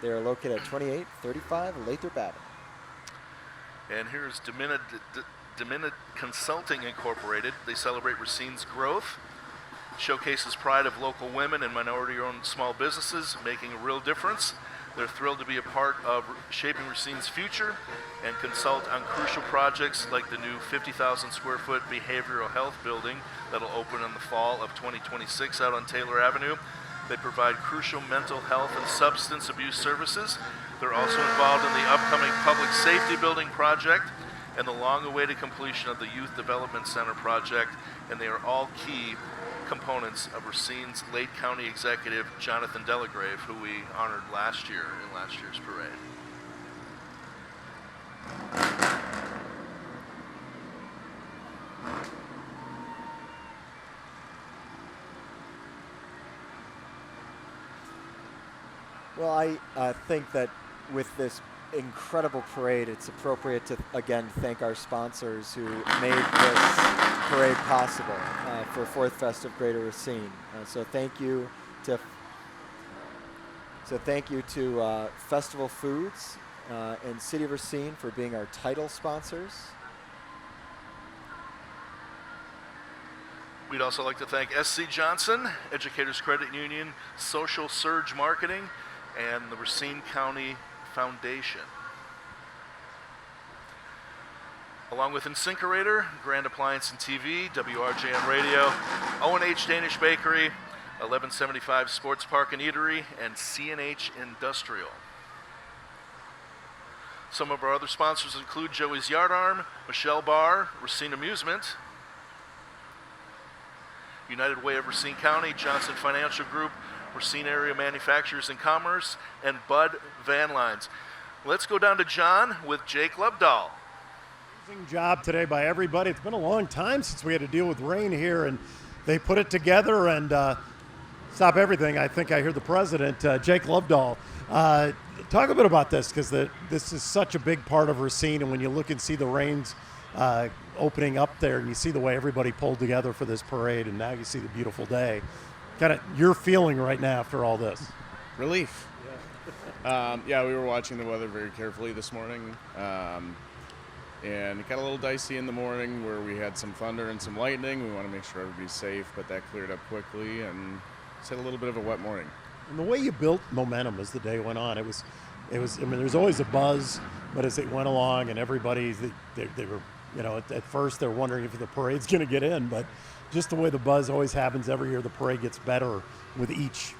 They are located at 2835 Lathrop Avenue. And here's Dominic Consulting Incorporated. They celebrate Racine's growth, showcases pride of local women and minority-owned small businesses, making a real difference. They're thrilled to be a part of shaping Racine's future and consult on crucial projects like the new 50,000 square foot behavioral health building that'll open in the fall of 2026 out on Taylor Avenue. They provide crucial mental health and substance abuse services. They're also involved in the upcoming public safety building project and the long-awaited completion of the Youth Development Center project, and they are all key components of Racine's late county executive, Jonathan Delagrave, who we honored last year in last year's parade. Well, I think that with this incredible parade, it's appropriate to again thank our sponsors who made this parade possible for 4th Fest of Greater Racine. So thank you to Festival Foods and City of Racine for being our title sponsors. We'd also like to thank SC Johnson, Educators Credit Union, Social Surge Marketing, and the Racine County Foundation. Along with Incinerator, Grand Appliance and TV, WRJM Radio, O&H Danish Bakery, 1175 Sports Park and Eatery, and C&H Industrial. Some of our other sponsors include Joey's Yardarm, Michelle Bar, Racine Amusement, United Way of Racine County, Johnson Financial Group, Racine Area Manufacturers and Commerce, and Bud Van Lines. Let's go down to John with Jake Lubdahl. Amazing job today by everybody. It's been a long time since we had to deal with rain here, and they put it together and stop everything. I think I hear the president, Jake Lubdahl. Talk a bit about this, because this is such a big part of Racine, and when you look and see the rains opening up there and you see the way everybody pulled together for this parade, and now you see the beautiful day. Kind of your feeling right now after all this? Relief. Yeah, we were watching the weather very carefully this morning, and it got a little dicey in the morning where we had some thunder and some lightning. We want to make sure everybody's safe, but that cleared up quickly, and it's had a little bit of a wet morning. And the way you built momentum as the day went on, it was. I mean, there's always a buzz, but as it went along, and everybody, they were, you know, at first they're wondering if the parade's going to get in, but just the way the buzz always happens every year, the parade gets better with each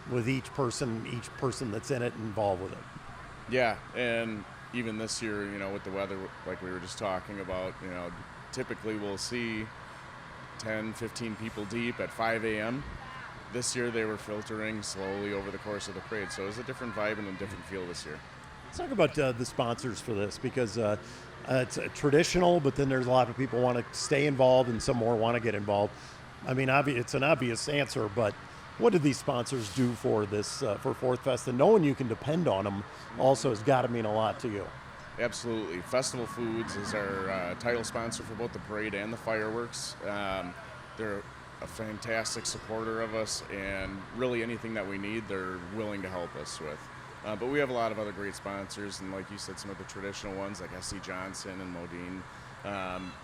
person that's in it and involved with it. Yeah, and even this year, you know, with the weather, like we were just talking about, you know, typically we'll see 10, 15 people deep at 5 a.m. This year they were filtering slowly over the course of the parade, so it was a different vibe and a different feel this year. Let's talk about the sponsors for this, because it's traditional, but then there's a lot of people want to stay involved and some more want to get involved. I mean, it's an obvious answer, but what do these sponsors do for this, for Fourth Fest? And knowing you can depend on them also has got to mean a lot to you. Absolutely. Festival Foods is our title sponsor for both the parade and the fireworks. They're a fantastic supporter of us, and really anything that we need, they're willing to help us with. But we have a lot of other great sponsors, and like you said, some of the traditional ones like S.C. Johnson and Modine.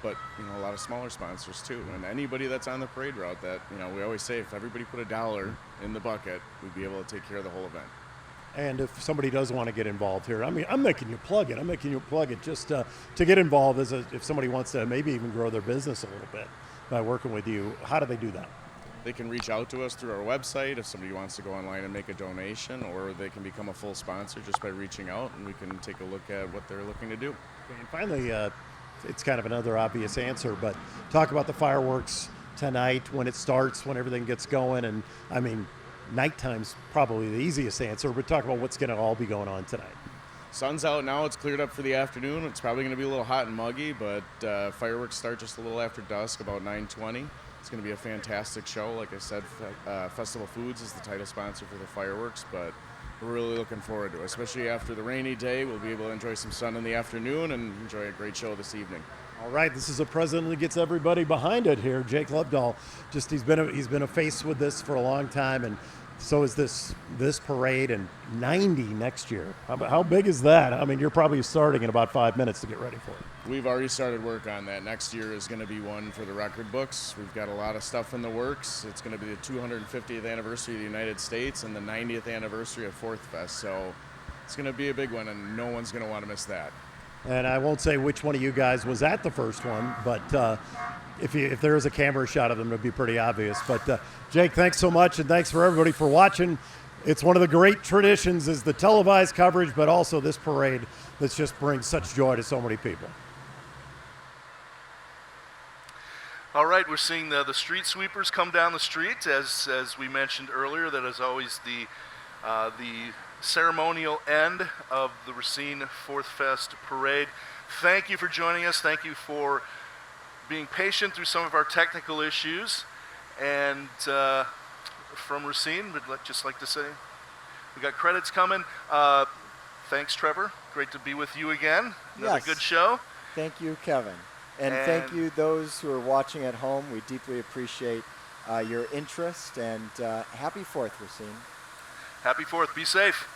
But, you know, a lot of smaller sponsors too. And anybody that's on the parade route that, you know, we always say if everybody put $1 in the bucket, we'd be able to take care of the whole event. And if somebody does want to get involved here, I mean, I'm making you plug it just to get involved if somebody wants to maybe even grow their business a little bit by working with you. How do they do that? They can reach out to us through our website if somebody wants to go online and make a donation, or they can become a full sponsor just by reaching out, and we can take a look at what they're looking to do. And finally, it's kind of another obvious answer, but talk about the fireworks tonight, when it starts, when everything gets going. And I mean, nighttime's probably the easiest answer, but talk about what's going to all be going on tonight. Sun's out now. It's cleared up for the afternoon. It's probably going to be a little hot and muggy, but fireworks start just a little after dusk, about 9:20. It's going to be a fantastic show. Like I said, Festival Foods is the title sponsor for the fireworks, but we're really looking forward to it. Especially after the rainy day, we'll be able to enjoy some sun in the afternoon and enjoy a great show this evening. All right, this is a president that gets everybody behind it here, Jake Lovedahl. Just he's been a face with this for a long time, and so is this parade, and 90 next year. How big is that? I mean, you're probably starting in about 5 minutes to get ready for it. We've already started work on that. Next year is going to be one for the record books. We've got a lot of stuff in the works. It's going to be the 250th anniversary of the United States and the 90th anniversary of Fourth Fest. So it's going to be a big one, and no one's going to want to miss that. And I won't say which one of you guys was at the first one, but if there is a camera shot of them, it'll be pretty obvious. But Jake, thanks so much, and thanks for everybody for watching. It's one of the great traditions is the televised coverage, but also this parade that just brings such joy to so many people. All right, we're seeing the street sweepers come down the street, as we mentioned earlier. That is always the ceremonial end of the Racine Fourth Fest parade. Thank you for joining us. Thank you for being patient through some of our technical issues. And from Racine, we'd just like to say we got credits coming. Thanks, Trevor. Great to be with you again. Another good show. Thank you, Kevin. And thank you, those who are watching at home. We deeply appreciate your interest, and happy 4th, Racine. Happy 4th. Be safe.